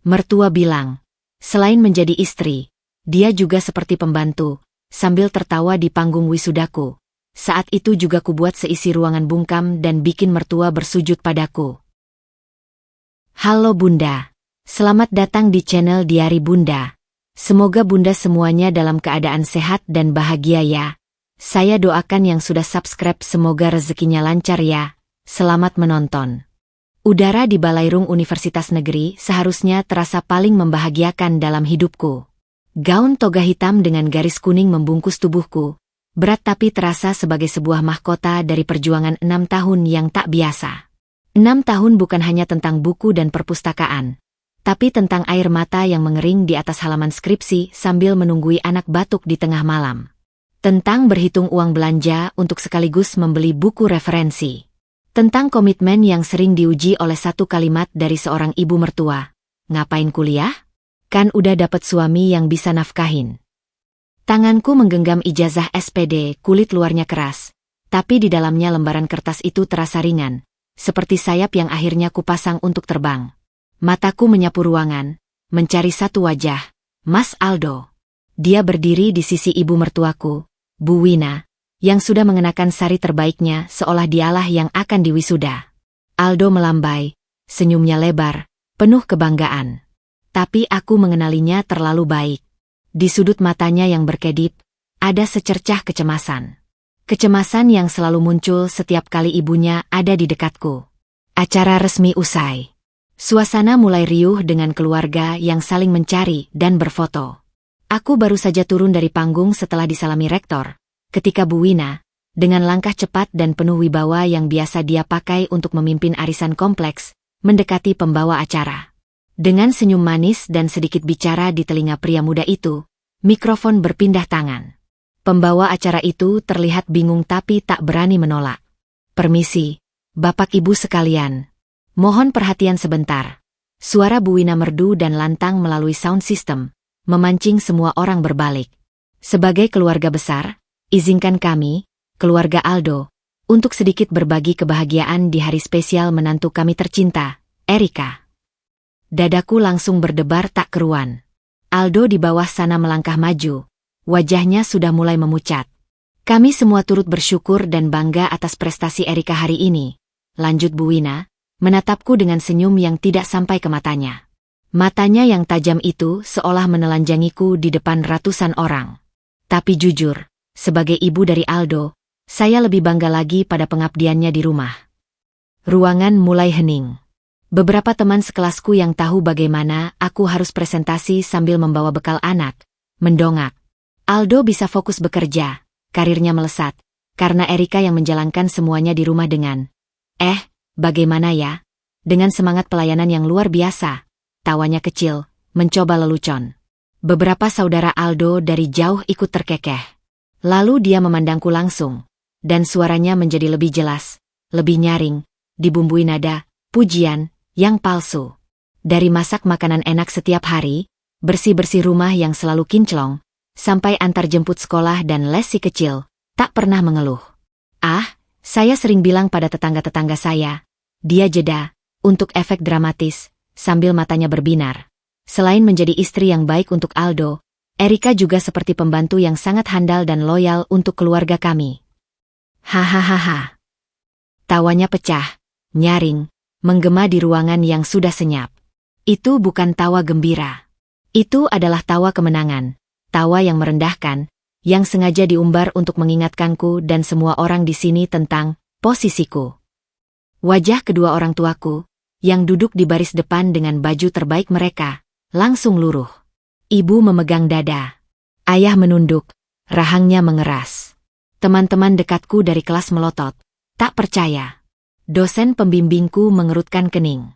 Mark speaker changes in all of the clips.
Speaker 1: Mertua bilang, selain menjadi istri, dia juga seperti pembantu, sambil tertawa di panggung wisudaku. Saat itu juga kubuat seisi ruangan bungkam dan bikin mertua bersujud padaku. Halo Bunda, selamat datang di channel Diari Bunda. Semoga Bunda semuanya dalam keadaan sehat dan bahagia ya. Saya doakan yang sudah subscribe semoga rezekinya lancar ya. Selamat menonton. Udara di Balairung Universitas Negeri seharusnya terasa paling membahagiakan dalam hidupku. Gaun toga hitam dengan garis kuning membungkus tubuhku. Berat tapi terasa sebagai sebuah mahkota dari perjuangan 6 tahun yang tak biasa. 6 tahun bukan hanya tentang buku dan perpustakaan, tapi tentang air mata yang mengering di atas halaman skripsi sambil menunggui anak batuk di tengah malam. Tentang berhitung uang belanja untuk sekaligus membeli buku referensi. Tentang komitmen yang sering diuji oleh satu kalimat dari seorang ibu mertua. Ngapain kuliah? Kan udah dapet suami yang bisa nafkahin. Tanganku menggenggam ijazah SPD, kulit luarnya keras. Tapi di dalamnya lembaran kertas itu terasa ringan. Seperti sayap yang akhirnya kupasang untuk terbang. Mataku menyapu ruangan, mencari satu wajah, Mas Aldo. Dia berdiri di sisi ibu mertuaku, Bu Wina, yang sudah mengenakan sari terbaiknya seolah dialah yang akan diwisuda. Aldo melambai, senyumnya lebar, penuh kebanggaan. Tapi aku mengenalinya terlalu baik. Di sudut matanya yang berkedip, ada secercah kecemasan. Kecemasan yang selalu muncul setiap kali ibunya ada di dekatku. Acara resmi usai. Suasana mulai riuh dengan keluarga yang saling mencari dan berfoto. Aku baru saja turun dari panggung setelah disalami rektor. Ketika Bu Wina, dengan langkah cepat dan penuh wibawa yang biasa dia pakai untuk memimpin arisan kompleks, mendekati pembawa acara. Dengan senyum manis dan sedikit bicara di telinga pria muda itu, mikrofon berpindah tangan. Pembawa acara itu terlihat bingung tapi tak berani menolak. Permisi, Bapak Ibu sekalian. Mohon perhatian sebentar. Suara Bu Wina merdu dan lantang melalui sound system, memancing semua orang berbalik. Sebagai keluarga besar, izinkan kami, keluarga Aldo, untuk sedikit berbagi kebahagiaan di hari spesial menantu kami tercinta, Erika. Dadaku langsung berdebar tak keruan. Aldo di bawah sana melangkah maju, wajahnya sudah mulai memucat. Kami semua turut bersyukur dan bangga atas prestasi Erika hari ini, lanjut Bu Wina, menatapku dengan senyum yang tidak sampai ke matanya. Matanya yang tajam itu seolah menelanjangiku di depan ratusan orang. Tapi jujur, sebagai ibu dari Aldo, saya lebih bangga lagi pada pengabdiannya di rumah. Ruangan mulai hening. Beberapa teman sekelasku yang tahu bagaimana aku harus presentasi sambil membawa bekal anak, mendongak. Aldo bisa fokus bekerja, karirnya melesat, karena Erika yang menjalankan semuanya di rumah dengan, bagaimana ya? Dengan semangat pelayanan yang luar biasa, tawanya kecil, mencoba lelucon. Beberapa saudara Aldo dari jauh ikut terkekeh. Lalu dia memandangku langsung, dan suaranya menjadi lebih jelas, lebih nyaring, dibumbui nada, pujian, yang palsu. Dari masak makanan enak setiap hari, bersih-bersih rumah yang selalu kinclong, sampai antar jemput sekolah dan les si kecil, tak pernah mengeluh. Saya sering bilang pada tetangga-tetangga saya, dia jeda, untuk efek dramatis, sambil matanya berbinar. Selain menjadi istri yang baik untuk Aldo, Erika juga seperti pembantu yang sangat handal dan loyal untuk keluarga kami. Hahaha. Tawanya pecah, nyaring, menggema di ruangan yang sudah senyap. Itu bukan tawa gembira. Itu adalah tawa kemenangan, tawa yang merendahkan, yang sengaja diumbar untuk mengingatkanku dan semua orang di sini tentang posisiku. Wajah kedua orang tuaku, yang duduk di baris depan dengan baju terbaik mereka, langsung luruh. Ibu memegang dada. Ayah menunduk, rahangnya mengeras. Teman-teman dekatku dari kelas melotot. Tak percaya. Dosen pembimbingku mengerutkan kening.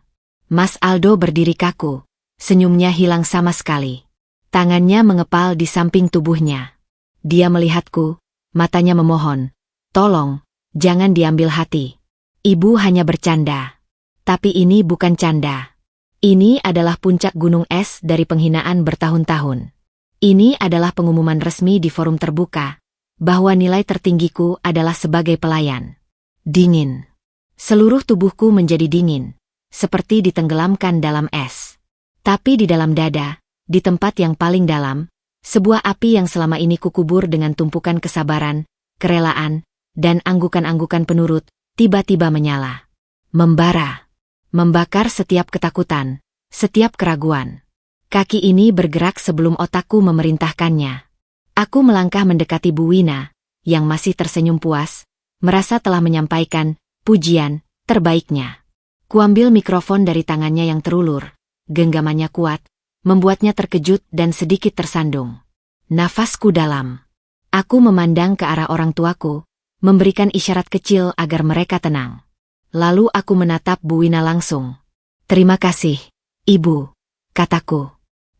Speaker 1: Mas Aldo berdiri kaku. Senyumnya hilang sama sekali. Tangannya mengepal di samping tubuhnya. Dia melihatku, matanya memohon. Tolong, jangan diambil hati. Ibu hanya bercanda. Tapi ini bukan canda. Ini adalah puncak gunung es dari penghinaan bertahun-tahun. Ini adalah pengumuman resmi di forum terbuka, bahwa nilai tertinggiku adalah sebagai pelayan. Dingin. Seluruh tubuhku menjadi dingin, seperti ditenggelamkan dalam es. Tapi di dalam dada, di tempat yang paling dalam, sebuah api yang selama ini kukubur dengan tumpukan kesabaran, kerelaan, dan anggukan-anggukan penurut, tiba-tiba menyala. Membara. Membakar setiap ketakutan, setiap keraguan. Kaki ini bergerak sebelum otakku memerintahkannya. Aku melangkah mendekati Bu Wina, yang masih tersenyum puas, merasa telah menyampaikan pujian terbaiknya. Kuambil mikrofon dari tangannya yang terulur, genggamannya kuat, membuatnya terkejut dan sedikit tersandung. Nafasku dalam. Aku memandang ke arah orang tuaku, memberikan isyarat kecil agar mereka tenang. Lalu aku menatap Bu Wina langsung. "Terima kasih, Ibu," kataku.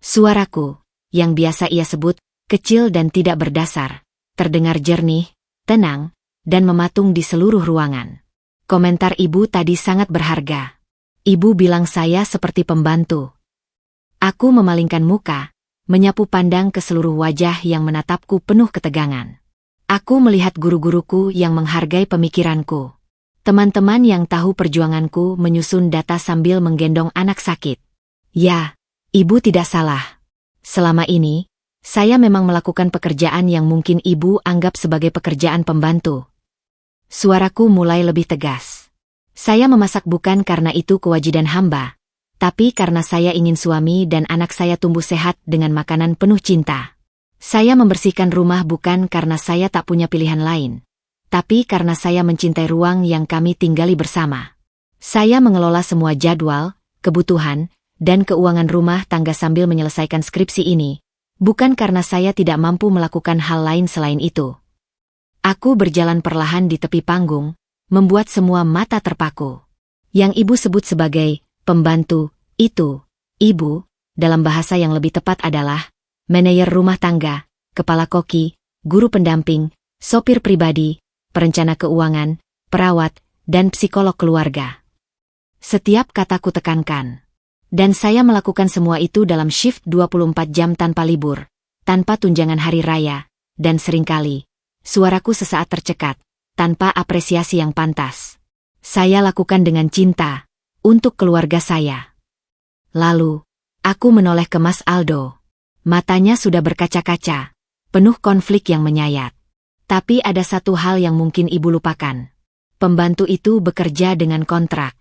Speaker 1: Suaraku, yang biasa ia sebut kecil dan tidak berdasar, terdengar jernih, tenang, dan mematung di seluruh ruangan. Komentar Ibu tadi sangat berharga. Ibu bilang saya seperti pembantu. Aku memalingkan muka, menyapu pandang ke seluruh wajah yang menatapku penuh ketegangan. Aku melihat guru-guruku yang menghargai pemikiranku. Teman-teman yang tahu perjuanganku menyusun data sambil menggendong anak sakit. Ya, Ibu tidak salah. Selama ini, saya memang melakukan pekerjaan yang mungkin Ibu anggap sebagai pekerjaan pembantu. Suaraku mulai lebih tegas. Saya memasak bukan karena itu kewajiban hamba, tapi karena saya ingin suami dan anak saya tumbuh sehat dengan makanan penuh cinta. Saya membersihkan rumah bukan karena saya tak punya pilihan lain, tapi karena saya mencintai ruang yang kami tinggali bersama. Saya mengelola semua jadwal, kebutuhan, dan keuangan rumah tangga sambil menyelesaikan skripsi ini, bukan karena saya tidak mampu melakukan hal lain selain itu. Aku berjalan perlahan di tepi panggung, membuat semua mata terpaku. Yang Ibu sebut sebagai pembantu, itu, Ibu, dalam bahasa yang lebih tepat adalah manajer rumah tangga, kepala koki, guru pendamping, sopir pribadi, perencana keuangan, perawat, dan psikolog keluarga. Setiap kataku tekankan. Dan saya melakukan semua itu dalam shift 24 jam tanpa libur, tanpa tunjangan hari raya, dan seringkali, suaraku sesaat tercekat, tanpa apresiasi yang pantas. Saya lakukan dengan cinta, untuk keluarga saya. Lalu, aku menoleh ke Mas Aldo. Matanya sudah berkaca-kaca, penuh konflik yang menyayat. Tapi ada satu hal yang mungkin Ibu lupakan. Pembantu itu bekerja dengan kontrak.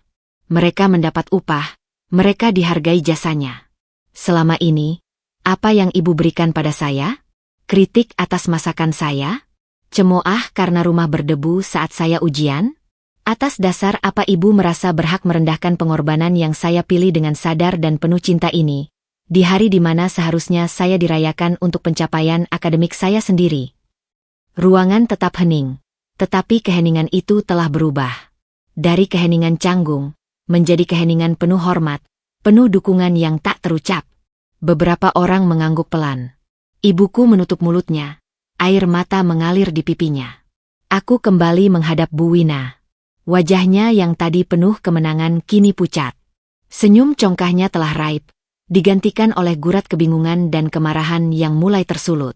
Speaker 1: Mereka mendapat upah, mereka dihargai jasanya. Selama ini, apa yang Ibu berikan pada saya? Kritik atas masakan saya? Cemooh karena rumah berdebu saat saya ujian? Atas dasar apa Ibu merasa berhak merendahkan pengorbanan yang saya pilih dengan sadar dan penuh cinta ini, di hari di mana seharusnya saya dirayakan untuk pencapaian akademik saya sendiri? Ruangan tetap hening, tetapi keheningan itu telah berubah. Dari keheningan canggung, menjadi keheningan penuh hormat, penuh dukungan yang tak terucap. Beberapa orang mengangguk pelan. Ibuku menutup mulutnya, air mata mengalir di pipinya. Aku kembali menghadap Bu Wina. Wajahnya yang tadi penuh kemenangan kini pucat. Senyum congkahnya telah raib, digantikan oleh gurat kebingungan dan kemarahan yang mulai tersulut.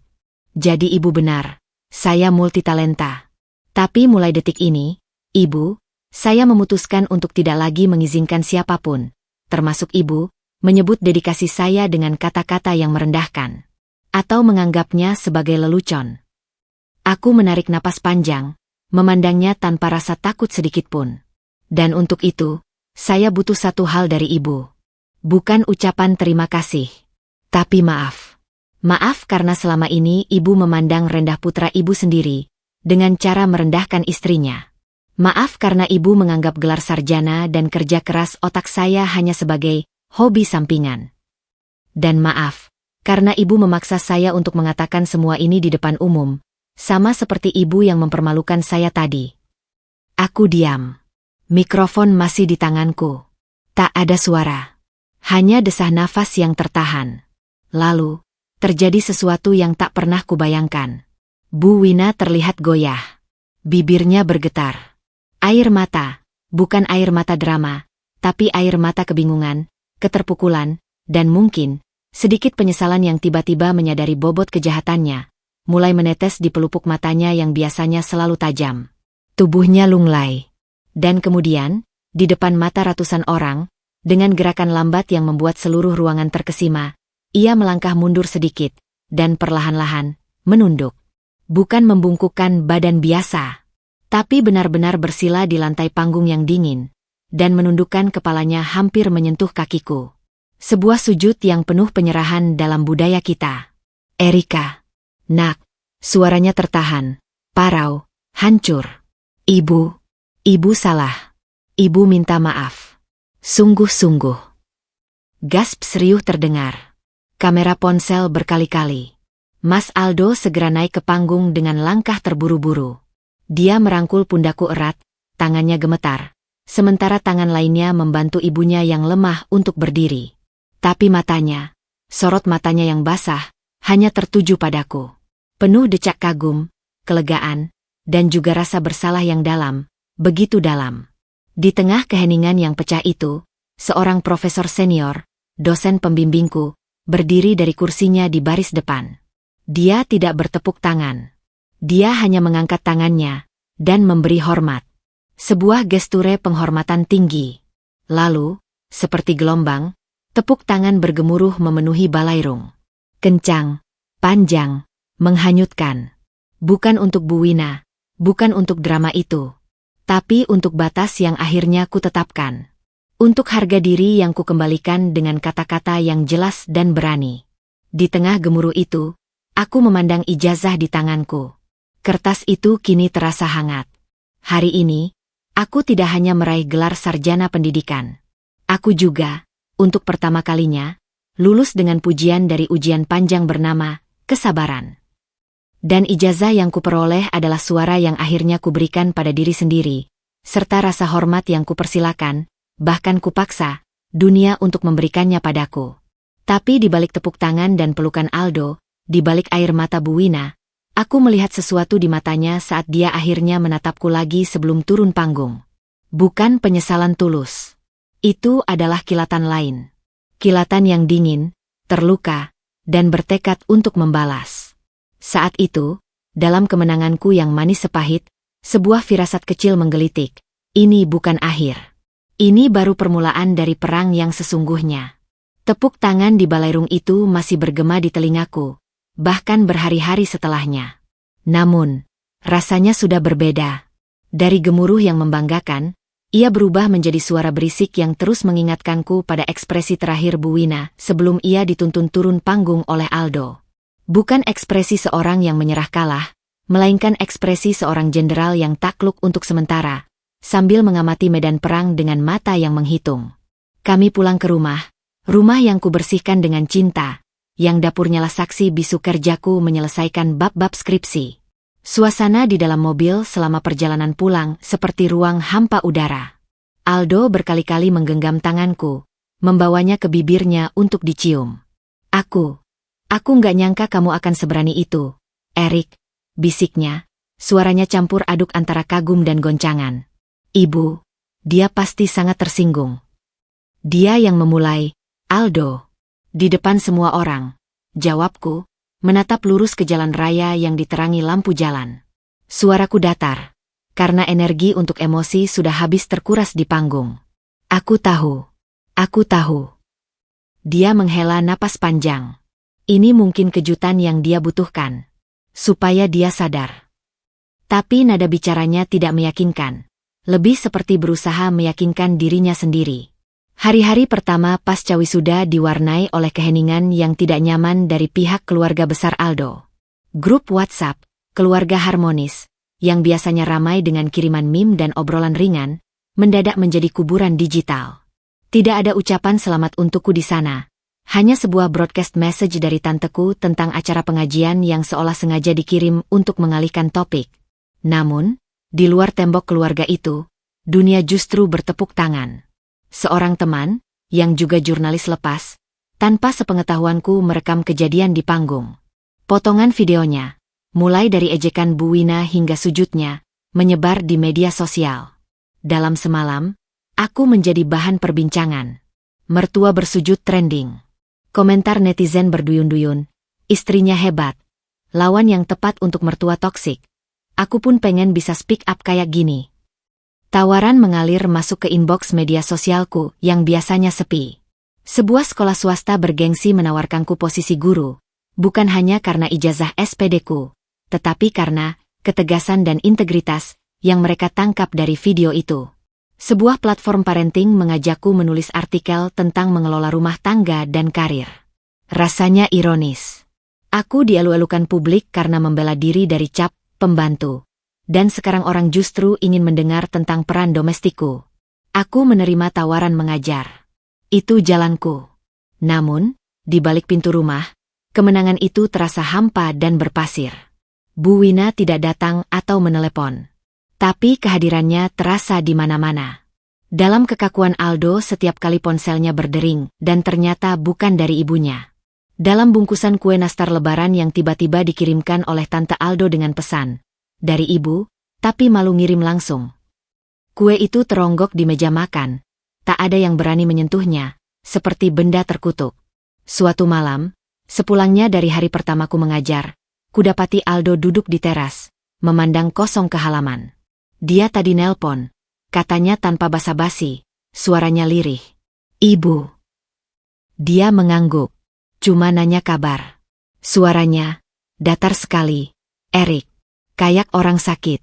Speaker 1: Jadi Ibu benar, saya multitalenta. Tapi mulai detik ini, Ibu, saya memutuskan untuk tidak lagi mengizinkan siapapun, termasuk Ibu, menyebut dedikasi saya dengan kata-kata yang merendahkan, atau menganggapnya sebagai lelucon. Aku menarik napas panjang, memandangnya tanpa rasa takut sedikitpun. Dan untuk itu, saya butuh satu hal dari Ibu. Bukan ucapan terima kasih, tapi maaf. Maaf karena selama ini Ibu memandang rendah putra Ibu sendiri, dengan cara merendahkan istrinya. Maaf karena Ibu menganggap gelar sarjana dan kerja keras otak saya hanya sebagai hobi sampingan. Dan maaf, karena Ibu memaksa saya untuk mengatakan semua ini di depan umum, sama seperti Ibu yang mempermalukan saya tadi. Aku diam. Mikrofon masih di tanganku. Tak ada suara. Hanya desah nafas yang tertahan. Lalu, terjadi sesuatu yang tak pernah kubayangkan. Bu Wina terlihat goyah. Bibirnya bergetar. Air mata, bukan air mata drama, tapi air mata kebingungan, keterpukulan, dan mungkin, sedikit penyesalan yang tiba-tiba menyadari bobot kejahatannya, mulai menetes di pelupuk matanya yang biasanya selalu tajam. Tubuhnya lunglai. Dan kemudian, di depan mata ratusan orang, Dengan gerakan lambat yang membuat seluruh ruangan terkesima, ia melangkah mundur sedikit, dan perlahan-lahan menunduk. Bukan membungkukkan badan biasa, tapi benar-benar bersila di lantai panggung yang dingin, dan menundukkan kepalanya hampir menyentuh kakiku. Sebuah sujud yang penuh penyerahan dalam budaya kita. Erika. Nak. Suaranya tertahan, parau, hancur. Ibu salah. Ibu minta maaf. Sungguh-sungguh. Gasp seriuh terdengar. Kamera ponsel berkali-kali. Mas Aldo segera naik ke panggung dengan langkah terburu-buru. Dia merangkul pundakku erat, tangannya gemetar, sementara tangan lainnya membantu ibunya yang lemah untuk berdiri. Tapi matanya, sorot matanya yang basah, hanya tertuju padaku. Penuh decak kagum, kelegaan, dan juga rasa bersalah yang dalam, begitu dalam. Di tengah keheningan yang pecah itu, seorang profesor senior, dosen pembimbingku, berdiri dari kursinya di baris depan. Dia tidak bertepuk tangan. Dia hanya mengangkat tangannya, dan memberi hormat. Sebuah gesture penghormatan tinggi. Lalu, seperti gelombang, tepuk tangan bergemuruh memenuhi balairung. Kencang, panjang, menghanyutkan. Bukan untuk Bu Wina, bukan untuk drama itu. Tapi untuk batas yang akhirnya kutetapkan. Untuk harga diri yang kukembalikan dengan kata-kata yang jelas dan berani. Di tengah gemuruh itu, aku memandang ijazah di tanganku. Kertas itu kini terasa hangat. Hari ini, aku tidak hanya meraih gelar sarjana pendidikan. Aku juga, untuk pertama kalinya, lulus dengan pujian dari ujian panjang bernama kesabaran. Dan ijazah yang kuperoleh adalah suara yang akhirnya kuberikan pada diri sendiri, serta rasa hormat yang kupersilakan, bahkan kupaksa, dunia untuk memberikannya padaku. Tapi di balik tepuk tangan dan pelukan Aldo, di balik air mata Bu Wina, aku melihat sesuatu di matanya saat dia akhirnya menatapku lagi sebelum turun panggung. Bukan penyesalan tulus. Itu adalah kilatan lain. Kilatan yang dingin, terluka, dan bertekad untuk membalas. Saat itu, dalam kemenanganku yang manis sepahit, sebuah firasat kecil menggelitik. Ini bukan akhir. Ini baru permulaan dari perang yang sesungguhnya. Tepuk tangan di balairung itu masih bergema di telingaku, bahkan berhari-hari setelahnya. Namun, rasanya sudah berbeda. Dari gemuruh yang membanggakan, ia berubah menjadi suara berisik yang terus mengingatkanku pada ekspresi terakhir Bu Wina sebelum ia dituntun turun panggung oleh Aldo. Bukan ekspresi seorang yang menyerah kalah, melainkan ekspresi seorang jenderal yang takluk untuk sementara, sambil mengamati medan perang dengan mata yang menghitung. Kami pulang ke rumah yang kubersihkan dengan cinta, yang dapurnya lah saksi bisu kerjaku menyelesaikan bab-bab skripsi. Suasana di dalam mobil selama perjalanan pulang seperti ruang hampa udara. Aldo berkali-kali menggenggam tanganku, membawanya ke bibirnya untuk dicium. Aku nggak nyangka kamu akan seberani itu, Erik, bisiknya, suaranya campur aduk antara kagum dan goncangan. Ibu, dia pasti sangat tersinggung. Dia yang memulai, Aldo. Di depan semua orang, jawabku, menatap lurus ke jalan raya yang diterangi lampu jalan. Suaraku datar, karena energi untuk emosi sudah habis terkuras di panggung. Aku tahu. Dia menghela napas panjang. Ini mungkin kejutan yang dia butuhkan, supaya dia sadar. Tapi nada bicaranya tidak meyakinkan, lebih seperti berusaha meyakinkan dirinya sendiri. Hari-hari pertama pasca wisuda diwarnai oleh keheningan yang tidak nyaman dari pihak keluarga besar Aldo. Grup WhatsApp, keluarga harmonis, yang biasanya ramai dengan kiriman meme dan obrolan ringan, mendadak menjadi kuburan digital. Tidak ada ucapan selamat untukku di sana. Hanya sebuah broadcast message dari tanteku tentang acara pengajian yang seolah sengaja dikirim untuk mengalihkan topik. Namun, di luar tembok keluarga itu, dunia justru bertepuk tangan. Seorang teman, yang juga jurnalis lepas, tanpa sepengetahuanku merekam kejadian di panggung. Potongan videonya, mulai dari ejekan Bu Wina hingga sujudnya, menyebar di media sosial. Dalam semalam, aku menjadi bahan perbincangan. Mertua bersujud trending. Komentar netizen berduyun-duyun, istrinya hebat. Lawan yang tepat untuk mertua toksik. Aku pun pengen bisa speak up kayak gini. Tawaran mengalir masuk ke inbox media sosialku yang biasanya sepi. Sebuah sekolah swasta bergengsi menawarkanku posisi guru, bukan hanya karena ijazah SPD-ku, tetapi karena ketegasan dan integritas yang mereka tangkap dari video itu. Sebuah platform parenting mengajakku menulis artikel tentang mengelola rumah tangga dan karir. Rasanya ironis. Aku dielu-elukan publik karena membela diri dari cap pembantu. Dan sekarang orang justru ingin mendengar tentang peran domestikku. Aku menerima tawaran mengajar. Itu jalanku. Namun, di balik pintu rumah, kemenangan itu terasa hampa dan berpasir. Bu Wina tidak datang atau menelepon. Tapi kehadirannya terasa di mana-mana. Dalam kekakuan Aldo setiap kali ponselnya berdering dan ternyata bukan dari ibunya. Dalam bungkusan kue nastar lebaran yang tiba-tiba dikirimkan oleh Tante Aldo dengan pesan. Dari ibu, tapi malu ngirim langsung. Kue itu teronggok di meja makan. Tak ada yang berani menyentuhnya, seperti benda terkutuk. Suatu malam, sepulangnya dari hari pertamaku mengajar, kudapati Aldo duduk di teras, memandang kosong ke halaman. Dia tadi nelpon, katanya tanpa basa-basi, suaranya lirih. Ibu. Dia mengangguk, cuma nanya kabar. Suaranya datar sekali. Erik, kayak orang sakit.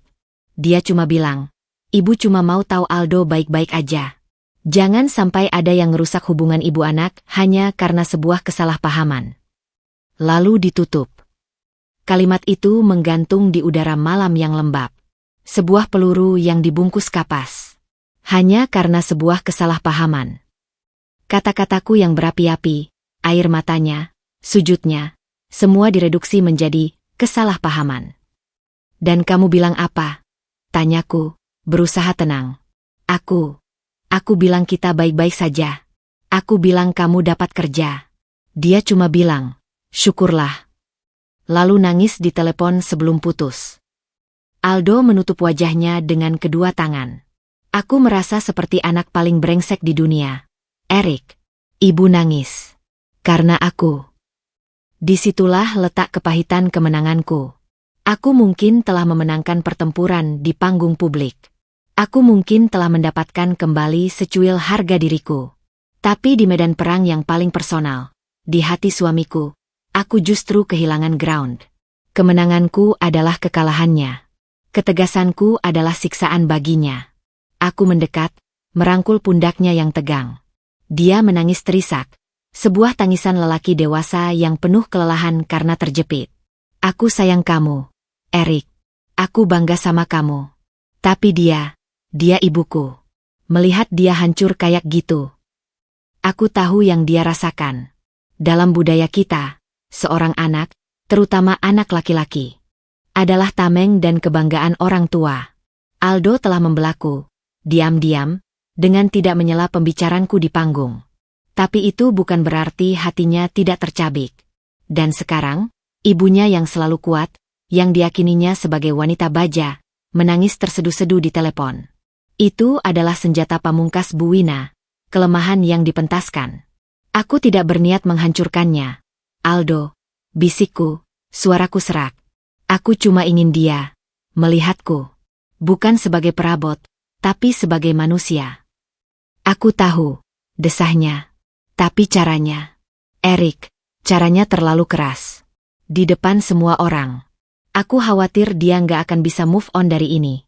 Speaker 1: Dia cuma bilang, ibu cuma mau tahu Aldo baik-baik aja. Jangan sampai ada yang merusak hubungan ibu anak hanya karena sebuah kesalahpahaman. Lalu ditutup. Kalimat itu menggantung di udara malam yang lembab. Sebuah peluru yang dibungkus kapas. Hanya karena sebuah kesalahpahaman. Kata-kataku yang berapi-api, air matanya, sujudnya, semua direduksi menjadi kesalahpahaman. Dan kamu bilang apa? Tanyaku, berusaha tenang. Aku bilang kita baik-baik saja. Aku bilang kamu dapat kerja. Dia cuma bilang, syukurlah. Lalu nangis di telepon sebelum putus. Aldo menutup wajahnya dengan kedua tangan. Aku merasa seperti anak paling brengsek di dunia. Erik, ibu nangis. Karena aku. Disitulah letak kepahitan kemenanganku. Aku mungkin telah memenangkan pertempuran di panggung publik. Aku mungkin telah mendapatkan kembali secuil harga diriku. Tapi di medan perang yang paling personal, di hati suamiku, aku justru kehilangan ground. Kemenanganku adalah kekalahannya. Ketegasanku adalah siksaan baginya. Aku mendekat, merangkul pundaknya yang tegang. Dia menangis terisak, sebuah tangisan lelaki dewasa yang penuh kelelahan karena terjepit. Aku sayang kamu, Erik. Aku bangga sama kamu. Tapi dia ibuku. Melihat dia hancur kayak gitu. Aku tahu yang dia rasakan. Dalam budaya kita, seorang anak, terutama anak laki-laki, adalah tameng dan kebanggaan orang tua. Aldo telah membelaku, diam-diam, dengan tidak menyela pembicaraanku di panggung. Tapi itu bukan berarti hatinya tidak tercabik. Dan sekarang, ibunya yang selalu kuat, yang diyakininya sebagai wanita baja, menangis terseduh-seduh di telepon. Itu adalah senjata pamungkas Bu Wina, kelemahan yang dipentaskan. Aku tidak berniat menghancurkannya. Aldo, bisikku, suaraku serak. Aku cuma ingin dia melihatku. Bukan sebagai perabot, tapi sebagai manusia. Aku tahu, desahnya. Tapi caranya. Erik, caranya terlalu keras. Di depan semua orang. Aku khawatir dia nggak akan bisa move on dari ini.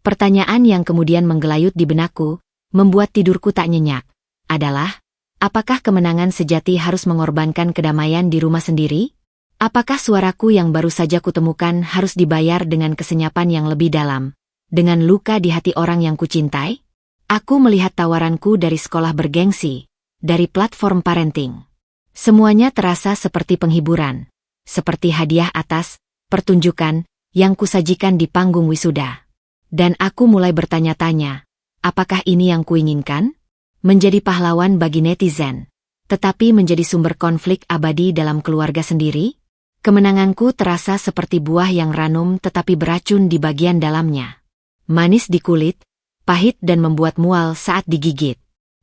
Speaker 1: Pertanyaan yang kemudian menggelayut di benakku, membuat tidurku tak nyenyak, adalah, apakah kemenangan sejati harus mengorbankan kedamaian di rumah sendiri? Apakah suaraku yang baru saja kutemukan harus dibayar dengan kesenyapan yang lebih dalam, dengan luka di hati orang yang kucintai? Aku melihat tawaranku dari sekolah bergengsi, dari platform parenting. Semuanya terasa seperti penghiburan, seperti hadiah atas pertunjukan yang kusajikan di panggung wisuda. Dan aku mulai bertanya-tanya, apakah ini yang kuinginkan? Menjadi pahlawan bagi netizen, tetapi menjadi sumber konflik abadi dalam keluarga sendiri? Kemenanganku terasa seperti buah yang ranum tetapi beracun di bagian dalamnya. Manis di kulit, pahit dan membuat mual saat digigit.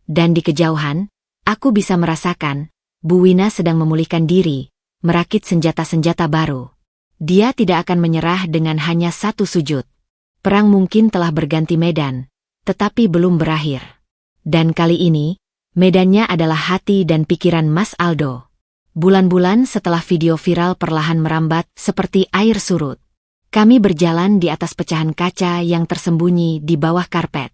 Speaker 1: Dan di kejauhan, aku bisa merasakan, Bu Wina sedang memulihkan diri, merakit senjata-senjata baru. Dia tidak akan menyerah dengan hanya satu sujud. Perang mungkin telah berganti medan, tetapi belum berakhir. Dan kali ini, medannya adalah hati dan pikiran Mas Aldo. Bulan-bulan setelah video viral perlahan merambat seperti air surut. Kami berjalan di atas pecahan kaca yang tersembunyi di bawah karpet.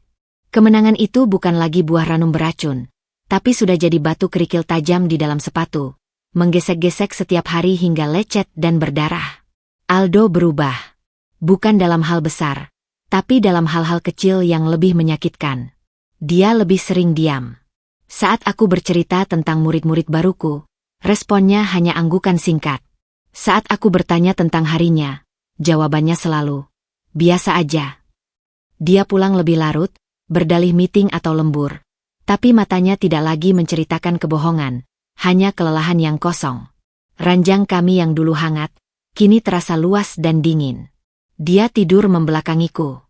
Speaker 1: Kemenangan itu bukan lagi buah ranum beracun, tapi sudah jadi batu kerikil tajam di dalam sepatu, menggesek-gesek setiap hari hingga lecet dan berdarah. Aldo berubah. Bukan dalam hal besar, tapi dalam hal-hal kecil yang lebih menyakitkan. Dia lebih sering diam. Saat aku bercerita tentang murid-murid baruku, responnya hanya anggukan singkat. Saat aku bertanya tentang harinya, jawabannya selalu, biasa aja. Dia pulang lebih larut, berdalih meeting atau lembur. Tapi matanya tidak lagi menceritakan kebohongan, hanya kelelahan yang kosong. Ranjang kami yang dulu hangat, kini terasa luas dan dingin. Dia tidur membelakangiku.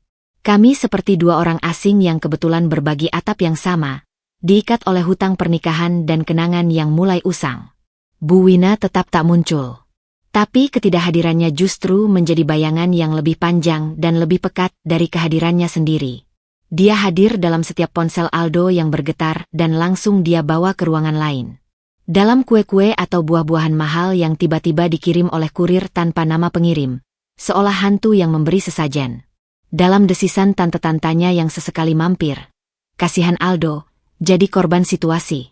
Speaker 1: Kami seperti dua orang asing yang kebetulan berbagi atap yang sama, diikat oleh hutang pernikahan dan kenangan yang mulai usang. Bu Wina tetap tak muncul. Tapi ketidakhadirannya justru menjadi bayangan yang lebih panjang dan lebih pekat dari kehadirannya sendiri. Dia hadir dalam setiap ponsel Aldo yang bergetar dan langsung dia bawa ke ruangan lain. Dalam kue-kue atau buah-buahan mahal yang tiba-tiba dikirim oleh kurir tanpa nama pengirim, seolah hantu yang memberi sesajen. Dalam desisan tante-tantanya yang sesekali mampir, kasihan Aldo jadi korban situasi.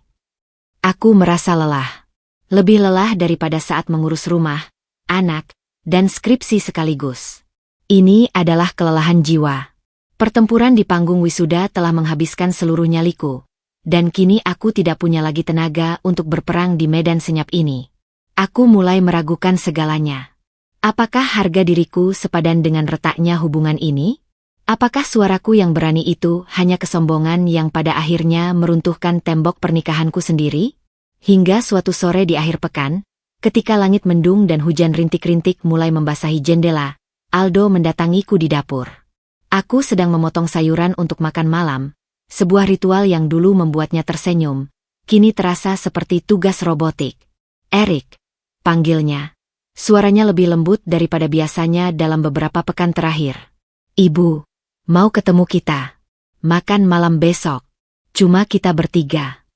Speaker 1: Aku merasa lelah. Lebih lelah daripada saat mengurus rumah, anak, dan skripsi sekaligus. Ini adalah kelelahan jiwa. Pertempuran di panggung wisuda telah menghabiskan seluruh nyaliku, dan kini aku tidak punya lagi tenaga untuk berperang di medan senyap ini. Aku mulai meragukan segalanya. Apakah harga diriku sepadan dengan retaknya hubungan ini? Apakah suaraku yang berani itu hanya kesombongan yang pada akhirnya meruntuhkan tembok pernikahanku sendiri? Hingga suatu sore di akhir pekan, ketika langit mendung dan hujan rintik-rintik mulai membasahi jendela, Aldo mendatangiku di dapur. Aku sedang memotong sayuran untuk makan malam, sebuah ritual yang dulu membuatnya tersenyum, kini terasa seperti tugas robotik. Erik, panggilnya. Suaranya lebih lembut daripada biasanya dalam beberapa pekan terakhir. Ibu, mau ketemu kita. Makan malam besok. Cuma kita bertiga.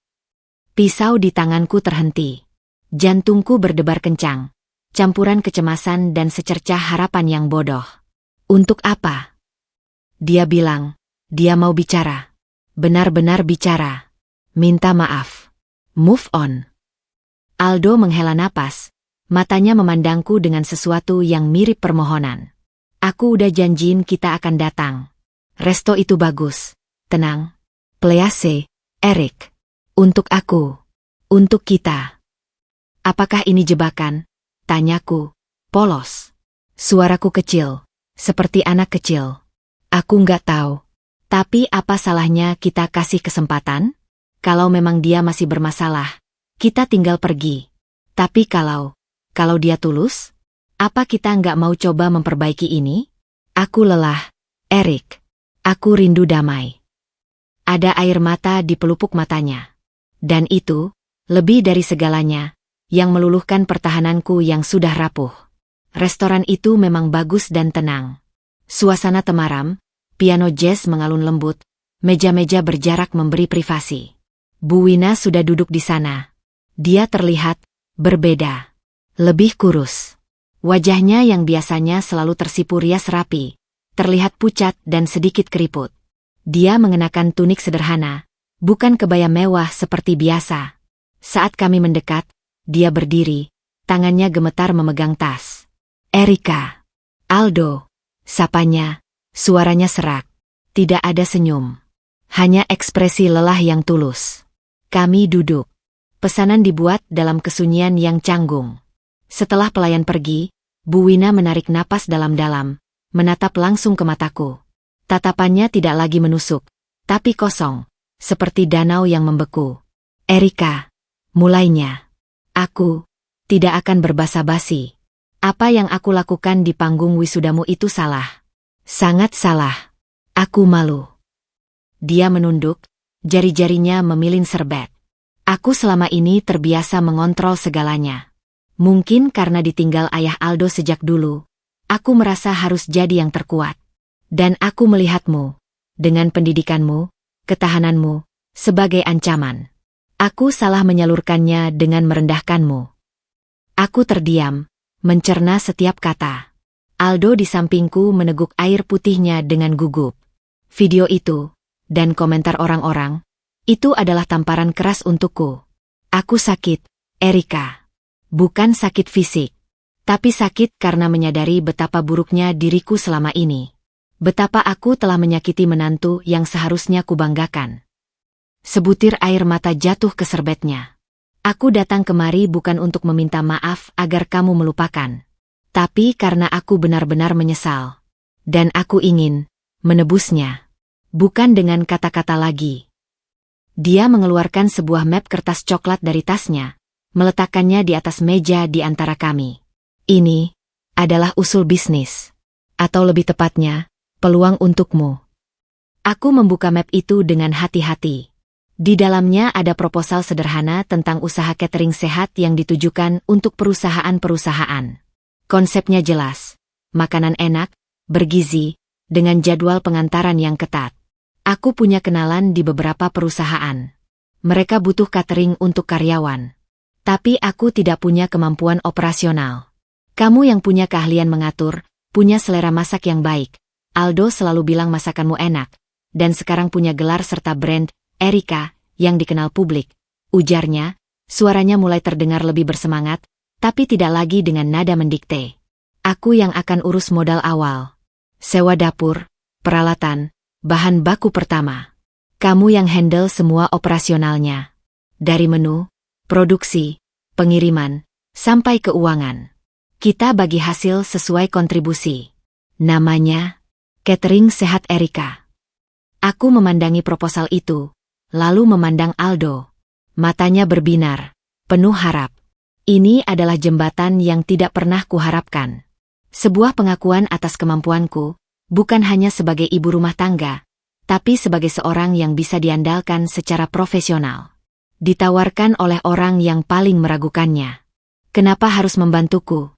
Speaker 1: Pisau di tanganku terhenti. Jantungku berdebar kencang. Campuran kecemasan dan secercah harapan yang bodoh. Untuk apa? Dia bilang, dia mau bicara. Benar-benar bicara. Minta maaf. Move on. Aldo menghela napas. Matanya memandangku dengan sesuatu yang mirip permohonan. Aku udah janjiin kita akan datang. Resto itu bagus. Tenang. Please, Erik. Untuk aku. Untuk kita. Apakah ini jebakan? Tanyaku. Polos. Suaraku kecil. Seperti anak kecil. Aku nggak tahu. Tapi apa salahnya kita kasih kesempatan? Kalau memang dia masih bermasalah, kita tinggal pergi. Tapi kalau dia tulus, apa kita nggak mau coba memperbaiki ini? Aku lelah, Erik. Aku rindu damai. Ada air mata di pelupuk matanya. Dan itu, lebih dari segalanya, yang meluluhkan pertahananku yang sudah rapuh. Restoran itu memang bagus dan tenang. Suasana temaram, piano jazz mengalun lembut, meja-meja berjarak memberi privasi. Bu Wina sudah duduk di sana. Dia terlihat berbeda. Lebih kurus. Wajahnya yang biasanya selalu tersipu rias rapi, terlihat pucat dan sedikit keriput. Dia mengenakan tunik sederhana, bukan kebaya mewah seperti biasa. Saat kami mendekat, dia berdiri, tangannya gemetar memegang tas. Erika. Aldo. Sapanya, suaranya serak. Tidak ada senyum. Hanya ekspresi lelah yang tulus. Kami duduk. Pesanan dibuat dalam kesunyian yang canggung. Setelah pelayan pergi, Bu Wina menarik napas dalam-dalam, menatap langsung ke mataku. Tatapannya tidak lagi menusuk, tapi kosong, seperti danau yang membeku. Erika, mulainya. Aku tidak akan berbasa-basi. Apa yang aku lakukan di panggung wisudamu itu salah. Sangat salah. Aku malu. Dia menunduk, jari-jarinya memilin serbet. Aku selama ini terbiasa mengontrol segalanya. Mungkin karena ditinggal ayah Aldo sejak dulu, aku merasa harus jadi yang terkuat. Dan aku melihatmu, dengan pendidikanmu, ketahananmu, sebagai ancaman. Aku salah menyalurkannya dengan merendahkanmu. Aku terdiam, mencerna setiap kata. Aldo di sampingku meneguk air putihnya dengan gugup. Video itu, dan komentar orang-orang, itu adalah tamparan keras untukku. Aku sakit, Erika. Bukan sakit fisik. Tapi sakit karena menyadari betapa buruknya diriku selama ini. Betapa aku telah menyakiti menantu yang seharusnya kubanggakan. Sebutir air mata jatuh ke serbetnya. Aku datang kemari bukan untuk meminta maaf agar kamu melupakan. Tapi karena aku benar-benar menyesal. Dan aku ingin menebusnya. Bukan dengan kata-kata lagi. Dia mengeluarkan sebuah map kertas coklat dari tasnya, meletakkannya di atas meja di antara kami. Ini adalah usul bisnis. Atau lebih tepatnya, peluang untukmu. Aku membuka map itu dengan hati-hati. Di dalamnya ada proposal sederhana tentang usaha catering sehat yang ditujukan untuk perusahaan-perusahaan. Konsepnya jelas, makanan enak, bergizi, dengan jadwal pengantaran yang ketat. Aku punya kenalan di beberapa perusahaan. Mereka butuh catering untuk karyawan. Tapi aku tidak punya kemampuan operasional. Kamu yang punya keahlian mengatur, punya selera masak yang baik. Aldo selalu bilang masakanmu enak. Dan sekarang punya gelar serta brand, Erika, yang dikenal publik. Ujarnya, suaranya mulai terdengar lebih bersemangat, tapi tidak lagi dengan nada mendikte. Aku yang akan urus modal awal. Sewa dapur, peralatan, bahan baku pertama. Kamu yang handle semua operasionalnya. Dari menu, produksi, pengiriman, sampai keuangan. Kita bagi hasil sesuai kontribusi. Namanya, Catering Sehat Erika. Aku memandangi proposal itu, lalu memandang Aldo. Matanya berbinar, penuh harap. Ini adalah jembatan yang tidak pernah kuharapkan. Sebuah pengakuan atas kemampuanku, bukan hanya sebagai ibu rumah tangga, tapi sebagai seorang yang bisa diandalkan secara profesional. Ditawarkan oleh orang yang paling meragukannya. Kenapa harus membantuku?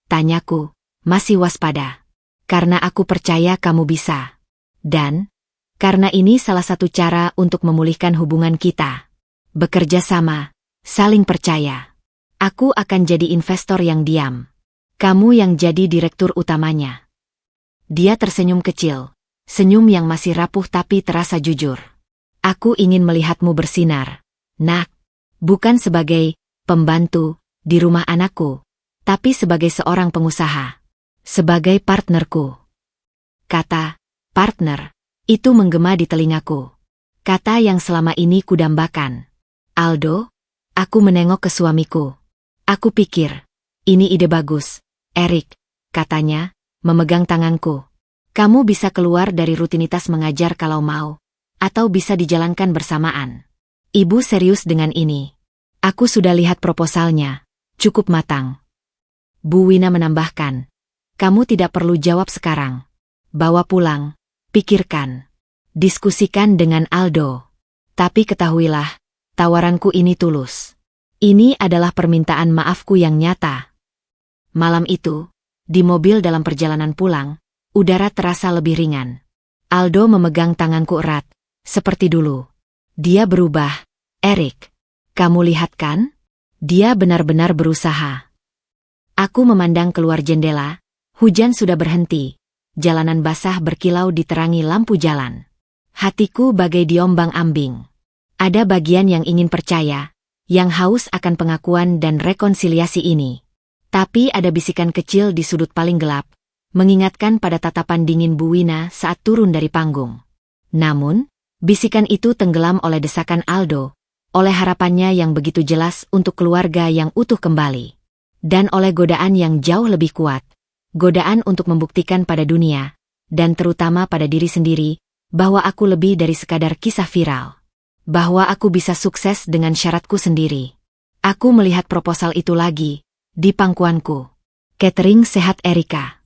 Speaker 1: Tanyaku, masih waspada. Karena aku percaya kamu bisa. Dan karena ini salah satu cara untuk memulihkan hubungan kita. Bekerja sama, saling percaya. Aku akan jadi investor yang diam. Kamu yang jadi direktur utamanya. Dia tersenyum kecil, senyum yang masih rapuh tapi terasa jujur. Aku ingin melihatmu bersinar, nak. Bukan sebagai pembantu di rumah anakku, tapi sebagai seorang pengusaha. Sebagai partnerku. Kata partner itu menggema di telingaku. Kata yang selama ini kudambakan. Aldo, aku menengok ke suamiku. Aku pikir, ini ide bagus, Erik, katanya, memegang tanganku. Kamu bisa keluar dari rutinitas mengajar kalau mau, atau bisa dijalankan bersamaan. Ibu serius dengan ini. Aku sudah lihat proposalnya, cukup matang. Bu Wina menambahkan, kamu tidak perlu jawab sekarang. Bawa pulang. Pikirkan. Diskusikan dengan Aldo. Tapi ketahuilah, tawaranku ini tulus. Ini adalah permintaan maafku yang nyata. Malam itu, di mobil dalam perjalanan pulang, udara terasa lebih ringan. Aldo memegang tanganku erat, seperti dulu. Dia berubah. Erik, kamu lihat kan? Dia benar-benar berusaha. Aku memandang keluar jendela, hujan sudah berhenti. Jalanan basah berkilau diterangi lampu jalan. Hatiku bagai diombang-ambing. Ada bagian yang ingin percaya, yang haus akan pengakuan dan rekonsiliasi ini. Tapi ada bisikan kecil di sudut paling gelap, mengingatkan pada tatapan dingin Bu Wina saat turun dari panggung. Namun, bisikan itu tenggelam oleh desakan Aldo, oleh harapannya yang begitu jelas untuk keluarga yang utuh kembali. Dan oleh godaan yang jauh lebih kuat. Godaan untuk membuktikan pada dunia, dan terutama pada diri sendiri, bahwa aku lebih dari sekadar kisah viral. Bahwa aku bisa sukses dengan syaratku sendiri. Aku melihat proposal itu lagi, di pangkuanku. Catering Sehat Erika.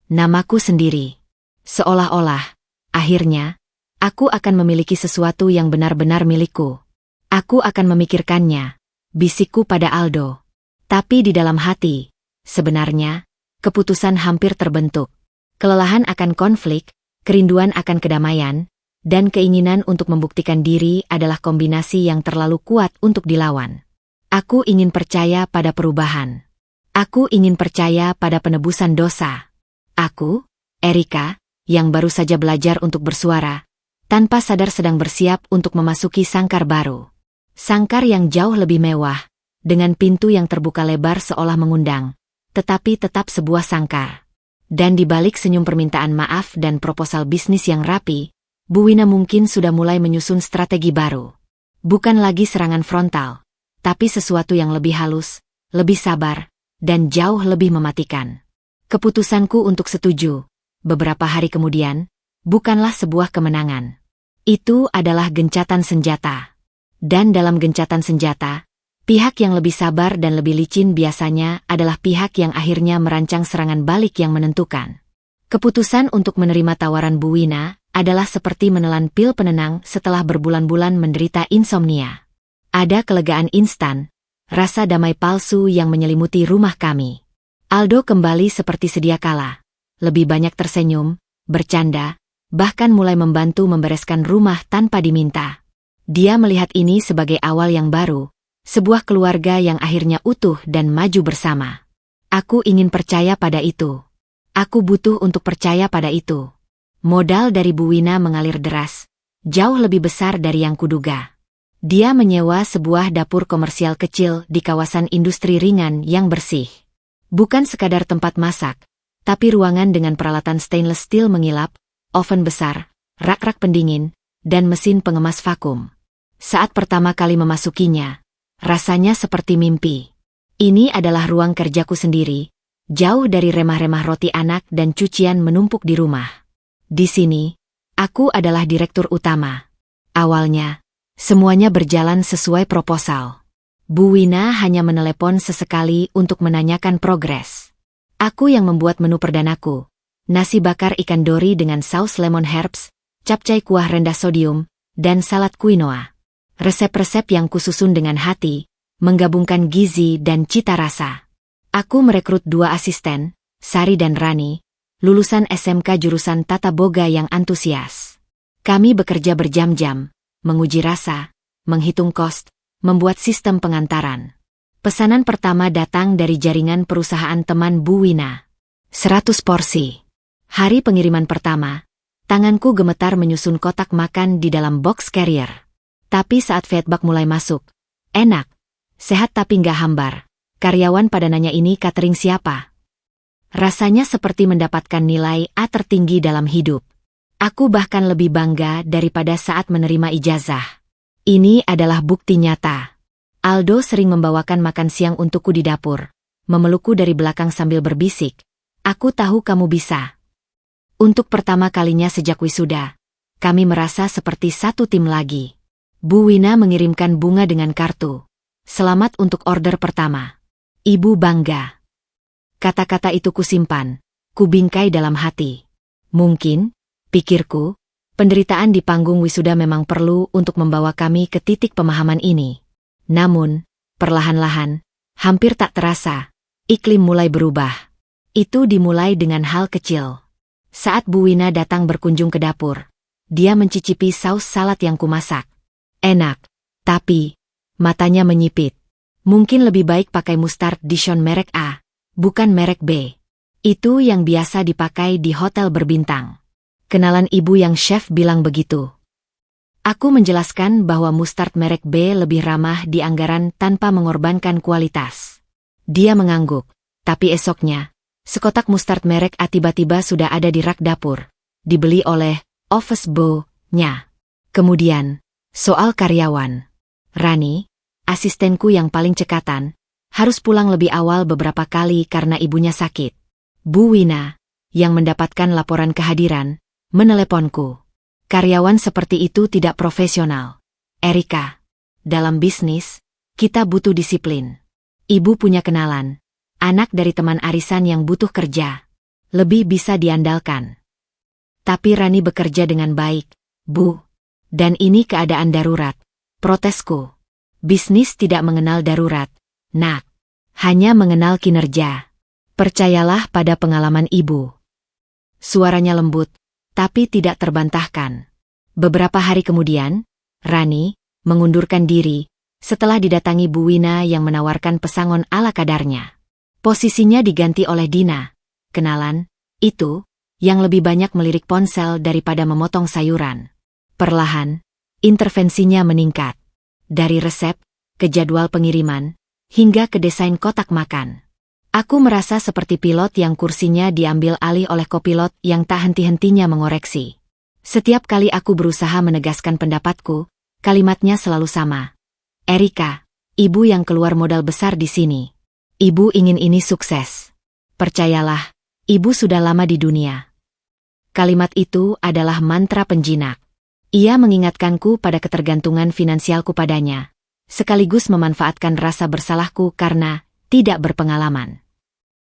Speaker 1: Namaku sendiri. Seolah-olah, akhirnya, aku akan memiliki sesuatu yang benar-benar milikku. Aku akan memikirkannya, bisikku pada Aldo. Tapi di dalam hati, sebenarnya, keputusan hampir terbentuk. Kelelahan akan konflik, kerinduan akan kedamaian, dan keinginan untuk membuktikan diri adalah kombinasi yang terlalu kuat untuk dilawan. Aku ingin percaya pada perubahan. Aku ingin percaya pada penebusan dosa. Aku, Erika, yang baru saja belajar untuk bersuara, tanpa sadar sedang bersiap untuk memasuki sangkar baru. Sangkar yang jauh lebih mewah, dengan pintu yang terbuka lebar seolah mengundang, tetapi tetap sebuah sangkar. Dan di balik senyum permintaan maaf dan proposal bisnis yang rapi, Bu Wina mungkin sudah mulai menyusun strategi baru. Bukan lagi serangan frontal, tapi sesuatu yang lebih halus, lebih sabar, dan jauh lebih mematikan. Keputusanku untuk setuju, beberapa hari kemudian, bukanlah sebuah kemenangan. Itu adalah gencatan senjata. Dan dalam gencatan senjata, pihak yang lebih sabar dan lebih licin biasanya adalah pihak yang akhirnya merancang serangan balik yang menentukan. Keputusan untuk menerima tawaran Bu Wina adalah seperti menelan pil penenang setelah berbulan-bulan menderita insomnia. Ada kelegaan instan, rasa damai palsu yang menyelimuti rumah kami. Aldo kembali seperti sedia kala, lebih banyak tersenyum, bercanda, bahkan mulai membantu membereskan rumah tanpa diminta. Dia melihat ini sebagai awal yang baru, sebuah keluarga yang akhirnya utuh dan maju bersama. Aku ingin percaya pada itu. Aku butuh untuk percaya pada itu. Modal dari Bu Wina mengalir deras, jauh lebih besar dari yang kuduga. Dia menyewa sebuah dapur komersial kecil di kawasan industri ringan yang bersih. Bukan sekadar tempat masak, tapi ruangan dengan peralatan stainless steel mengilap, oven besar, rak-rak pendingin, dan mesin pengemas vakum. Saat pertama kali memasukinya, rasanya seperti mimpi. Ini adalah ruang kerjaku sendiri, jauh dari remah-remah roti anak dan cucian menumpuk di rumah. Di sini, aku adalah direktur utama. Awalnya, semuanya berjalan sesuai proposal. Bu Wina hanya menelepon sesekali untuk menanyakan progres. Aku yang membuat menu perdanaku, nasi bakar ikan dori dengan saus lemon herbs, capcay kuah rendah sodium, dan salad quinoa. Resep-resep yang kususun dengan hati, menggabungkan gizi dan cita rasa. Aku merekrut 2 asisten, Sari dan Rani, lulusan SMK jurusan Tata Boga yang antusias. Kami bekerja berjam-jam, menguji rasa, menghitung kos, membuat sistem pengantaran. Pesanan pertama datang dari jaringan perusahaan teman Bu Wina. 100 porsi. Hari pengiriman pertama, tanganku gemetar menyusun kotak makan di dalam box carrier. Tapi saat feedback mulai masuk, enak, sehat tapi nggak hambar. Karyawan pada nanya ini catering siapa? Rasanya seperti mendapatkan nilai A tertinggi dalam hidup. Aku bahkan lebih bangga daripada saat menerima ijazah. Ini adalah bukti nyata. Aldo sering membawakan makan siang untukku di dapur, memelukku dari belakang sambil berbisik, "Aku tahu kamu bisa." Untuk pertama kalinya sejak wisuda, kami merasa seperti satu tim lagi. Bu Wina mengirimkan bunga dengan kartu. "Selamat untuk order pertama. Ibu bangga." Kata-kata itu kusimpan, kubingkai dalam hati. Mungkin, pikirku, penderitaan di panggung wisuda memang perlu untuk membawa kami ke titik pemahaman ini. Namun, perlahan-lahan, hampir tak terasa, iklim mulai berubah. Itu dimulai dengan hal kecil. Saat Bu Wina datang berkunjung ke dapur, dia mencicipi saus salad yang kumasak. Enak, tapi matanya menyipit. Mungkin lebih baik pakai mustard Dijon merek A, bukan merek B. Itu yang biasa dipakai di hotel berbintang. Kenalan ibu yang chef bilang begitu. Aku menjelaskan bahwa mustard merek B lebih ramah di anggaran tanpa mengorbankan kualitas. Dia mengangguk, tapi esoknya, sekotak mustard merek A tiba-tiba sudah ada di rak dapur. Dibeli oleh office boy-nya. Kemudian, soal karyawan. Rani, asistenku yang paling cekatan, harus pulang lebih awal beberapa kali karena ibunya sakit. Bu Wina, yang mendapatkan laporan kehadiran, meneleponku. "Karyawan seperti itu tidak profesional. Erika, dalam bisnis, kita butuh disiplin. Ibu punya kenalan, anak dari teman arisan yang butuh kerja. Lebih bisa diandalkan." Tapi Rani bekerja dengan baik, Bu. Dan ini keadaan darurat. Protesku. Bisnis tidak mengenal darurat, Nak. Hanya mengenal kinerja. Percayalah pada pengalaman ibu. Suaranya lembut, tapi tidak terbantahkan. Beberapa hari kemudian, Rani mengundurkan diri setelah didatangi Bu Wina yang menawarkan pesangon ala kadarnya. Posisinya diganti oleh Dina, kenalan, itu, yang lebih banyak melirik ponsel daripada memotong sayuran. Perlahan, intervensinya meningkat. Dari resep, ke jadwal pengiriman, hingga ke desain kotak makan. Aku merasa seperti pilot yang kursinya diambil alih oleh kopilot yang tak henti-hentinya mengoreksi. Setiap kali aku berusaha menegaskan pendapatku, kalimatnya selalu sama. Erika, ibu yang keluar modal besar di sini. Ibu ingin ini sukses. Percayalah, ibu sudah lama di dunia. Kalimat itu adalah mantra penjinak. Ia mengingatkanku pada ketergantungan finansialku padanya, sekaligus memanfaatkan rasa bersalahku karena tidak berpengalaman.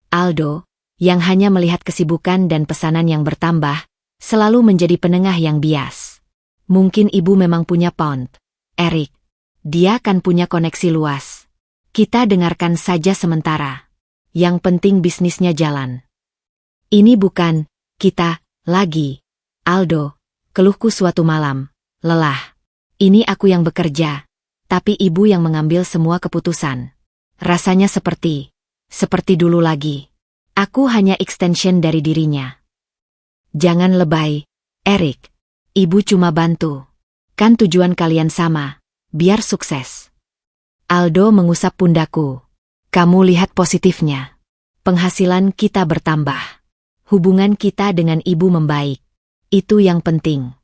Speaker 1: Aldo, yang hanya melihat kesibukan dan pesanan yang bertambah, selalu menjadi penengah yang bias. Mungkin ibu memang punya pound, Erik. Dia kan punya koneksi luas. Kita dengarkan saja sementara. Yang penting bisnisnya jalan. Ini bukan kita lagi, Aldo, keluhku suatu malam, lelah. Ini aku yang bekerja, tapi ibu yang mengambil semua keputusan. Rasanya seperti dulu lagi. Aku hanya extension dari dirinya. Jangan lebay, Erik. Ibu cuma bantu. Kan tujuan kalian sama, biar sukses. Aldo mengusap pundaku. Kamu lihat positifnya. Penghasilan kita bertambah. Hubungan kita dengan ibu membaik. Itu yang penting.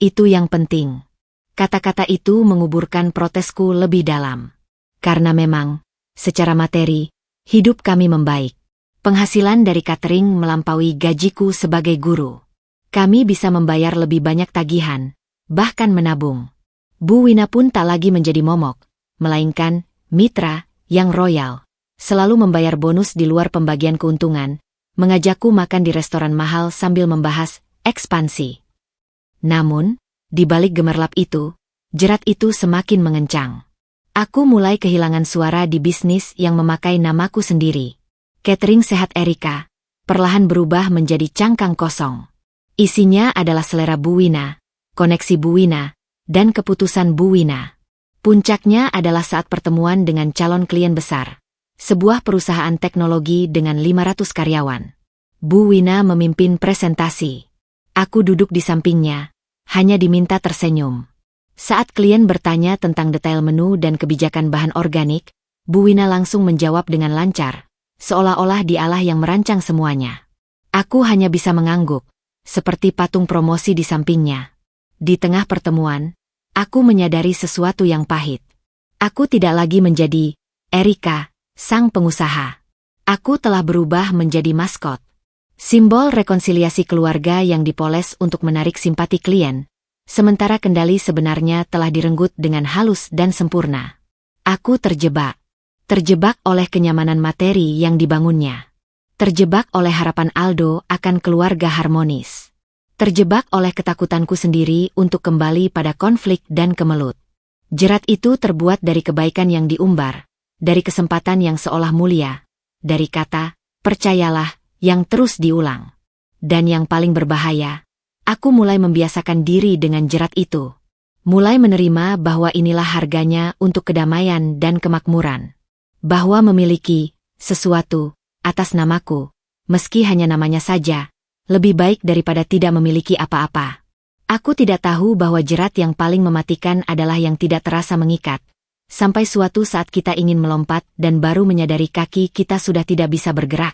Speaker 1: Itu yang penting. Kata-kata itu menguburkan protesku lebih dalam. Karena memang, secara materi, hidup kami membaik. Penghasilan dari catering melampaui gajiku sebagai guru. Kami bisa membayar lebih banyak tagihan, bahkan menabung. Bu Wina pun tak lagi menjadi momok, melainkan mitra yang royal. Selalu membayar bonus di luar pembagian keuntungan, mengajakku makan di restoran mahal sambil membahas ekspansi. Namun, di balik gemerlap itu, jerat itu semakin mengencang. Aku mulai kehilangan suara di bisnis yang memakai namaku sendiri. Catering Sehat Erika perlahan berubah menjadi cangkang kosong. Isinya adalah selera Bu Wina, koneksi Bu Wina, dan keputusan Bu Wina. Puncaknya adalah saat pertemuan dengan calon klien besar, sebuah perusahaan teknologi dengan 500 karyawan. Bu Wina memimpin presentasi. Aku duduk di sampingnya, hanya diminta tersenyum. Saat klien bertanya tentang detail menu dan kebijakan bahan organik, Bu Wina langsung menjawab dengan lancar, seolah-olah dialah yang merancang semuanya. Aku hanya bisa mengangguk, seperti patung promosi di sampingnya. Di tengah pertemuan, aku menyadari sesuatu yang pahit. Aku tidak lagi menjadi Erika, sang pengusaha. Aku telah berubah menjadi maskot. Simbol rekonsiliasi keluarga yang dipoles untuk menarik simpati klien, sementara kendali sebenarnya telah direnggut dengan halus dan sempurna. Aku terjebak. Terjebak oleh kenyamanan materi yang dibangunnya. Terjebak oleh harapan Aldo akan keluarga harmonis. Terjebak oleh ketakutanku sendiri untuk kembali pada konflik dan kemelut. Jerat itu terbuat dari kebaikan yang diumbar, dari kesempatan yang seolah mulia, dari kata, percayalah, yang terus diulang. Dan yang paling berbahaya, aku mulai membiasakan diri dengan jerat itu. Mulai menerima bahwa inilah harganya untuk kedamaian dan kemakmuran. Bahwa memiliki sesuatu atas namaku, meski hanya namanya saja, lebih baik daripada tidak memiliki apa-apa. Aku tidak tahu bahwa jerat yang paling mematikan adalah yang tidak terasa mengikat. Sampai suatu saat kita ingin melompat dan baru menyadari kaki kita sudah tidak bisa bergerak.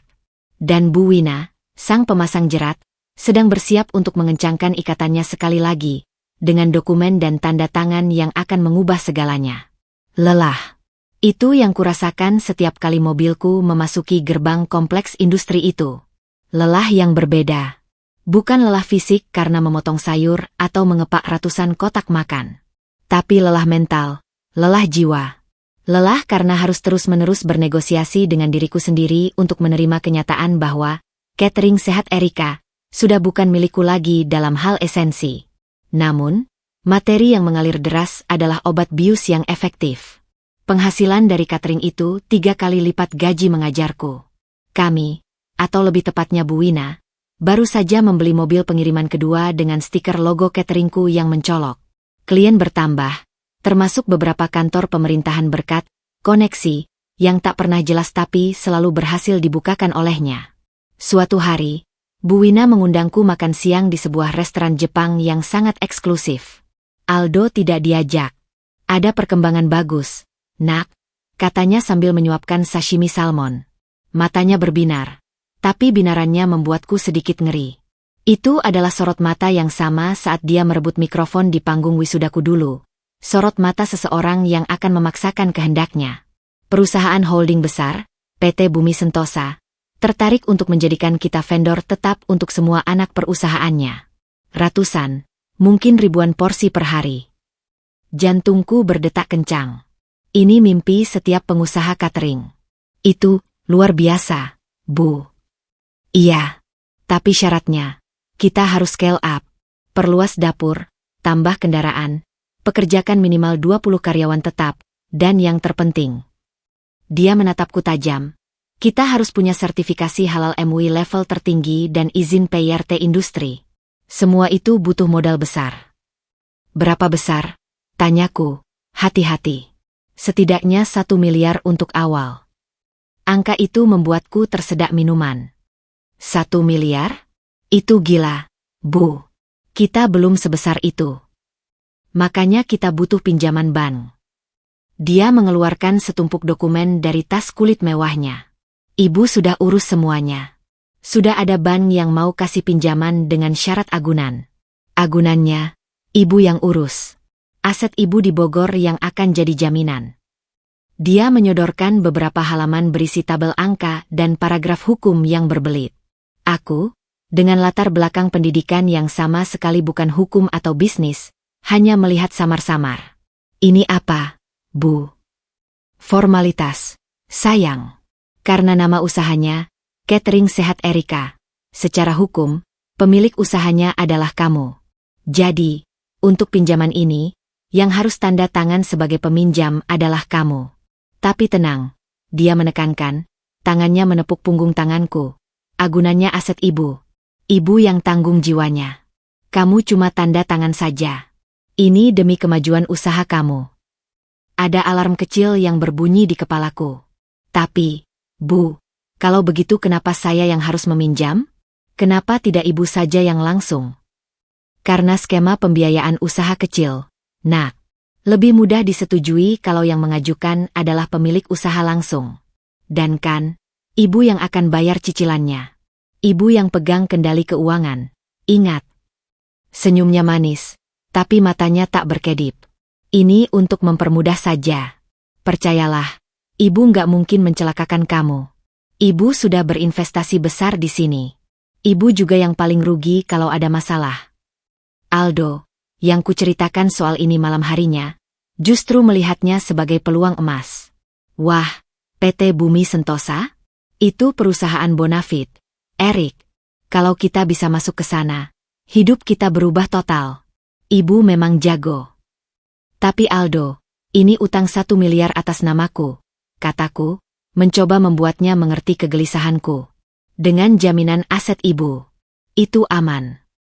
Speaker 1: Dan Bu Wina, sang pemasang jerat, sedang bersiap untuk mengencangkan ikatannya sekali lagi, dengan dokumen dan tanda tangan yang akan mengubah segalanya. Lelah. Itu yang kurasakan setiap kali mobilku memasuki gerbang kompleks industri itu. Lelah yang berbeda. Bukan lelah fisik karena memotong sayur atau mengepak ratusan kotak makan. Tapi lelah mental, lelah jiwa. Lelah karena harus terus-menerus bernegosiasi dengan diriku sendiri untuk menerima kenyataan bahwa catering Sehat Erika sudah bukan milikku lagi dalam hal esensi. Namun, materi yang mengalir deras adalah obat bius yang efektif. Penghasilan dari catering itu 3 kali lipat gaji mengajarku. Kami, atau lebih tepatnya Bu Wina, Baru saja membeli mobil pengiriman kedua dengan stiker logo cateringku yang mencolok. Klien bertambah, termasuk beberapa kantor pemerintahan berkat koneksi yang tak pernah jelas tapi selalu berhasil dibukakan olehnya. Suatu hari, Bu Wina mengundangku makan siang di sebuah restoran Jepang yang sangat eksklusif. Aldo tidak diajak. Ada perkembangan bagus, nak, katanya sambil menyuapkan sashimi salmon. Matanya berbinar, tapi binarannya membuatku sedikit ngeri. Itu adalah sorot mata yang sama saat dia merebut mikrofon di panggung wisudaku dulu. Sorot mata seseorang yang akan memaksakan kehendaknya. Perusahaan holding besar, PT Bumi Sentosa, tertarik untuk menjadikan kita vendor tetap untuk semua anak perusahaannya. Ratusan, mungkin ribuan porsi per hari. Jantungku berdetak kencang. Ini mimpi setiap pengusaha catering. Itu luar biasa, Bu. Iya, tapi syaratnya, kita harus scale up. Perluas dapur, tambah kendaraan, pekerjakan minimal 20 karyawan tetap, dan yang terpenting. Dia menatapku tajam. Kita harus punya sertifikasi halal MUI level tertinggi dan izin PYRT industri. Semua itu butuh modal besar. Berapa besar? Tanyaku. Hati-hati. Setidaknya 1 miliar untuk awal. Angka itu membuatku tersedak minuman. 1 miliar? Itu gila, Bu. Kita belum sebesar itu. Makanya kita butuh pinjaman bank. Dia mengeluarkan setumpuk dokumen dari tas kulit mewahnya. Ibu sudah urus semuanya. Sudah ada bank yang mau kasih pinjaman dengan syarat agunan. Agunannya, ibu yang urus. Aset ibu di Bogor yang akan jadi jaminan. Dia menyodorkan beberapa halaman berisi tabel angka dan paragraf hukum yang berbelit. Aku, dengan latar belakang pendidikan yang sama sekali bukan hukum atau bisnis, hanya melihat samar-samar. Ini apa, Bu? Formalitas. Sayang. Karena nama usahanya, Catering Sehat Erika. Secara hukum, pemilik usahanya adalah kamu. Jadi, untuk pinjaman ini, yang harus tanda tangan sebagai peminjam adalah kamu. Tapi tenang, dia menekankan, tangannya menepuk punggung tanganku. Agunannya aset ibu. Ibu yang tanggung jiwanya. Kamu cuma tanda tangan saja. Ini demi kemajuan usaha kamu. Ada alarm kecil yang berbunyi di kepalaku. Tapi, Bu, kalau begitu kenapa saya yang harus meminjam? Kenapa tidak ibu saja yang langsung? Karena skema pembiayaan usaha kecil, nak. Lebih mudah disetujui kalau yang mengajukan adalah pemilik usaha langsung. Dan kan, ibu yang akan bayar cicilannya. Ibu yang pegang kendali keuangan. Ingat. Senyumnya manis, tapi matanya tak berkedip. Ini untuk mempermudah saja. Percayalah. Ibu nggak mungkin mencelakakan kamu. Ibu sudah berinvestasi besar di sini. Ibu juga yang paling rugi kalau ada masalah. Aldo, yang kuceritakan soal ini malam harinya, justru melihatnya sebagai peluang emas. Wah, PT Bumi Sentosa? Itu perusahaan bonafit. Erik, kalau kita bisa masuk ke sana, hidup kita berubah total. Ibu memang jago. Tapi Aldo, ini utang 1 miliar atas namaku. Kataku, mencoba membuatnya mengerti kegelisahanku. Dengan jaminan aset ibu. Itu aman.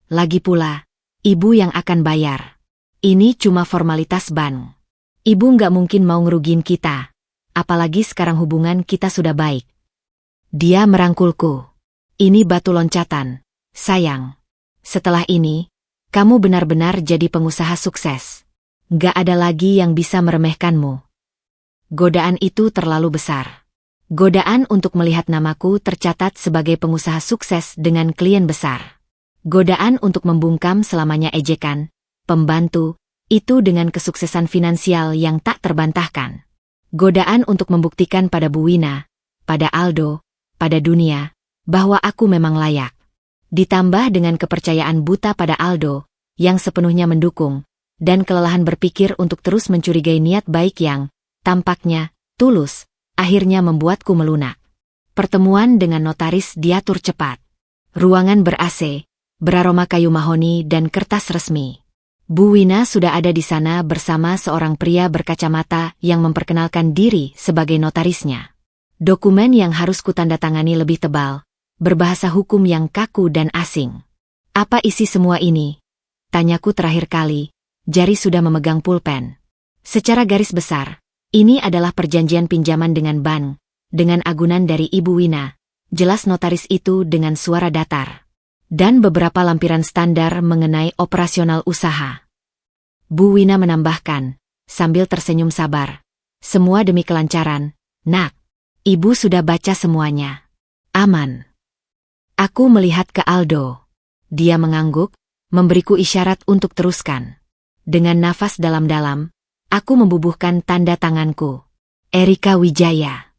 Speaker 1: Lagi pula, ibu yang akan bayar. Ini cuma formalitas bank. Ibu nggak mungkin mau ngerugiin kita. Apalagi sekarang hubungan kita sudah baik. Dia merangkulku. Ini batu loncatan. Sayang. Setelah ini, kamu benar-benar jadi pengusaha sukses. Nggak ada lagi yang bisa meremehkanmu. Godaan itu terlalu besar. Godaan untuk melihat namaku tercatat sebagai pengusaha sukses dengan klien besar. Godaan untuk membungkam selamanya ejekan, pembantu, itu dengan kesuksesan finansial yang tak terbantahkan. Godaan untuk membuktikan pada Bu Wina, pada Aldo, pada dunia, bahwa aku memang layak. Ditambah dengan kepercayaan buta pada Aldo, yang sepenuhnya mendukung, dan kelelahan berpikir untuk terus mencurigai niat baik yang, tampaknya, tulus, akhirnya membuatku melunak. Pertemuan dengan notaris diatur cepat. Ruangan ber-AC, beraroma kayu mahoni dan kertas resmi. Bu Wina sudah ada di sana bersama seorang pria berkacamata yang memperkenalkan diri sebagai notarisnya. Dokumen yang harus kutandatangani lebih tebal, berbahasa hukum yang kaku dan asing. Apa isi semua ini? Tanyaku terakhir kali, jari sudah memegang pulpen. Secara garis besar, ini adalah perjanjian pinjaman dengan bank, dengan agunan dari Ibu Wina, jelas notaris itu dengan suara datar. Dan beberapa lampiran standar mengenai operasional usaha. Bu Wina menambahkan, sambil tersenyum sabar. Semua demi kelancaran, nak. Ibu sudah baca semuanya. Aman. Aku melihat ke Aldo. Dia mengangguk, memberiku isyarat untuk teruskan. Dengan nafas dalam-dalam, aku membubuhkan tanda tanganku. Erika Wijaya.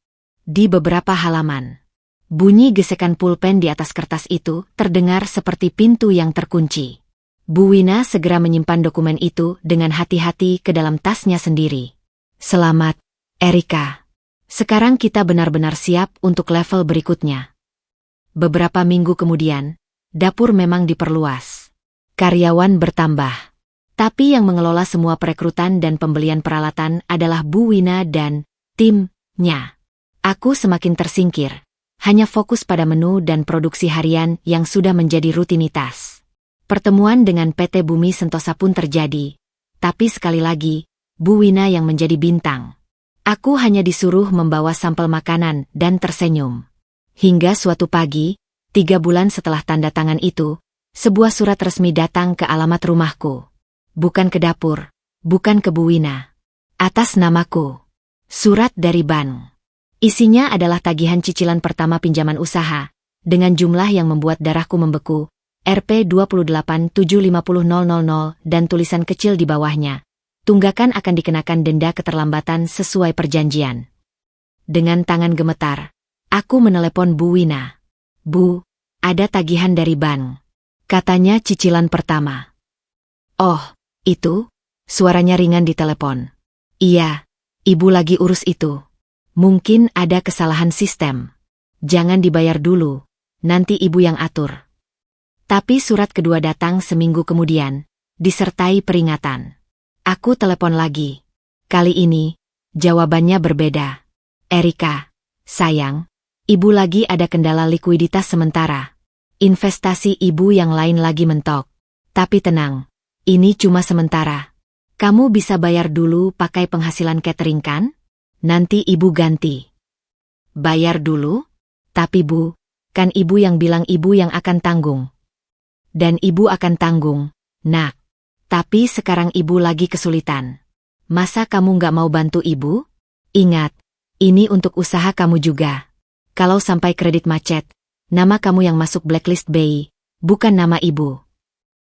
Speaker 1: Di beberapa halaman. Bunyi gesekan pulpen di atas kertas itu terdengar seperti pintu yang terkunci. Bu Wina segera menyimpan dokumen itu dengan hati-hati ke dalam tasnya sendiri. Selamat, Erika. Sekarang kita benar-benar siap untuk level berikutnya. Beberapa minggu kemudian, dapur memang diperluas. Karyawan bertambah. Tapi yang mengelola semua perekrutan dan pembelian peralatan adalah Bu Wina dan timnya. Aku semakin tersingkir, hanya fokus pada menu dan produksi harian yang sudah menjadi rutinitas. Pertemuan dengan PT Bumi Sentosa pun terjadi, tapi sekali lagi, Bu Wina yang menjadi bintang. Aku hanya disuruh membawa sampel makanan dan tersenyum. Hingga suatu pagi, 3 bulan setelah tanda tangan itu, sebuah surat resmi datang ke alamat rumahku. Bukan ke dapur, bukan ke Bu Wina. Atas namaku. Surat dari bank. Isinya adalah tagihan cicilan pertama pinjaman usaha, dengan jumlah yang membuat darahku membeku, Rp 28.750.000 dan tulisan kecil di bawahnya. Tunggakan akan dikenakan denda keterlambatan sesuai perjanjian. Dengan tangan gemetar, aku menelepon Bu Wina. Bu, ada tagihan dari bank. Katanya cicilan pertama. Oh, itu? Suaranya ringan di telepon. Iya, ibu lagi urus itu. Mungkin ada kesalahan sistem. Jangan dibayar dulu, nanti ibu yang atur. Tapi surat kedua datang seminggu kemudian, disertai peringatan. Aku telepon lagi. Kali ini, jawabannya berbeda. Erika, sayang, ibu lagi ada kendala likuiditas sementara. Investasi ibu yang lain lagi mentok. Tapi tenang, ini cuma sementara. Kamu bisa bayar dulu pakai penghasilan catering kan? Nanti ibu ganti. Bayar dulu? Tapi Bu, kan ibu yang bilang ibu yang akan tanggung. Dan ibu akan tanggung, nak. Tapi sekarang ibu lagi kesulitan. Masa kamu nggak mau bantu ibu? Ingat, ini untuk usaha kamu juga. Kalau sampai kredit macet, nama kamu yang masuk blacklist BI, bukan nama ibu.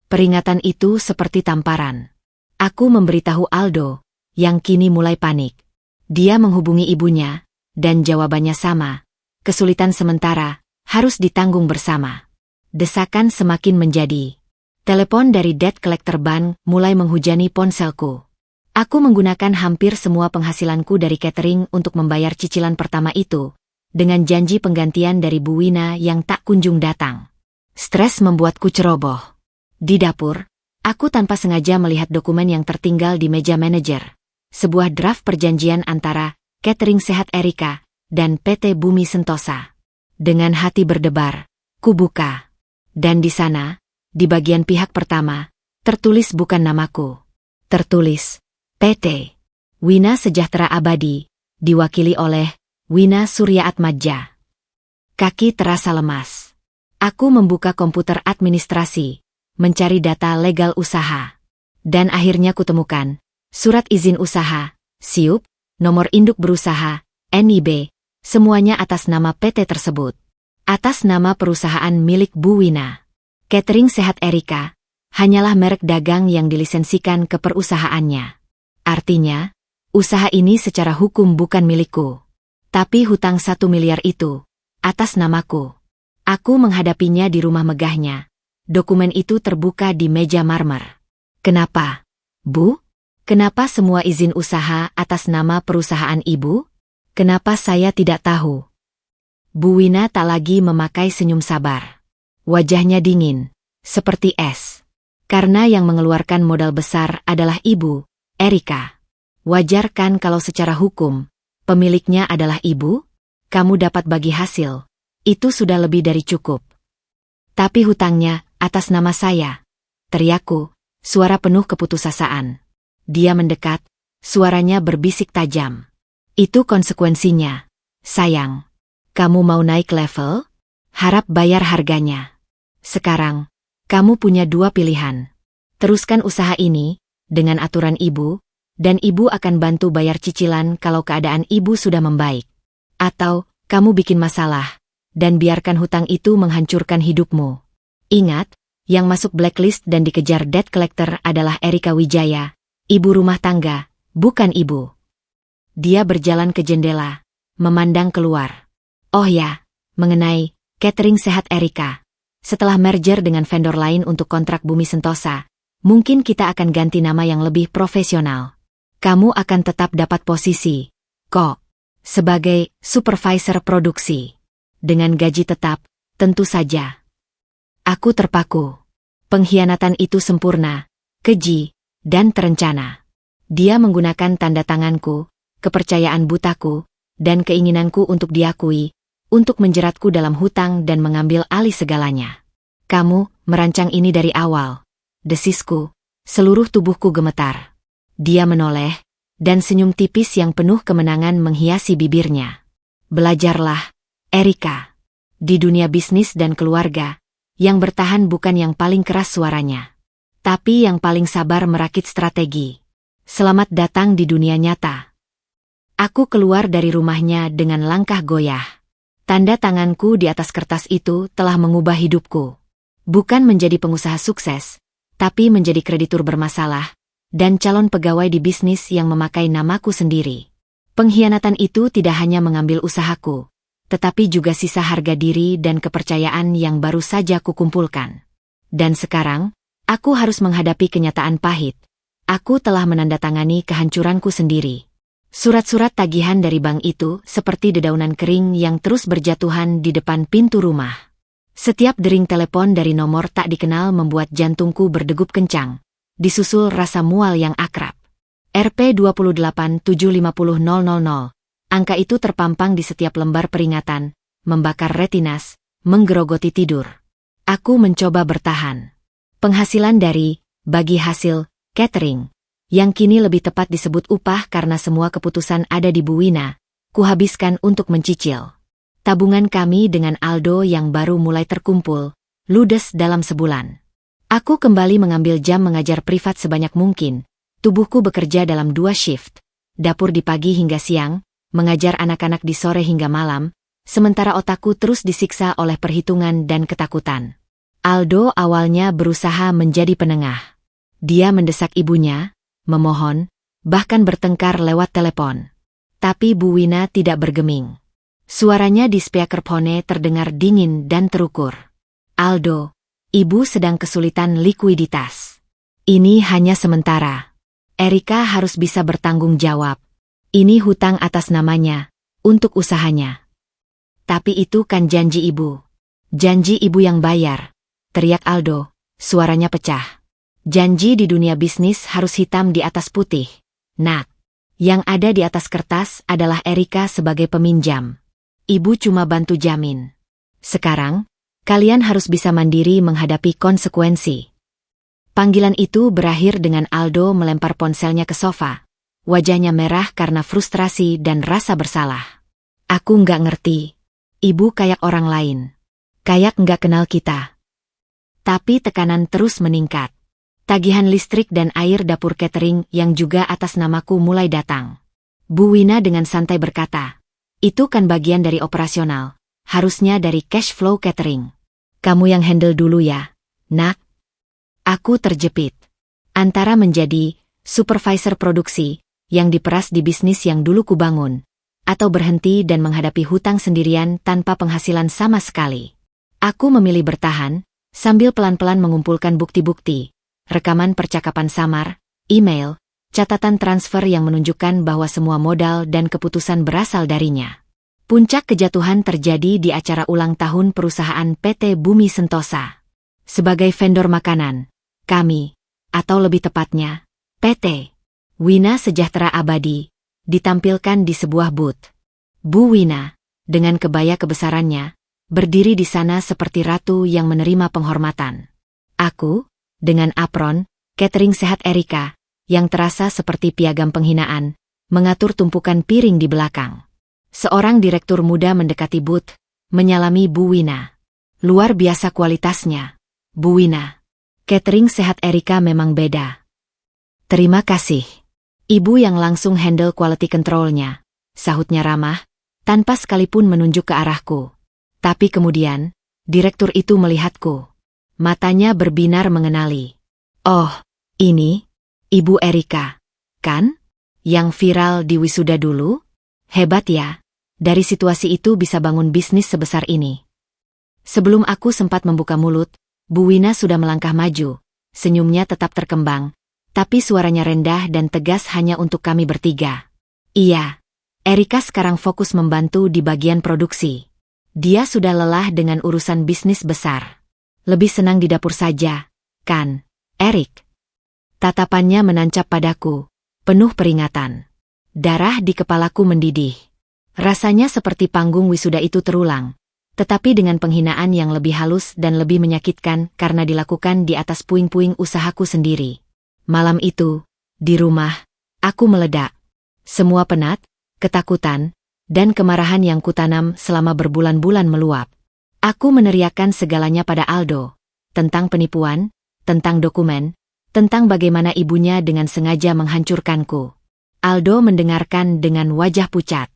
Speaker 1: Peringatan itu seperti tamparan. Aku memberitahu Aldo, yang kini mulai panik. Dia menghubungi ibunya, dan jawabannya sama. Kesulitan sementara, harus ditanggung bersama. Desakan semakin menjadi. Telepon dari debt collector bank mulai menghujani ponselku. Aku menggunakan hampir semua penghasilanku dari catering untuk membayar cicilan pertama itu, dengan janji penggantian dari Bu Wina yang tak kunjung datang. Stres membuatku ceroboh. Di dapur, aku tanpa sengaja melihat dokumen yang tertinggal di meja manajer. Sebuah draft perjanjian antara Catering Sehat Erika dan PT Bumi Sentosa. Dengan hati berdebar, kubuka. Dan di sana, di bagian pihak pertama, tertulis bukan namaku. Tertulis, PT Wina Sejahtera Abadi, diwakili oleh Wina Surya Atmadja. Kaki terasa lemas. Aku membuka komputer administrasi, mencari data legal usaha. Dan akhirnya kutemukan, surat izin usaha, SIUP, nomor induk berusaha, NIB, semuanya atas nama PT tersebut. Atas nama perusahaan milik Bu Wina. Catering Sehat Erika, hanyalah merek dagang yang dilisensikan ke perusahaannya. Artinya, usaha ini secara hukum bukan milikku. Tapi hutang 1 miliar itu, atas namaku. Aku menghadapinya di rumah megahnya. Dokumen itu terbuka di meja marmer. Kenapa, Bu? Kenapa semua izin usaha atas nama perusahaan ibu? Kenapa saya tidak tahu? Bu Wina tak lagi memakai senyum sabar. Wajahnya dingin, seperti es. Karena yang mengeluarkan modal besar adalah ibu, Erika. Wajar kan kalau secara hukum, pemiliknya adalah ibu? Kamu dapat bagi hasil. Itu sudah lebih dari cukup. Tapi hutangnya, atas nama saya. Teriakku, suara penuh keputusasaan. Dia mendekat, suaranya berbisik tajam. Itu konsekuensinya. Sayang. Kamu mau naik level? Harap bayar harganya. Sekarang, kamu punya dua pilihan. Teruskan usaha ini, dengan aturan ibu, dan ibu akan bantu bayar cicilan kalau keadaan ibu sudah membaik. Atau, kamu bikin masalah, dan biarkan hutang itu menghancurkan hidupmu. Ingat, yang masuk blacklist dan dikejar debt collector adalah Erika Wijaya, ibu rumah tangga, bukan ibu. Dia berjalan ke jendela, memandang keluar. Oh ya, mengenai catering sehat Erika. Setelah merger dengan vendor lain untuk kontrak Bumi Sentosa, mungkin kita akan ganti nama yang lebih profesional. Kamu akan tetap dapat posisi, kok, sebagai supervisor produksi. Dengan gaji tetap, tentu saja. Aku terpaku. Pengkhianatan itu sempurna, keji, dan terencana. Dia menggunakan tanda tanganku, kepercayaan butaku, dan keinginanku untuk diakui, untuk menjeratku dalam hutang dan mengambil alih segalanya. Kamu merancang ini dari awal. Desisku, seluruh tubuhku gemetar. Dia menoleh, dan senyum tipis yang penuh kemenangan menghiasi bibirnya. Belajarlah, Erika. Di dunia bisnis dan keluarga, yang bertahan bukan yang paling keras suaranya, tapi yang paling sabar merakit strategi. Selamat datang di dunia nyata. Aku keluar dari rumahnya dengan langkah goyah. Tanda tanganku di atas kertas itu telah mengubah hidupku. Bukan menjadi pengusaha sukses, tapi menjadi kreditur bermasalah, dan calon pegawai di bisnis yang memakai namaku sendiri. Pengkhianatan itu tidak hanya mengambil usahaku, tetapi juga sisa harga diri dan kepercayaan yang baru saja kukumpulkan. Dan sekarang, aku harus menghadapi kenyataan pahit. Aku telah menandatangani kehancuranku sendiri. Surat-surat tagihan dari bank itu seperti dedaunan kering yang terus berjatuhan di depan pintu rumah. Setiap dering telepon dari nomor tak dikenal membuat jantungku berdegup kencang, disusul rasa mual yang akrab. Rp 28750000. Angka itu terpampang di setiap lembar peringatan, membakar retinas, menggerogoti tidur. Aku mencoba bertahan. Penghasilan dari bagi hasil catering, yang kini lebih tepat disebut upah karena semua keputusan ada di Bu Wina, kuhabiskan untuk mencicil. Tabungan kami dengan Aldo yang baru mulai terkumpul, ludes dalam sebulan. Aku kembali mengambil jam mengajar privat sebanyak mungkin. Tubuhku bekerja dalam 2 shift. Dapur di pagi hingga siang, mengajar anak-anak di sore hingga malam, sementara otakku terus disiksa oleh perhitungan dan ketakutan. Aldo awalnya berusaha menjadi penengah. Dia mendesak ibunya, memohon, bahkan bertengkar lewat telepon. Tapi Bu Wina tidak bergeming. Suaranya di speakerphone terdengar dingin dan terukur. Aldo, ibu sedang kesulitan likuiditas. Ini hanya sementara. Erika harus bisa bertanggung jawab. Ini hutang atas namanya, untuk usahanya. Tapi itu kan janji ibu. Janji ibu yang bayar, teriak Aldo, suaranya pecah. Janji di dunia bisnis harus hitam di atas putih. Nak, yang ada di atas kertas adalah Erika sebagai peminjam. Ibu cuma bantu jamin. Sekarang, kalian harus bisa mandiri menghadapi konsekuensi. Panggilan itu berakhir dengan Aldo melempar ponselnya ke sofa. Wajahnya merah karena frustrasi dan rasa bersalah. Aku nggak ngerti. Ibu kayak orang lain. Kayak nggak kenal kita. Tapi tekanan terus meningkat. Tagihan listrik dan air dapur catering yang juga atas namaku mulai datang. Bu Wina dengan santai berkata, itu kan bagian dari operasional, harusnya dari cash flow catering. Kamu yang handle dulu ya, nak. Aku terjepit. Antara menjadi supervisor produksi, yang diperas di bisnis yang dulu kubangun, atau berhenti dan menghadapi hutang sendirian tanpa penghasilan sama sekali. Aku memilih bertahan, sambil pelan-pelan mengumpulkan bukti-bukti. Rekaman percakapan samar, email, catatan transfer yang menunjukkan bahwa semua modal dan keputusan berasal darinya. Puncak kejatuhan terjadi di acara ulang tahun perusahaan PT Bumi Sentosa. Sebagai vendor makanan, kami, atau lebih tepatnya, PT Wina Sejahtera Abadi, ditampilkan di sebuah booth. Bu Wina, dengan kebaya kebesarannya, berdiri di sana seperti ratu yang menerima penghormatan. Aku, dengan apron, catering sehat Erika, yang terasa seperti piagam penghinaan, mengatur tumpukan piring di belakang. Seorang direktur muda mendekati booth, menyalami Bu Wina. Luar biasa kualitasnya, Bu Wina. Catering sehat Erika memang beda. Terima kasih. Ibu yang langsung handle quality control-nya, sahutnya ramah, tanpa sekalipun menunjuk ke arahku. Tapi kemudian, direktur itu melihatku. Matanya berbinar mengenali. Oh, ini, Ibu Erika, kan? Yang viral di wisuda dulu? Hebat ya, dari situasi itu bisa bangun bisnis sebesar ini. Sebelum aku sempat membuka mulut, Bu Wina sudah melangkah maju, senyumnya tetap terkembang, tapi suaranya rendah dan tegas hanya untuk kami bertiga. Iya, Erika sekarang fokus membantu di bagian produksi. Dia sudah lelah dengan urusan bisnis besar. Lebih senang di dapur saja, kan, Erik? Tatapannya menancap padaku, penuh peringatan. Darah di kepalaku mendidih. Rasanya seperti panggung wisuda itu terulang, tetapi dengan penghinaan yang lebih halus dan lebih menyakitkan karena dilakukan di atas puing-puing usahaku sendiri. Malam itu, di rumah, aku meledak. Semua penat, ketakutan, dan kemarahan yang kutanam selama berbulan-bulan meluap. Aku meneriakkan segalanya pada Aldo, tentang penipuan, tentang dokumen, tentang bagaimana ibunya dengan sengaja menghancurkanku. Aldo mendengarkan dengan wajah pucat.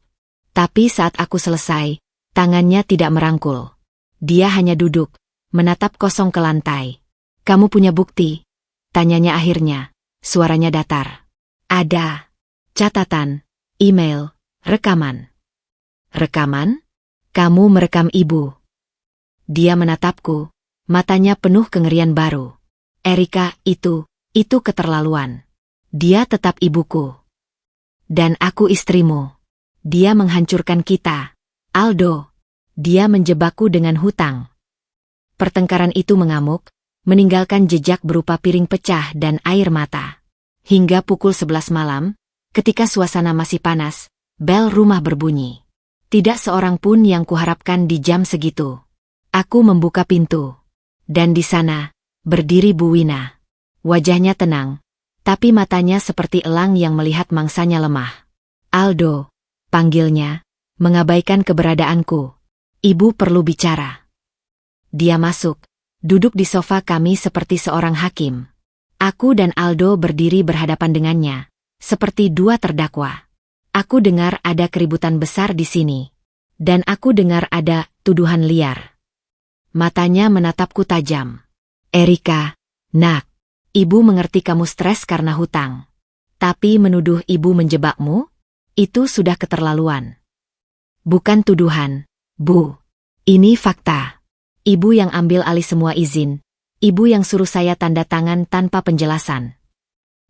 Speaker 1: Tapi saat aku selesai, tangannya tidak merangkul. Dia hanya duduk, menatap kosong ke lantai. Kamu punya bukti? Tanyanya akhirnya, suaranya datar. Ada. Catatan, email, rekaman. Rekaman? Kamu merekam ibu. Dia menatapku, matanya penuh kengerian baru. Erika, itu keterlaluan. Dia tetap ibuku. Dan aku istrimu. Dia menghancurkan kita. Aldo. Dia menjebakku dengan hutang. Pertengkaran itu mengamuk, meninggalkan jejak berupa piring pecah dan air mata. Hingga pukul 11 malam, ketika suasana masih panas, bel rumah berbunyi. Tidak seorang pun yang kuharapkan di jam segitu. Aku membuka pintu. Dan di sana, berdiri Bu Wina. Wajahnya tenang, tapi matanya seperti elang yang melihat mangsanya lemah. Aldo, panggilnya, mengabaikan keberadaanku. Ibu perlu bicara. Dia masuk, duduk di sofa kami seperti seorang hakim. Aku dan Aldo berdiri berhadapan dengannya, seperti dua terdakwa. Aku dengar ada keributan besar di sini. Dan aku dengar ada tuduhan liar. Matanya menatapku tajam. Erika, nak, ibu mengerti kamu stres karena hutang. Tapi menuduh ibu menjebakmu? Itu sudah keterlaluan. Bukan tuduhan, Bu. Ini fakta. Ibu yang ambil alih semua izin. Ibu yang suruh saya tanda tangan tanpa penjelasan.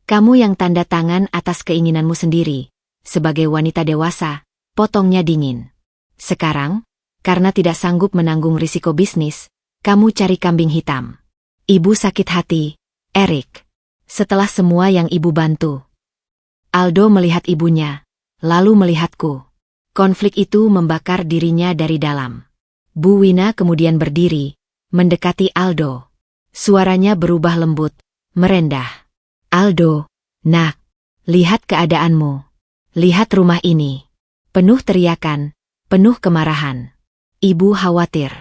Speaker 1: Kamu yang tanda tangan atas keinginanmu sendiri. Sebagai wanita dewasa, potongnya dingin. Sekarang, karena tidak sanggup menanggung risiko bisnis, kamu cari kambing hitam. Ibu sakit hati, Erik. Setelah semua yang ibu bantu. Aldo melihat ibunya, lalu melihatku. Konflik itu membakar dirinya dari dalam. Bu Wina kemudian berdiri, mendekati Aldo. Suaranya berubah lembut, merendah. Aldo, nak, lihat keadaanmu. Lihat rumah ini. Penuh teriakan, penuh kemarahan. Ibu khawatir.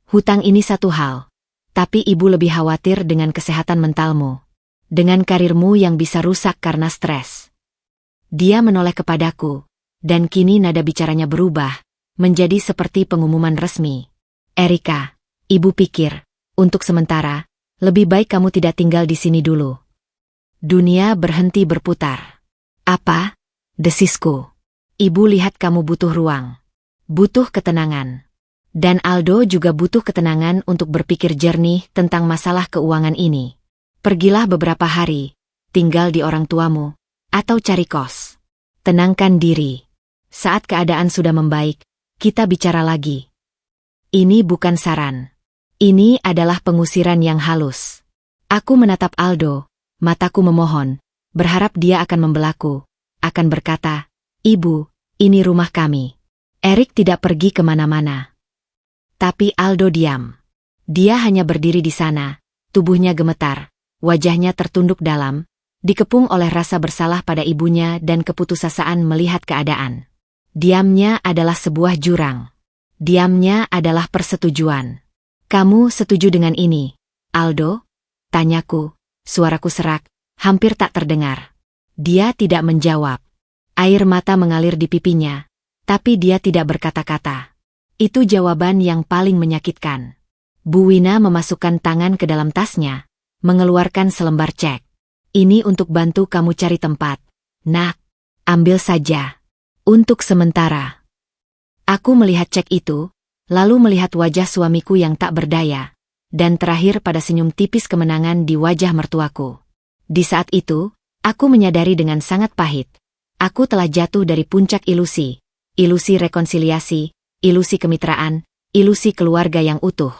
Speaker 1: Hutang ini satu hal, tapi ibu lebih khawatir dengan kesehatan mentalmu. Dengan karirmu yang bisa rusak karena stres. Dia menoleh kepadaku, dan kini nada bicaranya berubah, menjadi seperti pengumuman resmi. Erika, ibu pikir, untuk sementara, lebih baik kamu tidak tinggal di sini dulu. Dunia berhenti berputar. Apa? Desisku. Ibu lihat kamu butuh ruang. Butuh ketenangan. Dan Aldo juga butuh ketenangan untuk berpikir jernih tentang masalah keuangan ini. Pergilah beberapa hari, tinggal di orang tuamu, atau cari kos. Tenangkan diri. Saat keadaan sudah membaik, kita bicara lagi. Ini bukan saran. Ini adalah pengusiran yang halus. Aku menatap Aldo, mataku memohon, berharap dia akan membelaku, akan berkata, Ibu, ini rumah kami. Erik tidak pergi kemana-mana. Tapi Aldo diam. Dia hanya berdiri di sana, tubuhnya gemetar, wajahnya tertunduk dalam, dikepung oleh rasa bersalah pada ibunya dan keputusasaan melihat keadaan. Diamnya adalah sebuah jurang. Diamnya adalah persetujuan. Kamu setuju dengan ini, Aldo? Tanyaku, suaraku serak, hampir tak terdengar. Dia tidak menjawab. Air mata mengalir di pipinya, tapi dia tidak berkata-kata. Itu jawaban yang paling menyakitkan. Bu Wina memasukkan tangan ke dalam tasnya, mengeluarkan selembar cek. Ini untuk bantu kamu cari tempat. Nak, ambil saja. Untuk sementara. Aku melihat cek itu, lalu melihat wajah suamiku yang tak berdaya, dan terakhir pada senyum tipis kemenangan di wajah mertuaku. Di saat itu, aku menyadari dengan sangat pahit. Aku telah jatuh dari puncak ilusi. Ilusi rekonsiliasi, ilusi kemitraan, ilusi keluarga yang utuh.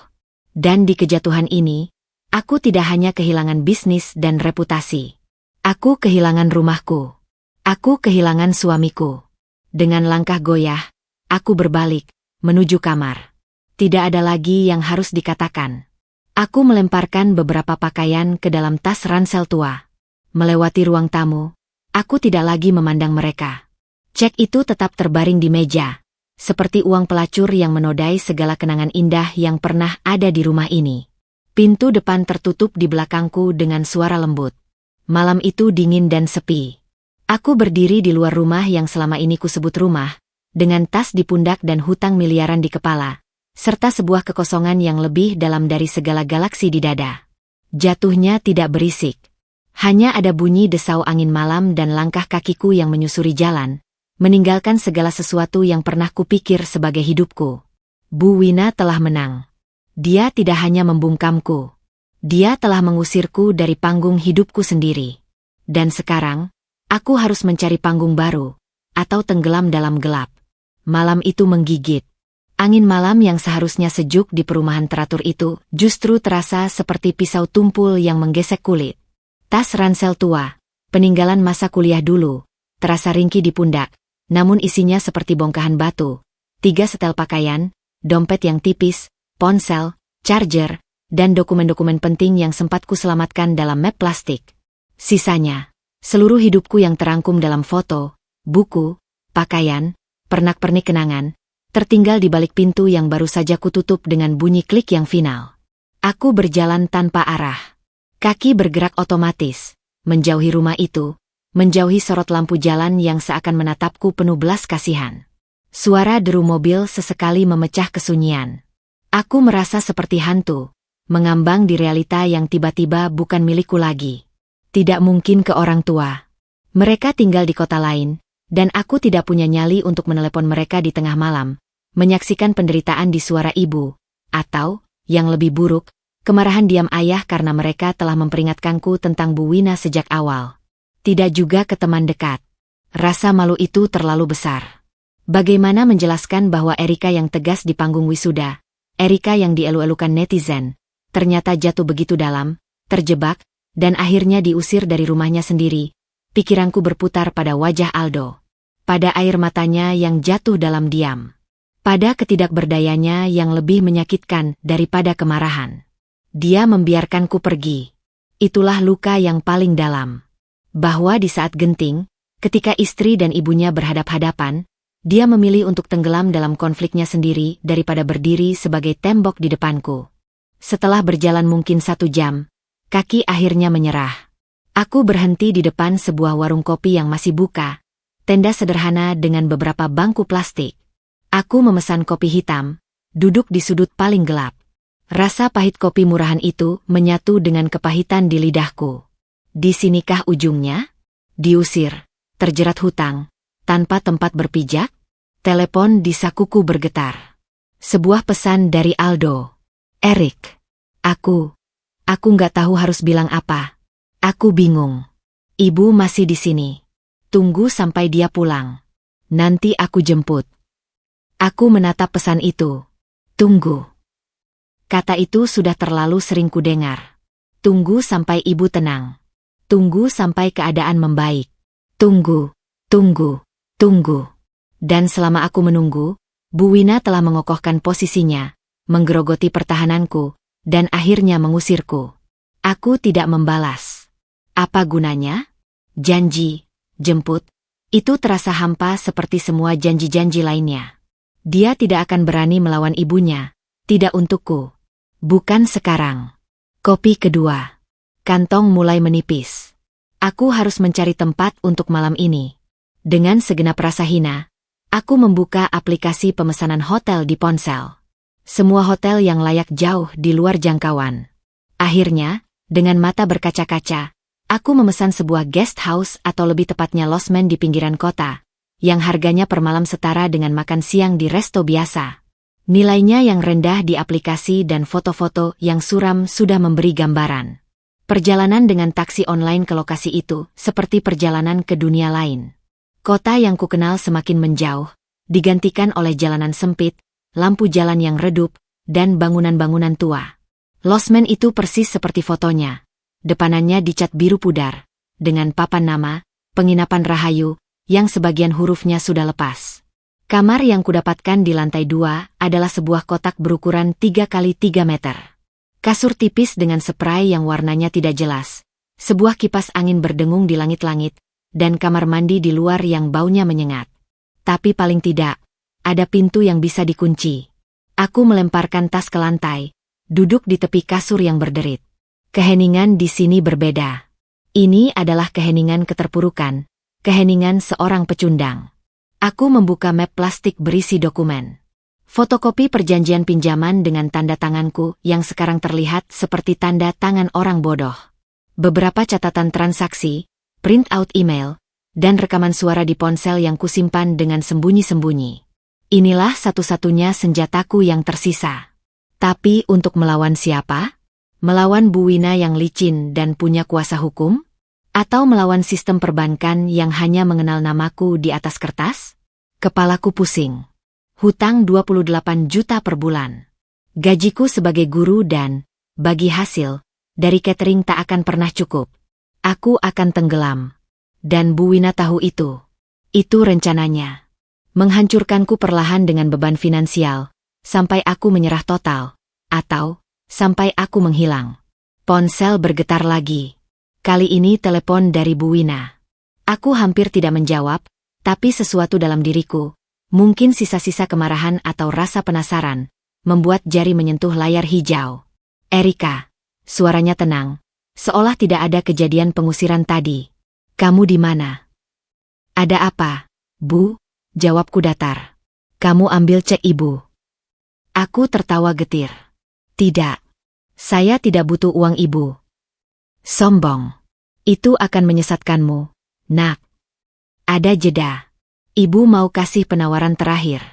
Speaker 1: Dan di kejatuhan ini, aku tidak hanya kehilangan bisnis dan reputasi. Aku kehilangan rumahku. Aku kehilangan suamiku. Dengan langkah goyah, aku berbalik, menuju kamar. Tidak ada lagi yang harus dikatakan. Aku melemparkan beberapa pakaian ke dalam tas ransel tua. Melewati ruang tamu, aku tidak lagi memandang mereka. Cek itu tetap terbaring di meja, seperti uang pelacur yang menodai segala kenangan indah yang pernah ada di rumah ini. Pintu depan tertutup di belakangku dengan suara lembut. Malam itu dingin dan sepi. Aku berdiri di luar rumah yang selama ini kusebut rumah, dengan tas di pundak dan hutang miliaran di kepala, serta sebuah kekosongan yang lebih dalam dari segala galaksi di dada. Jatuhnya tidak berisik. Hanya ada bunyi desau angin malam dan langkah kakiku yang menyusuri jalan, meninggalkan segala sesuatu yang pernah kupikir sebagai hidupku. Bu Wina telah menang. Dia tidak hanya membungkamku. Dia telah mengusirku dari panggung hidupku sendiri. Dan sekarang, aku harus mencari panggung baru, atau tenggelam dalam gelap. Malam itu menggigit. Angin malam yang seharusnya sejuk di perumahan teratur itu justru terasa seperti pisau tumpul yang menggesek kulit. Tas ransel tua, peninggalan masa kuliah dulu, terasa ringkih di pundak. Namun isinya seperti bongkahan batu, 3 setel pakaian, dompet yang tipis, ponsel, charger, dan dokumen-dokumen penting yang sempat kuselamatkan dalam map plastik. Sisanya, seluruh hidupku yang terangkum dalam foto, buku, pakaian, pernak-pernik kenangan, tertinggal di balik pintu yang baru saja kututup dengan bunyi klik yang final. Aku berjalan tanpa arah. Kaki bergerak otomatis, menjauhi rumah itu, menjauhi sorot lampu jalan yang seakan menatapku penuh belas kasihan. Suara deru mobil sesekali memecah kesunyian. Aku merasa seperti hantu, mengambang di realita yang tiba-tiba bukan milikku lagi. Tidak mungkin ke orang tua. Mereka tinggal di kota lain, dan aku tidak punya nyali untuk menelepon mereka di tengah malam, menyaksikan penderitaan di suara ibu, atau, yang lebih buruk, kemarahan diam ayah karena mereka telah memperingatkanku tentang Bu Wina sejak awal. Tidak juga ke teman dekat. Rasa malu itu terlalu besar. Bagaimana menjelaskan bahwa Erika yang tegas di panggung wisuda, Erika yang dielu-elukan netizen, ternyata jatuh begitu dalam, terjebak, dan akhirnya diusir dari rumahnya sendiri. Pikiranku berputar pada wajah Aldo. Pada air matanya yang jatuh dalam diam. Pada ketidakberdayanya yang lebih menyakitkan daripada kemarahan. Dia membiarkanku pergi. Itulah luka yang paling dalam. Bahwa di saat genting, ketika istri dan ibunya berhadap-hadapan, dia memilih untuk tenggelam dalam konfliknya sendiri daripada berdiri sebagai tembok di depanku. Setelah berjalan mungkin 1 jam, kaki akhirnya menyerah. Aku berhenti di depan sebuah warung kopi yang masih buka, tenda sederhana dengan beberapa bangku plastik. Aku memesan kopi hitam, duduk di sudut paling gelap. Rasa pahit kopi murahan itu menyatu dengan kepahitan di lidahku. Di sinikah ujungnya? Diusir, terjerat hutang, tanpa tempat berpijak? Telepon di sakuku bergetar. Sebuah pesan dari Aldo. Erik. Aku nggak tahu harus bilang apa. Aku bingung. Ibu masih di sini. Tunggu sampai dia pulang. Nanti aku jemput. Aku menatap pesan itu. Tunggu. Kata itu sudah terlalu sering kudengar. Tunggu sampai ibu tenang. Tunggu sampai keadaan membaik. Tunggu, tunggu, tunggu. Dan selama aku menunggu, Bu Wina telah mengokohkan posisinya, menggerogoti pertahananku, dan akhirnya mengusirku. Aku tidak membalas. Apa gunanya? Janji, jemput, itu terasa hampa seperti semua janji-janji lainnya. Dia tidak akan berani melawan ibunya, tidak untukku. Bukan sekarang. Kopi kedua. Kantong mulai menipis. Aku harus mencari tempat untuk malam ini. Dengan segenap rasa hina, aku membuka aplikasi pemesanan hotel di ponsel. Semua hotel yang layak jauh di luar jangkauan. Akhirnya, dengan mata berkaca-kaca, aku memesan sebuah guest house atau lebih tepatnya losmen di pinggiran kota, yang harganya per malam setara dengan makan siang di resto biasa. Nilainya yang rendah di aplikasi dan foto-foto yang suram sudah memberi gambaran. Perjalanan dengan taksi online ke lokasi itu seperti perjalanan ke dunia lain. Kota yang kukenal semakin menjauh, digantikan oleh jalanan sempit, lampu jalan yang redup, dan bangunan-bangunan tua. Losmen itu persis seperti fotonya. Depanannya dicat biru pudar, dengan papan nama, penginapan Rahayu, yang sebagian hurufnya sudah lepas. Kamar yang kudapatkan di lantai 2 adalah sebuah kotak berukuran 3 kali 3 meter. Kasur tipis dengan spray yang warnanya tidak jelas, sebuah kipas angin berdengung di langit-langit, dan kamar mandi di luar yang baunya menyengat. Tapi paling tidak, ada pintu yang bisa dikunci. Aku melemparkan tas ke lantai, duduk di tepi kasur yang berderit. Keheningan di sini berbeda. Ini adalah keheningan keterpurukan, keheningan seorang pecundang. Aku membuka map plastik berisi dokumen. Fotokopi perjanjian pinjaman dengan tanda tanganku yang sekarang terlihat seperti tanda tangan orang bodoh. Beberapa catatan transaksi, print out email, dan rekaman suara di ponsel yang kusimpan dengan sembunyi-sembunyi. Inilah satu-satunya senjataku yang tersisa. Tapi untuk melawan siapa? Melawan Bu Wina yang licin dan punya kuasa hukum? Atau melawan sistem perbankan yang hanya mengenal namaku di atas kertas? Kepalaku pusing. Hutang 28 juta per bulan. Gajiku sebagai guru dan, bagi hasil, dari catering tak akan pernah cukup. Aku akan tenggelam. Dan Bu Wina tahu itu. Itu rencananya. Menghancurkanku perlahan dengan beban finansial, sampai aku menyerah total, atau sampai aku menghilang. Ponsel bergetar lagi. Kali ini telepon dari Bu Wina. Aku hampir tidak menjawab, tapi sesuatu dalam diriku, mungkin sisa-sisa kemarahan atau rasa penasaran, membuat jari menyentuh layar hijau. Erika, suaranya tenang, seolah tidak ada kejadian pengusiran tadi. Kamu di mana? Ada apa, Bu? Jawabku datar. Kamu ambil cek Ibu. Aku tertawa getir. Tidak. Saya tidak butuh uang Ibu. Sombong. Itu akan menyesatkanmu, Nak. Ada jeda. Ibu mau kasih penawaran terakhir.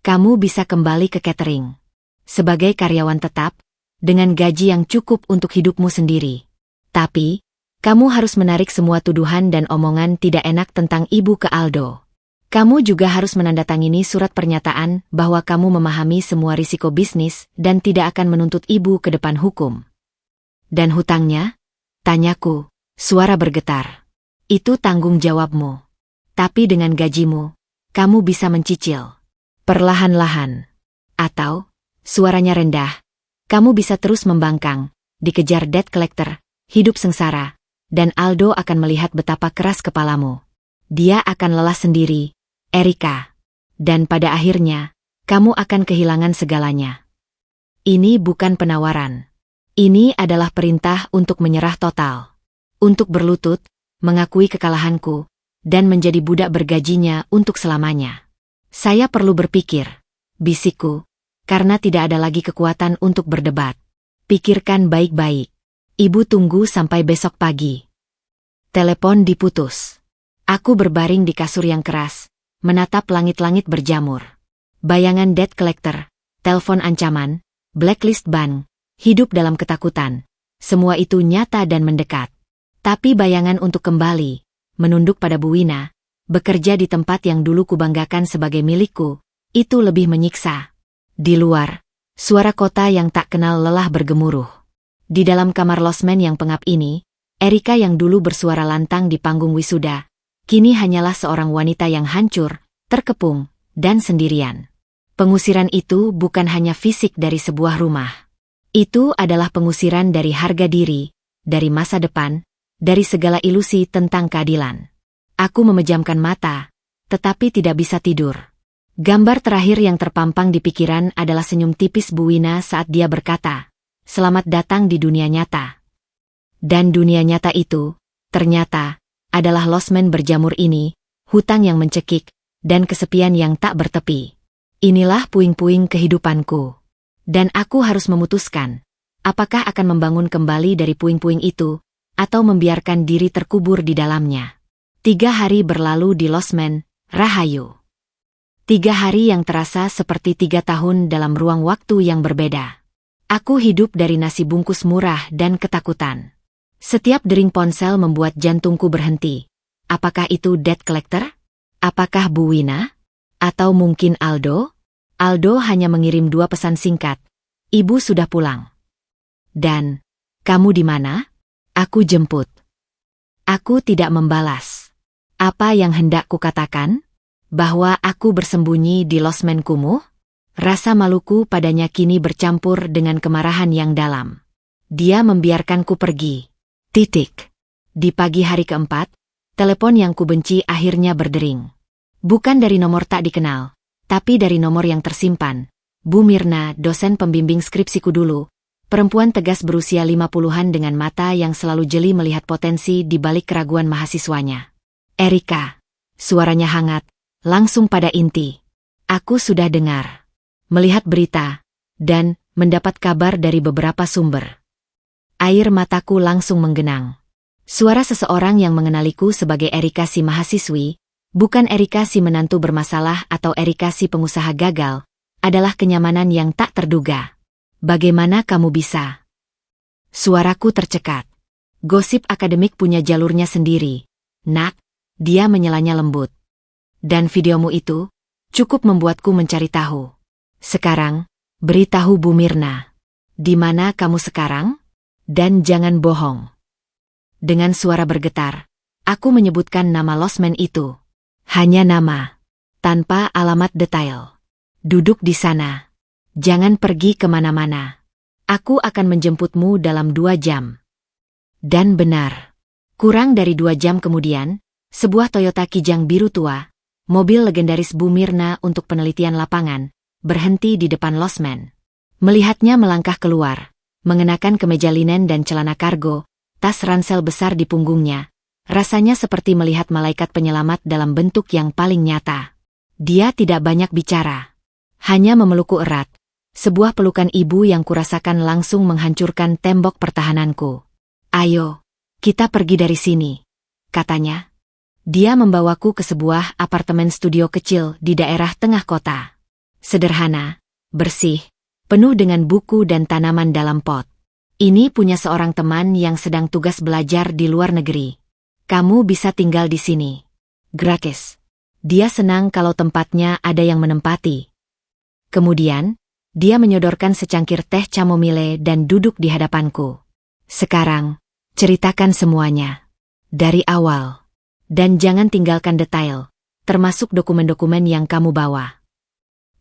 Speaker 1: Kamu bisa kembali ke catering. Sebagai karyawan tetap, dengan gaji yang cukup untuk hidupmu sendiri. Tapi, kamu harus menarik semua tuduhan dan omongan tidak enak tentang Ibu ke Aldo. Kamu juga harus menandatangani surat pernyataan bahwa kamu memahami semua risiko bisnis dan tidak akan menuntut Ibu ke depan hukum. Dan hutangnya? Tanyaku, suara bergetar. Itu tanggung jawabmu. Tapi dengan gajimu, kamu bisa mencicil. Perlahan-lahan. Atau, suaranya rendah, kamu bisa terus membangkang, dikejar debt collector, hidup sengsara, dan Aldo akan melihat betapa keras kepalamu. Dia akan lelah sendiri, Erika. Dan pada akhirnya, kamu akan kehilangan segalanya. Ini bukan penawaran. Ini adalah perintah untuk menyerah total. Untuk berlutut, mengakui kekalahanku, dan menjadi budak bergajinya untuk selamanya. Saya perlu berpikir, bisikku, karena tidak ada lagi kekuatan untuk berdebat. Pikirkan baik-baik. Ibu tunggu sampai besok pagi. Telepon diputus. Aku berbaring di kasur yang keras, menatap langit-langit berjamur. Bayangan debt collector, telepon ancaman, blacklist bank, hidup dalam ketakutan. Semua itu nyata dan mendekat. Tapi bayangan untuk kembali, menunduk pada Bu Wina, bekerja di tempat yang dulu kubanggakan sebagai milikku, itu lebih menyiksa. Di luar, suara kota yang tak kenal lelah bergemuruh. Di dalam kamar losmen yang pengap ini, Erika yang dulu bersuara lantang di panggung wisuda, kini hanyalah seorang wanita yang hancur, terkepung, dan sendirian. Pengusiran itu bukan hanya fisik dari sebuah rumah. Itu adalah pengusiran dari harga diri, dari masa depan, dari segala ilusi tentang keadilan. Aku memejamkan mata, tetapi tidak bisa tidur. Gambar terakhir yang terpampang di pikiran adalah senyum tipis Bu Wina saat dia berkata, "Selamat datang di dunia nyata." Dan dunia nyata itu, ternyata, adalah losmen berjamur ini, hutang yang mencekik, dan kesepian yang tak bertepi. Inilah puing-puing kehidupanku. Dan aku harus memutuskan, apakah akan membangun kembali dari puing-puing itu, atau membiarkan diri terkubur di dalamnya. 3 hari berlalu di losmen, Rahayu. 3 hari yang terasa seperti 3 tahun dalam ruang waktu yang berbeda. Aku hidup dari nasi bungkus murah dan ketakutan. Setiap dering ponsel membuat jantungku berhenti. Apakah itu debt collector? Apakah Bu Wina? Atau mungkin Aldo? Aldo hanya mengirim 2 pesan singkat. "Ibu sudah pulang." Dan, "Kamu di mana?" Aku jemput. Aku tidak membalas. Apa yang hendak kukatakan? Bahwa aku bersembunyi di losmen kumuh? Rasa maluku padanya kini bercampur dengan kemarahan yang dalam. Dia membiarkanku pergi. Titik. Di pagi hari keempat, telepon yang kubenci akhirnya berdering. Bukan dari nomor tak dikenal, tapi dari nomor yang tersimpan. Bu Mirna, dosen pembimbing skripsiku dulu, perempuan tegas berusia 50-an dengan mata yang selalu jeli melihat potensi di balik keraguan mahasiswanya. "Erika." Suaranya hangat, langsung pada inti. Aku sudah dengar, melihat berita, dan mendapat kabar dari beberapa sumber. Air mataku langsung menggenang. Suara seseorang yang mengenaliku sebagai Erika si mahasiswi, bukan Erika si menantu bermasalah atau Erika si pengusaha gagal, adalah kenyamanan yang tak terduga. "Bagaimana kamu bisa?" Suaraku tercekat. "Gosip akademik punya jalurnya sendiri, Nak," dia menyelanya lembut. "Dan videomu itu, cukup membuatku mencari tahu. Sekarang, beritahu Bu Mirna. Di mana kamu sekarang? Dan jangan bohong." Dengan suara bergetar, aku menyebutkan nama losmen itu. Hanya nama, tanpa alamat detail. "Duduk di sana. Jangan pergi kemana-mana. Aku akan menjemputmu dalam 2 jam. Dan benar. Kurang dari 2 jam kemudian, sebuah Toyota Kijang biru tua, mobil legendaris Bu Mirna untuk penelitian lapangan, berhenti di depan losmen. Melihatnya melangkah keluar, mengenakan kemeja linen dan celana kargo, tas ransel besar di punggungnya. Rasanya seperti melihat malaikat penyelamat dalam bentuk yang paling nyata. Dia tidak banyak bicara. Hanya memelukku erat. Sebuah pelukan ibu yang kurasakan langsung menghancurkan tembok pertahananku. "Ayo, kita pergi dari sini," katanya. Dia membawaku ke sebuah apartemen studio kecil di daerah tengah kota. Sederhana, bersih, penuh dengan buku dan tanaman dalam pot. "Ini punya seorang teman yang sedang tugas belajar di luar negeri. Kamu bisa tinggal di sini. Gratis." Dia senang kalau tempatnya ada yang menempati. Kemudian, dia menyodorkan secangkir teh chamomile dan duduk di hadapanku. "Sekarang, ceritakan semuanya. Dari awal. Dan jangan tinggalkan detail, termasuk dokumen-dokumen yang kamu bawa."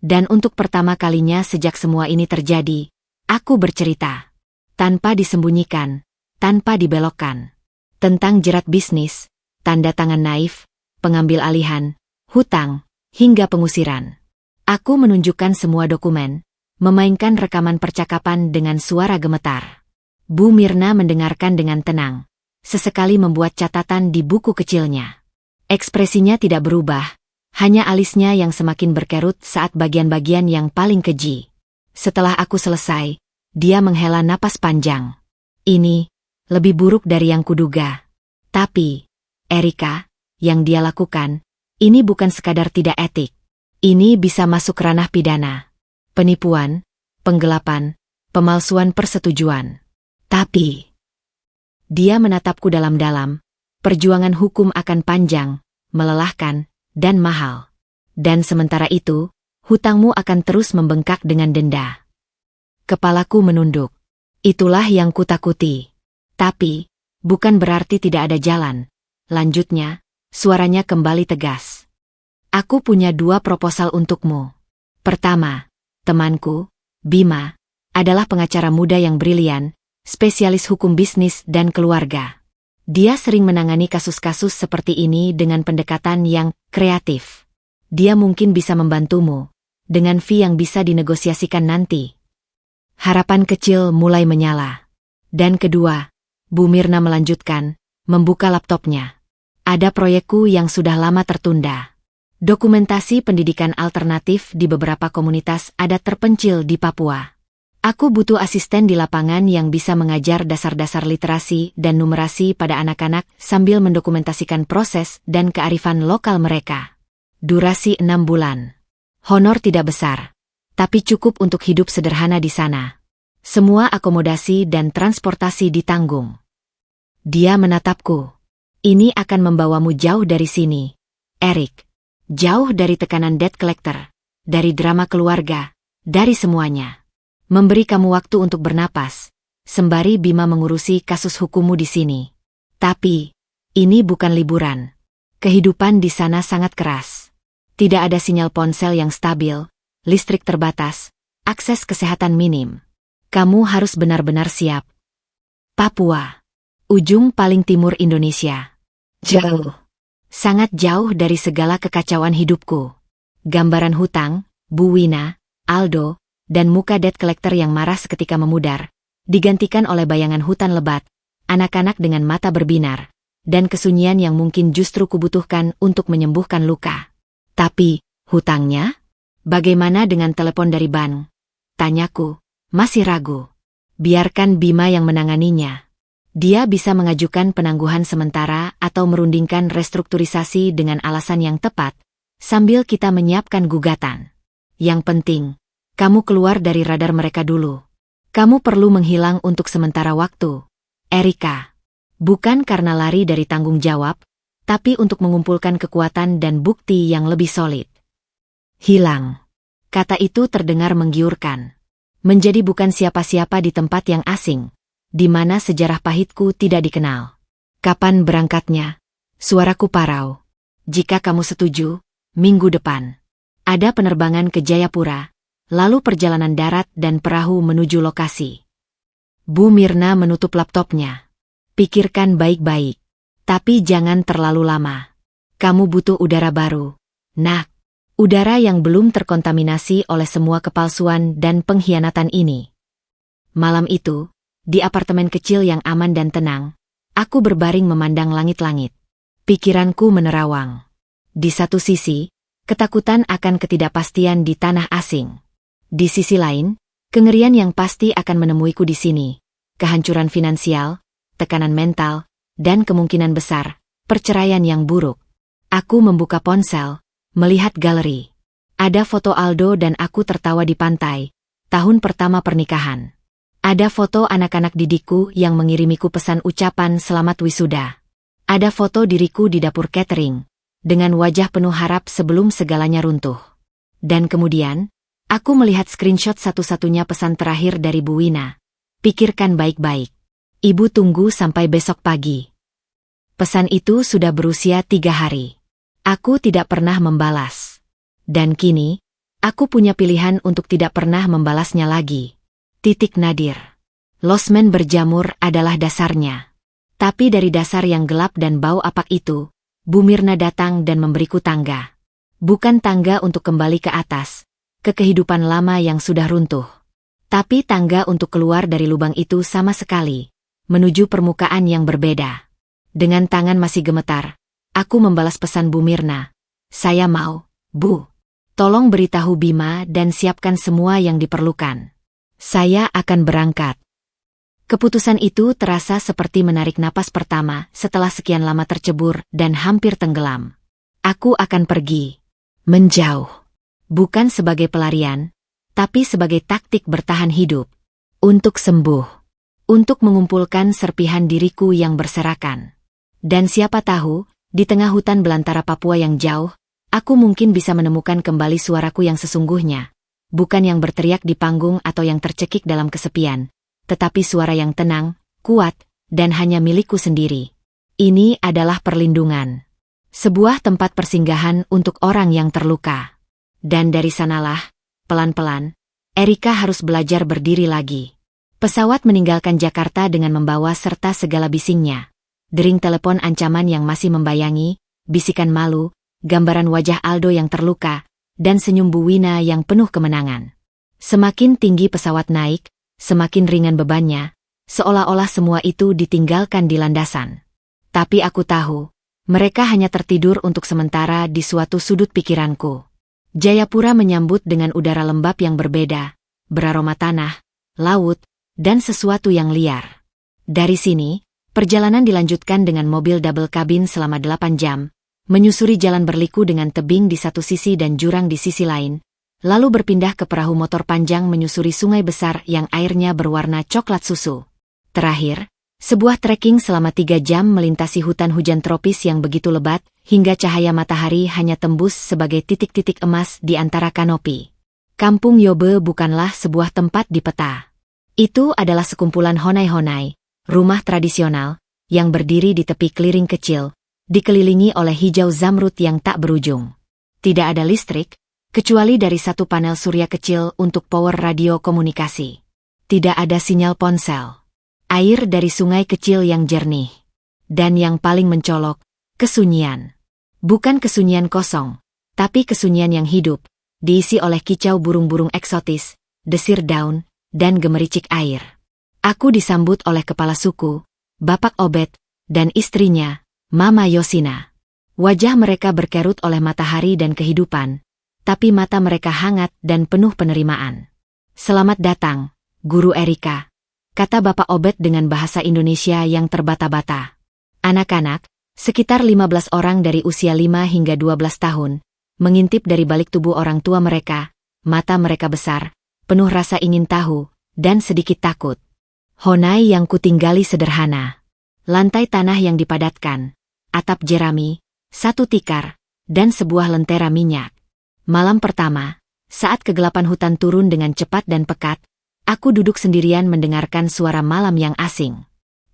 Speaker 1: Dan untuk pertama kalinya sejak semua ini terjadi, aku bercerita. Tanpa disembunyikan, tanpa dibelokkan. Tentang jerat bisnis, tanda tangan naif, pengambil alihan, hutang, hingga pengusiran. Aku menunjukkan semua dokumen, memainkan rekaman percakapan dengan suara gemetar. Bu Mirna mendengarkan dengan tenang. Sesekali membuat catatan di buku kecilnya. Ekspresinya tidak berubah, hanya alisnya yang semakin berkerut saat bagian-bagian yang paling keji. Setelah aku selesai, dia menghela napas panjang. "Ini lebih buruk dari yang kuduga. Tapi, Erika, yang dia lakukan, ini bukan sekadar tidak etik. Ini bisa masuk ranah pidana. Penipuan, penggelapan, pemalsuan persetujuan. Tapi..." Dia menatapku dalam-dalam. "Perjuangan hukum akan panjang, melelahkan, dan mahal. Dan sementara itu, hutangmu akan terus membengkak dengan denda." Kepalaku menunduk. Itulah yang kutakuti. "Tapi, bukan berarti tidak ada jalan." Lanjutnya, suaranya kembali tegas. "Aku punya 2 proposal untukmu. Pertama, temanku, Bima, adalah pengacara muda yang brilian, spesialis hukum bisnis dan keluarga. Dia sering menangani kasus-kasus seperti ini dengan pendekatan yang kreatif. Dia mungkin bisa membantumu, dengan fee yang bisa dinegosiasikan nanti. Harapan kecil mulai menyala. Dan kedua, Bu Mirna melanjutkan, membuka laptopnya. Ada proyekku yang sudah lama tertunda. Dokumentasi pendidikan alternatif di beberapa komunitas adat terpencil di Papua. Aku butuh asisten di lapangan yang bisa mengajar dasar-dasar literasi dan numerasi pada anak-anak sambil mendokumentasikan proses dan kearifan lokal mereka. Durasi 6 bulan. Honor tidak besar, tapi cukup untuk hidup sederhana di sana. Semua akomodasi dan transportasi ditanggung. Dia menatapku. Ini akan membawamu jauh dari sini, Eric. Jauh dari tekanan debt collector, dari drama keluarga, dari semuanya. Memberi kamu waktu untuk bernapas, sembari Bima mengurusi kasus hukummu di sini. Tapi, ini bukan liburan. Kehidupan di sana sangat keras. Tidak ada sinyal ponsel yang stabil, listrik terbatas, akses kesehatan minim. Kamu harus benar-benar siap. Papua. Ujung paling timur Indonesia. Jauh. Sangat jauh dari segala kekacauan hidupku. Gambaran hutang, Bu Wina, Aldo, dan muka debt collector yang marah seketika memudar, digantikan oleh bayangan hutan lebat, anak-anak dengan mata berbinar, dan kesunyian yang mungkin justru kubutuhkan untuk menyembuhkan luka. Tapi, hutangnya? Bagaimana dengan telepon dari bank? Tanyaku, masih ragu. Biarkan Bima yang menanganinya. Dia bisa mengajukan penangguhan sementara atau merundingkan restrukturisasi dengan alasan yang tepat, sambil kita menyiapkan gugatan. Yang penting, kamu keluar dari radar mereka dulu. Kamu perlu menghilang untuk sementara waktu, Erika. Bukan karena lari dari tanggung jawab, tapi untuk mengumpulkan kekuatan dan bukti yang lebih solid. Hilang. Kata itu terdengar menggiurkan. Menjadi bukan siapa-siapa di tempat yang asing, di mana sejarah pahitku tidak dikenal. Kapan berangkatnya? Suaraku parau. Jika kamu setuju, minggu depan. Ada penerbangan ke Jayapura, lalu perjalanan darat dan perahu menuju lokasi. Bu Mirna menutup laptopnya. Pikirkan baik-baik. Tapi jangan terlalu lama. Kamu butuh udara baru, nak. Udara yang belum terkontaminasi oleh semua kepalsuan dan pengkhianatan ini. Malam itu, di apartemen kecil yang aman dan tenang, aku berbaring memandang langit-langit. Pikiranku menerawang. Di satu sisi, ketakutan akan ketidakpastian di tanah asing. Di sisi lain, kengerian yang pasti akan menemuiku di sini. Kehancuran finansial, tekanan mental, dan kemungkinan besar, perceraian yang buruk. Aku membuka ponsel, melihat galeri. Ada foto Aldo dan aku tertawa di pantai, tahun pertama pernikahan. Ada foto anak-anak didikku yang mengirimiku pesan ucapan selamat wisuda. Ada foto diriku di dapur catering, dengan wajah penuh harap sebelum segalanya runtuh. Dan kemudian, aku melihat screenshot satu-satunya pesan terakhir dari Bu Wina. Pikirkan baik-baik. Ibu tunggu sampai besok pagi. Pesan itu sudah berusia 3 hari. Aku tidak pernah membalas. Dan kini, aku punya pilihan untuk tidak pernah membalasnya lagi. Titik nadir. Losmen berjamur adalah dasarnya. Tapi dari dasar yang gelap dan bau apak itu, Bu Mirna datang dan memberiku tangga. Bukan tangga untuk kembali ke atas, ke kehidupan lama yang sudah runtuh. Tapi tangga untuk keluar dari lubang itu sama sekali, menuju permukaan yang berbeda. Dengan tangan masih gemetar, aku membalas pesan Bu Mirna. Saya mau, Bu. Tolong beritahu Bima dan siapkan semua yang diperlukan. Saya akan berangkat. Keputusan itu terasa seperti menarik napas pertama setelah sekian lama tercebur dan hampir tenggelam. Aku akan pergi. Menjauh. Bukan sebagai pelarian, tapi sebagai taktik bertahan hidup. Untuk sembuh. Untuk mengumpulkan serpihan diriku yang berserakan. Dan siapa tahu, di tengah hutan belantara Papua yang jauh, aku mungkin bisa menemukan kembali suaraku yang sesungguhnya. Bukan yang berteriak di panggung atau yang tercekik dalam kesepian, tetapi suara yang tenang, kuat, dan hanya milikku sendiri. Ini adalah perlindungan. Sebuah tempat persinggahan untuk orang yang terluka. Dan dari sanalah, pelan-pelan, Erika harus belajar berdiri lagi. Pesawat meninggalkan Jakarta dengan membawa serta segala bisingnya. Dering telepon ancaman yang masih membayangi, bisikan malu, gambaran wajah Aldo yang terluka, dan senyum Bu Wina yang penuh kemenangan. Semakin tinggi pesawat naik, semakin ringan bebannya, seolah-olah semua itu ditinggalkan di landasan. Tapi aku tahu, mereka hanya tertidur untuk sementara di suatu sudut pikiranku. Jayapura menyambut dengan udara lembab yang berbeda, beraroma tanah, laut, dan sesuatu yang liar. Dari sini, perjalanan dilanjutkan dengan mobil double cabin selama 8 jam, menyusuri jalan berliku dengan tebing di satu sisi dan jurang di sisi lain, lalu berpindah ke perahu motor panjang menyusuri sungai besar yang airnya berwarna coklat susu. Terakhir, sebuah trekking selama 3 jam melintasi hutan hujan tropis yang begitu lebat, hingga cahaya matahari hanya tembus sebagai titik-titik emas di antara kanopi. Kampung Yobe bukanlah sebuah tempat di peta. Itu adalah sekumpulan honai-honai, rumah tradisional, yang berdiri di tepi clearing kecil, dikelilingi oleh hijau zamrud yang tak berujung. Tidak ada listrik, kecuali dari satu panel surya kecil untuk power radio komunikasi. Tidak ada sinyal ponsel. Air dari sungai kecil yang jernih. Dan yang paling mencolok, kesunyian. Bukan kesunyian kosong, tapi kesunyian yang hidup, diisi oleh kicau burung-burung eksotis, desir daun, dan gemericik air. Aku disambut oleh kepala suku, Bapak Obed, dan istrinya, Mama Yosina. Wajah mereka berkerut oleh matahari dan kehidupan, tapi mata mereka hangat dan penuh penerimaan. Selamat datang, Guru Erika, kata Bapak Obed dengan bahasa Indonesia yang terbata-bata. Anak-anak, sekitar 15 orang dari usia 5 hingga 12 tahun, mengintip dari balik tubuh orang tua mereka, mata mereka besar, penuh rasa ingin tahu, dan sedikit takut. Honai yang kutinggali sederhana. Lantai tanah yang dipadatkan, atap jerami, satu tikar, dan sebuah lentera minyak. Malam pertama, saat kegelapan hutan turun dengan cepat dan pekat, aku duduk sendirian mendengarkan suara malam yang asing.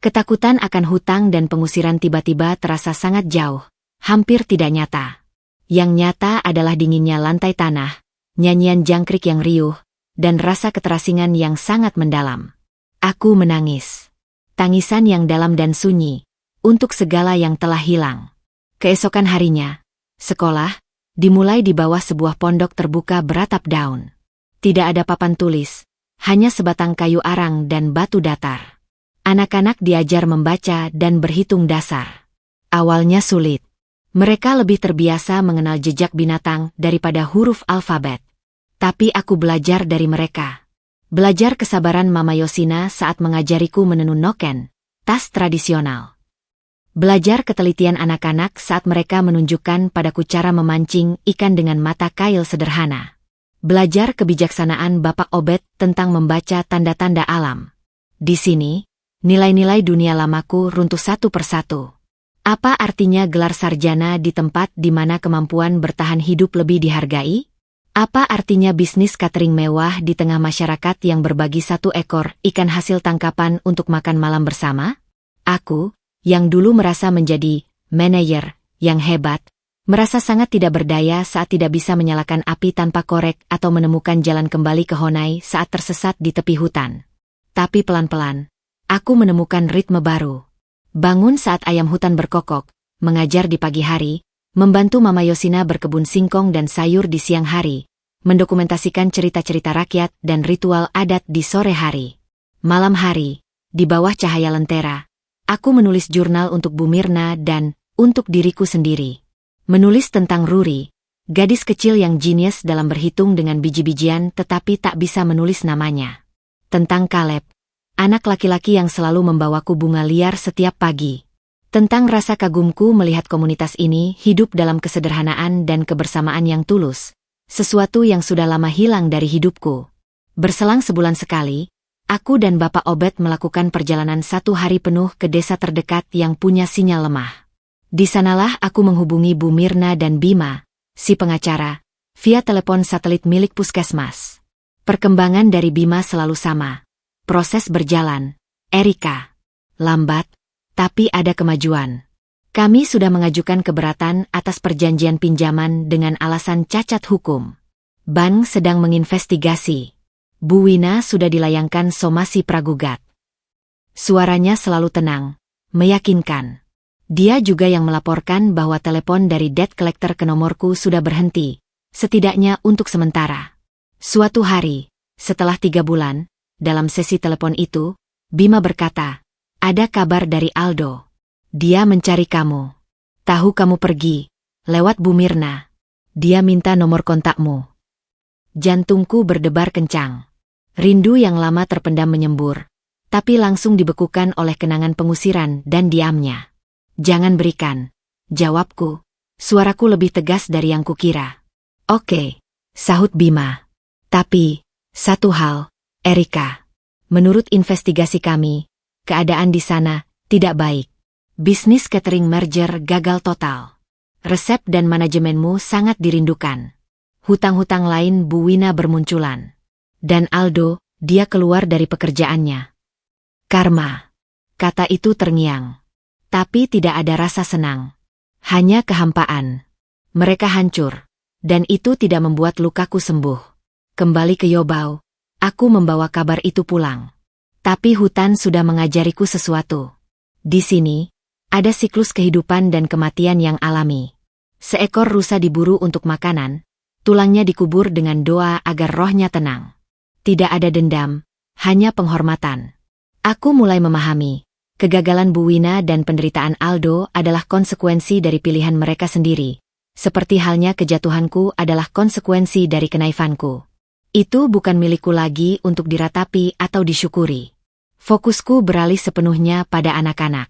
Speaker 1: Ketakutan akan hutang dan pengusiran tiba-tiba terasa sangat jauh, hampir tidak nyata. Yang nyata adalah dinginnya lantai tanah, nyanyian jangkrik yang riuh, dan rasa keterasingan yang sangat mendalam. Aku menangis. Tangisan yang dalam dan sunyi, untuk segala yang telah hilang. Keesokan harinya, sekolah, dimulai di bawah sebuah pondok terbuka beratap daun. Tidak ada papan tulis, hanya sebatang kayu arang dan batu datar. Anak-anak diajar membaca dan berhitung dasar. Awalnya sulit. Mereka lebih terbiasa mengenal jejak binatang daripada huruf alfabet. Tapi aku belajar dari mereka. Belajar kesabaran Mama Yosina saat mengajariku menenun noken, tas tradisional. Belajar ketelitian anak-anak saat mereka menunjukkan padaku cara memancing ikan dengan mata kail sederhana. Belajar kebijaksanaan Bapak Obed tentang membaca tanda-tanda alam. Di sini, nilai-nilai dunia lamaku runtuh satu persatu. Apa artinya gelar sarjana di tempat di mana kemampuan bertahan hidup lebih dihargai? Apa artinya bisnis catering mewah di tengah masyarakat yang berbagi satu ekor ikan hasil tangkapan untuk makan malam bersama? Aku, yang dulu merasa menjadi manajer yang hebat, merasa sangat tidak berdaya saat tidak bisa menyalakan api tanpa korek atau menemukan jalan kembali ke Honai saat tersesat di tepi hutan. Tapi pelan-pelan, aku menemukan ritme baru. Bangun saat ayam hutan berkokok, mengajar di pagi hari, membantu Mama Yosina berkebun singkong dan sayur di siang hari, mendokumentasikan cerita-cerita rakyat dan ritual adat di sore hari. Malam hari, di bawah cahaya lentera, aku menulis jurnal untuk Bu Mirna dan untuk diriku sendiri. Menulis tentang Ruri, gadis kecil yang jenius dalam berhitung dengan biji-bijian tetapi tak bisa menulis namanya. Tentang Kaleb, anak laki-laki yang selalu membawaku bunga liar setiap pagi. Tentang rasa kagumku melihat komunitas ini hidup dalam kesederhanaan dan kebersamaan yang tulus, sesuatu yang sudah lama hilang dari hidupku. Berselang sebulan sekali, aku dan Bapak Obed melakukan perjalanan 1 hari penuh ke desa terdekat yang punya sinyal lemah. Di sanalah aku menghubungi Bu Mirna dan Bima, si pengacara, via telepon satelit milik puskesmas. Perkembangan dari Bima selalu sama. Proses berjalan, Erika. Lambat, tapi ada kemajuan. Kami sudah mengajukan keberatan atas perjanjian pinjaman dengan alasan cacat hukum. Bank sedang menginvestigasi. Bu Wina sudah dilayangkan somasi pragugat. Suaranya selalu tenang, meyakinkan. Dia juga yang melaporkan bahwa telepon dari debt collector ke nomorku sudah berhenti, setidaknya untuk sementara. Suatu hari, setelah 3 bulan, dalam sesi telepon itu, Bima berkata, "Ada kabar dari Aldo. Dia mencari kamu. Tahu kamu pergi, lewat Bu Mirna. Dia minta nomor kontakmu." Jantungku berdebar kencang. Rindu yang lama terpendam menyembur, tapi langsung dibekukan oleh kenangan pengusiran dan diamnya. "Jangan berikan," jawabku. Suaraku lebih tegas dari yang kukira. "Oke," sahut Bima. "Tapi, satu hal, Erika. Menurut investigasi kami, keadaan di sana tidak baik. Bisnis catering merger gagal total. Resep dan manajemenmu sangat dirindukan. Hutang-hutang lain Bu Wina bermunculan. Dan Aldo, dia keluar dari pekerjaannya." "Karma," kata itu terngiang. Tapi tidak ada rasa senang. Hanya kehampaan. Mereka hancur. Dan itu tidak membuat lukaku sembuh. Kembali ke Yobao, aku membawa kabar itu pulang. Tapi hutan sudah mengajariku sesuatu. Di sini, ada siklus kehidupan dan kematian yang alami. Seekor rusa diburu untuk makanan, tulangnya dikubur dengan doa agar rohnya tenang. Tidak ada dendam, hanya penghormatan. Aku mulai memahami, kegagalan Bu Wina dan penderitaan Aldo adalah konsekuensi dari pilihan mereka sendiri. Seperti halnya kejatuhanku adalah konsekuensi dari kenaifanku. Itu bukan milikku lagi untuk diratapi atau disyukuri. Fokusku beralih sepenuhnya pada anak-anak.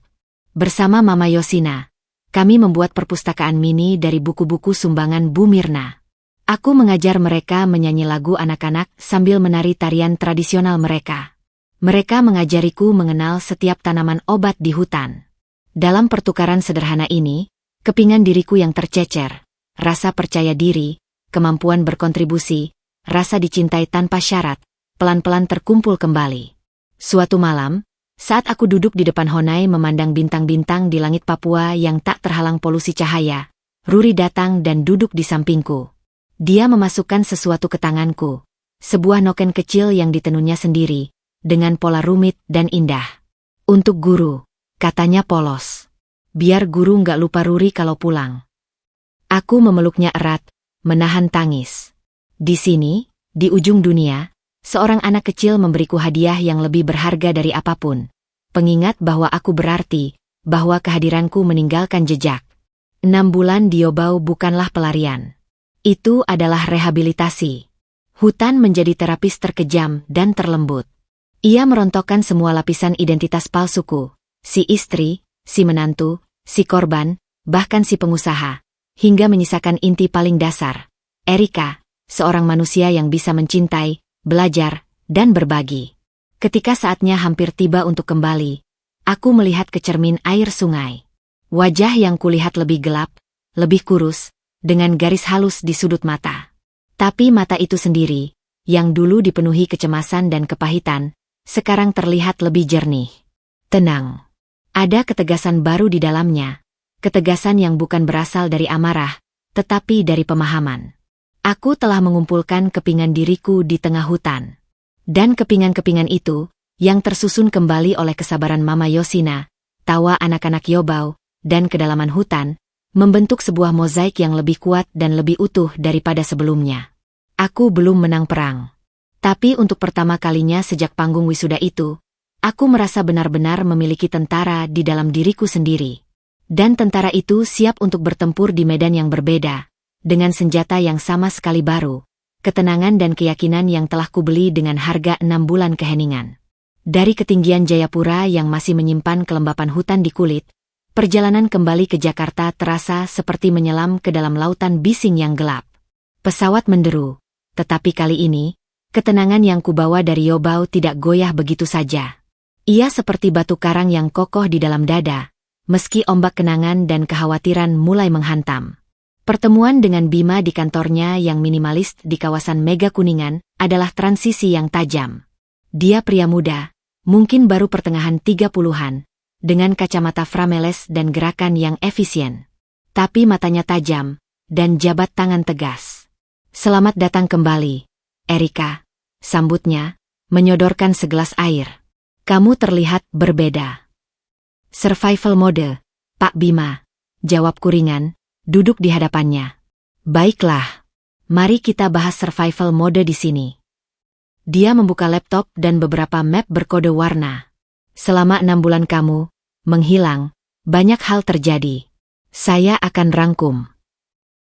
Speaker 1: Bersama Mama Yosina, kami membuat perpustakaan mini dari buku-buku sumbangan Bu Mirna. Aku mengajar mereka menyanyi lagu anak-anak sambil menari tarian tradisional mereka. Mereka mengajariku mengenal setiap tanaman obat di hutan. Dalam pertukaran sederhana ini, kepingan diriku yang tercecer, rasa percaya diri, kemampuan berkontribusi, rasa dicintai tanpa syarat, pelan-pelan terkumpul kembali. Suatu malam, saat aku duduk di depan Honai memandang bintang-bintang di langit Papua yang tak terhalang polusi cahaya, Ruri datang dan duduk di sampingku. Dia memasukkan sesuatu ke tanganku, sebuah noken kecil yang ditenunnya sendiri, dengan pola rumit dan indah. "Untuk guru," katanya polos. "Biar guru nggak lupa Ruri kalau pulang." Aku memeluknya erat, menahan tangis. Di sini, di ujung dunia, seorang anak kecil memberiku hadiah yang lebih berharga dari apapun. Pengingat bahwa aku berarti, bahwa kehadiranku meninggalkan jejak. 6 bulan di Yobao bukanlah pelarian. Itu adalah rehabilitasi. Hutan menjadi terapis terkejam dan terlembut. Ia merontokkan semua lapisan identitas palsuku, si istri, si menantu, si korban, bahkan si pengusaha, hingga menyisakan inti paling dasar. Erika, seorang manusia yang bisa mencintai, belajar, dan berbagi. Ketika saatnya hampir tiba untuk kembali, aku melihat ke cermin air sungai. Wajah yang kulihat lebih gelap, lebih kurus, dengan garis halus di sudut mata. Tapi mata itu sendiri, yang dulu dipenuhi kecemasan dan kepahitan, sekarang terlihat lebih jernih. Tenang. Ada ketegasan baru di dalamnya, ketegasan yang bukan berasal dari amarah, tetapi dari pemahaman. Aku telah mengumpulkan kepingan diriku di tengah hutan. Dan kepingan-kepingan itu, yang tersusun kembali oleh kesabaran Mama Yosina, tawa anak-anak Yobao, dan kedalaman hutan, membentuk sebuah mozaik yang lebih kuat dan lebih utuh daripada sebelumnya. Aku belum menang perang. Tapi untuk pertama kalinya sejak panggung wisuda itu, aku merasa benar-benar memiliki tentara di dalam diriku sendiri. Dan tentara itu siap untuk bertempur di medan yang berbeda, dengan senjata yang sama sekali baru, ketenangan dan keyakinan yang telah kubeli dengan harga 6 bulan keheningan. Dari ketinggian Jayapura yang masih menyimpan kelembapan hutan di kulit, perjalanan kembali ke Jakarta terasa seperti menyelam ke dalam lautan bising yang gelap. Pesawat menderu, tetapi kali ini, ketenangan yang kubawa dari Yobao tidak goyah begitu saja. Ia seperti batu karang yang kokoh di dalam dada, meski ombak kenangan dan kekhawatiran mulai menghantam. Pertemuan dengan Bima di kantornya yang minimalis di kawasan Mega Kuningan adalah transisi yang tajam. Dia pria muda, mungkin baru pertengahan 30-an, dengan kacamata frameles dan gerakan yang efisien. Tapi matanya tajam, dan jabat tangan tegas. Selamat datang kembali, Erika, sambutnya, menyodorkan segelas air. Kamu terlihat berbeda. Survival mode, Pak Bima, jawabku ringan, duduk di hadapannya. Baiklah, mari kita bahas survival mode di sini. Dia membuka laptop dan beberapa map berkode warna. Selama 6 bulan kamu menghilang, banyak hal terjadi. Saya akan rangkum.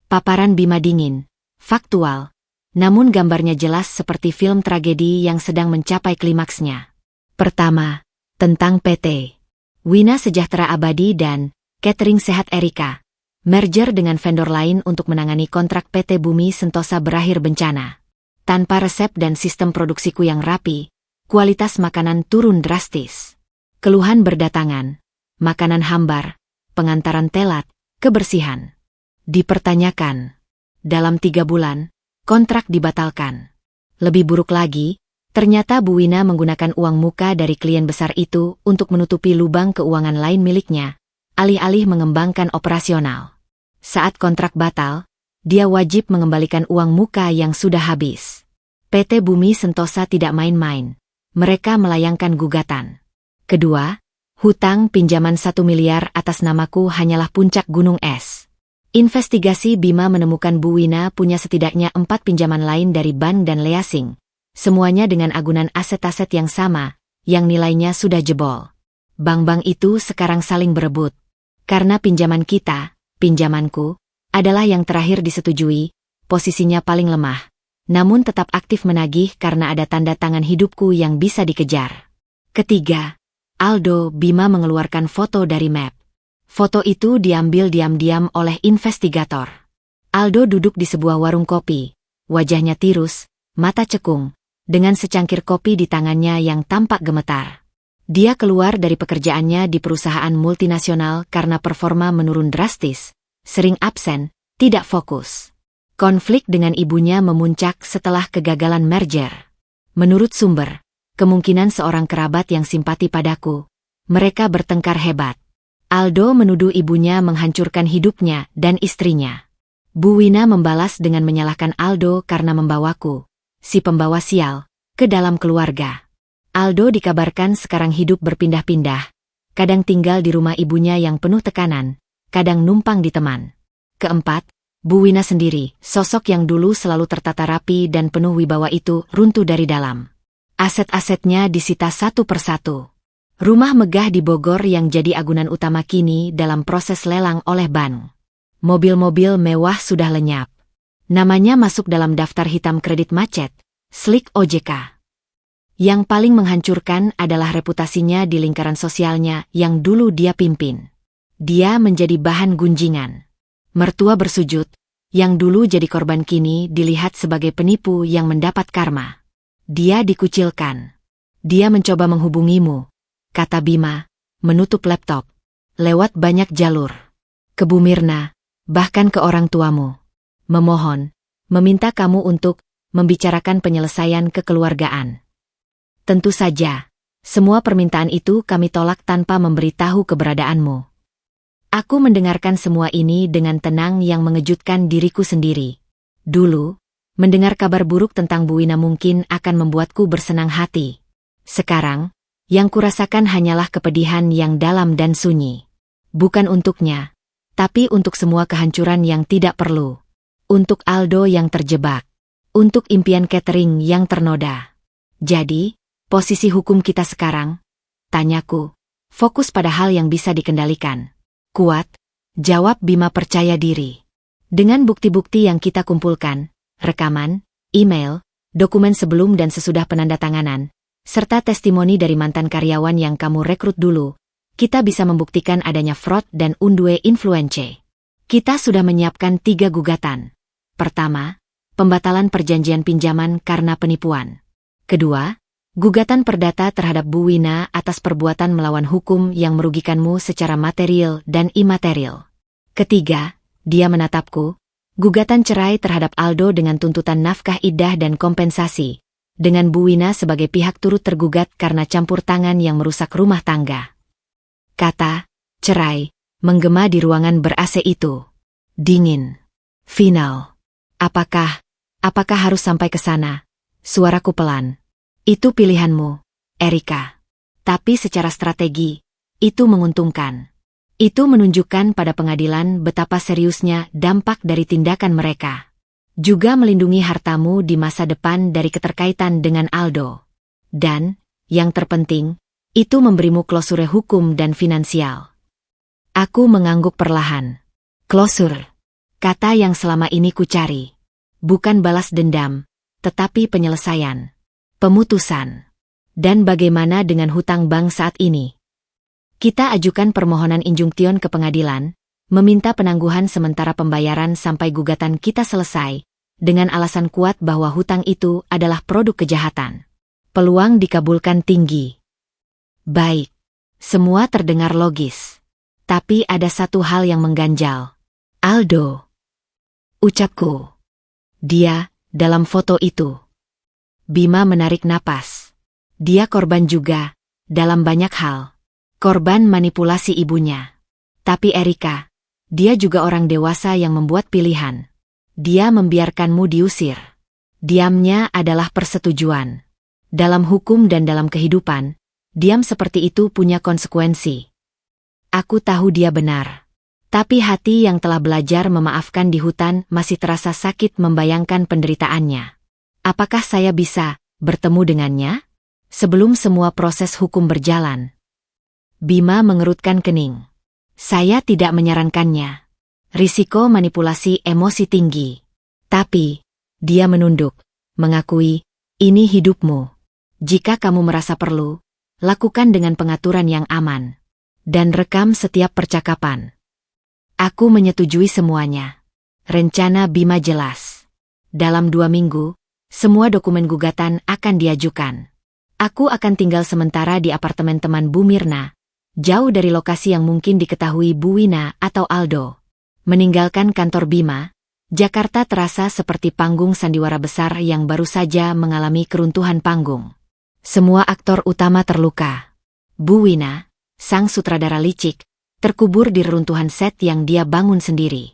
Speaker 1: Paparan Bima dingin, faktual, namun gambarnya jelas seperti film tragedi yang sedang mencapai klimaksnya. Pertama, tentang PT Wina Sejahtera Abadi dan Catering Sehat Erika. Merger dengan vendor lain untuk menangani kontrak PT Bumi Sentosa berakhir bencana. Tanpa resep dan sistem produksiku yang rapi, kualitas makanan turun drastis. Keluhan berdatangan, makanan hambar, pengantaran telat, kebersihan dipertanyakan. Dalam 3 bulan, kontrak dibatalkan. Lebih buruk lagi, ternyata Bu Wina menggunakan uang muka dari klien besar itu untuk menutupi lubang keuangan lain miliknya, alih-alih mengembangkan operasional. Saat kontrak batal, dia wajib mengembalikan uang muka yang sudah habis. PT Bumi Sentosa tidak main-main. Mereka melayangkan gugatan. Kedua, hutang pinjaman 1 miliar atas namaku hanyalah puncak gunung es. Investigasi Bima menemukan Bu Wina punya setidaknya 4 pinjaman lain dari bank dan leasing. Semuanya dengan agunan aset-aset yang sama, yang nilainya sudah jebol. Bank-bank itu sekarang saling berebut. Karena pinjaman kita, pinjamanku, adalah yang terakhir disetujui, posisinya paling lemah. Namun tetap aktif menagih karena ada tanda tangan hidupku yang bisa dikejar. Ketiga, Aldo Bima mengeluarkan foto dari map. Foto itu diambil diam-diam oleh investigator. Aldo duduk di sebuah warung kopi, wajahnya tirus, mata cekung, dengan secangkir kopi di tangannya yang tampak gemetar. Dia keluar dari pekerjaannya di perusahaan multinasional karena performa menurun drastis, sering absen, tidak fokus. Konflik dengan ibunya memuncak setelah kegagalan merger. Menurut sumber, kemungkinan seorang kerabat yang simpati padaku, mereka bertengkar hebat. Aldo menuduh ibunya menghancurkan hidupnya dan istrinya. Bu Wina membalas dengan menyalahkan Aldo karena membawaku, si pembawa sial, ke dalam keluarga. Aldo dikabarkan sekarang hidup berpindah-pindah, kadang tinggal di rumah ibunya yang penuh tekanan, kadang numpang di teman. Keempat, Bu Wina sendiri, sosok yang dulu selalu tertata rapi dan penuh wibawa itu runtuh dari dalam. Aset-asetnya disita satu persatu. Rumah megah di Bogor yang jadi agunan utama kini dalam proses lelang oleh bank. Mobil-mobil mewah sudah lenyap. Namanya masuk dalam daftar hitam kredit macet, Slik OJK. Yang paling menghancurkan adalah reputasinya di lingkaran sosialnya yang dulu dia pimpin. Dia menjadi bahan gunjingan. Mertua bersujud, yang dulu jadi korban kini dilihat sebagai penipu yang mendapat karma. Dia dikucilkan. Dia mencoba menghubungimu, kata Bima, menutup laptop. Lewat banyak jalur. Ke Bu Mirna, bahkan ke orang tuamu. Memohon, meminta kamu untuk membicarakan penyelesaian kekeluargaan. Tentu saja, semua permintaan itu kami tolak tanpa memberitahu keberadaanmu. Aku mendengarkan semua ini dengan tenang yang mengejutkan diriku sendiri. Dulu, mendengar kabar buruk tentang Bu Wina mungkin akan membuatku bersenang hati. Sekarang, yang kurasakan hanyalah kepedihan yang dalam dan sunyi. Bukan untuknya, tapi untuk semua kehancuran yang tidak perlu. Untuk Aldo yang terjebak. Untuk impian catering yang ternoda. Jadi, posisi hukum kita sekarang? Tanyaku. Fokus pada hal yang bisa dikendalikan. Kuat, jawab Bima percaya diri. Dengan bukti-bukti yang kita kumpulkan, rekaman, email, dokumen sebelum dan sesudah penandatanganan, serta testimoni dari mantan karyawan yang kamu rekrut dulu, kita bisa membuktikan adanya fraud dan undue influence. Kita sudah menyiapkan 3 gugatan. Pertama, pembatalan perjanjian pinjaman karena penipuan. Kedua, gugatan perdata terhadap Bu Wina atas perbuatan melawan hukum yang merugikanmu secara material dan imaterial. Ketiga, dia menatapku, gugatan cerai terhadap Aldo dengan tuntutan nafkah iddah dan kompensasi, dengan Bu Wina sebagai pihak turut tergugat karena campur tangan yang merusak rumah tangga. Kata, cerai, menggema di ruangan ber-AC itu. Dingin. Final. Apakah Apakah harus sampai ke sana? Suaraku pelan. Itu pilihanmu, Erika. Tapi secara strategi, itu menguntungkan. Itu menunjukkan pada pengadilan betapa seriusnya dampak dari tindakan mereka. Juga melindungi hartamu di masa depan dari keterkaitan dengan Aldo. Dan, yang terpenting, itu memberimu klosure hukum dan finansial. Aku mengangguk perlahan. Klosur. Kata yang selama ini kucari. Bukan balas dendam, tetapi penyelesaian. Pemutusan. Dan bagaimana dengan hutang bank saat ini? Kita ajukan permohonan injunction ke pengadilan, meminta penangguhan sementara pembayaran sampai gugatan kita selesai, dengan alasan kuat bahwa hutang itu adalah produk kejahatan. Peluang dikabulkan tinggi. Baik. Semua terdengar logis. Tapi ada satu hal yang mengganjal. Aldo. Ucapku. Dia, dalam foto itu. Bima menarik napas. Dia korban juga, dalam banyak hal. Korban manipulasi ibunya. Tapi Erika, dia juga orang dewasa yang membuat pilihan. Dia membiarkanmu diusir. Diamnya adalah persetujuan. Dalam hukum dan dalam kehidupan, diam seperti itu punya konsekuensi. Aku tahu dia benar. Tapi hati yang telah belajar memaafkan di hutan masih terasa sakit membayangkan penderitaannya. Apakah saya bisa bertemu dengannya? Sebelum semua proses hukum berjalan. Bima mengerutkan kening. Saya tidak menyarankannya. Risiko manipulasi emosi tinggi. Tapi, dia menunduk, mengakui, ini hidupmu. Jika kamu merasa perlu, lakukan dengan pengaturan yang aman. Dan rekam setiap percakapan. Aku menyetujui semuanya. Rencana Bima jelas. Dalam 2 minggu, semua dokumen gugatan akan diajukan. Aku akan tinggal sementara di apartemen teman Bu Mirna, jauh dari lokasi yang mungkin diketahui Bu Wina atau Aldo. Meninggalkan kantor Bima, Jakarta terasa seperti panggung sandiwara besar yang baru saja mengalami keruntuhan panggung. Semua aktor utama terluka. Bu Wina, sang sutradara licik, terkubur di reruntuhan set yang dia bangun sendiri.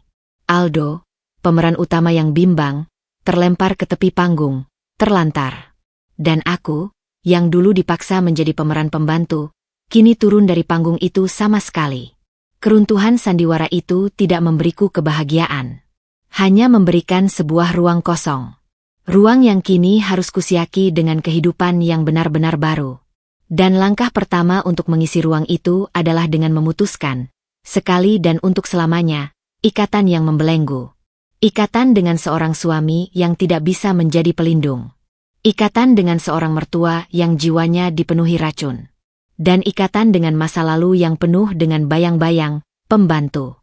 Speaker 1: Aldo, pemeran utama yang bimbang, terlempar ke tepi panggung, terlantar. Dan aku, yang dulu dipaksa menjadi pemeran pembantu, kini turun dari panggung itu sama sekali. Keruntuhan sandiwara itu tidak memberiku kebahagiaan. Hanya memberikan sebuah ruang kosong. Ruang yang kini harus kusiaki dengan kehidupan yang benar-benar baru. Dan langkah pertama untuk mengisi ruang itu adalah dengan memutuskan, sekali dan untuk selamanya, ikatan yang membelenggu. Ikatan dengan seorang suami yang tidak bisa menjadi pelindung. Ikatan dengan seorang mertua yang jiwanya dipenuhi racun. Dan ikatan dengan masa lalu yang penuh dengan bayang-bayang, pembantu.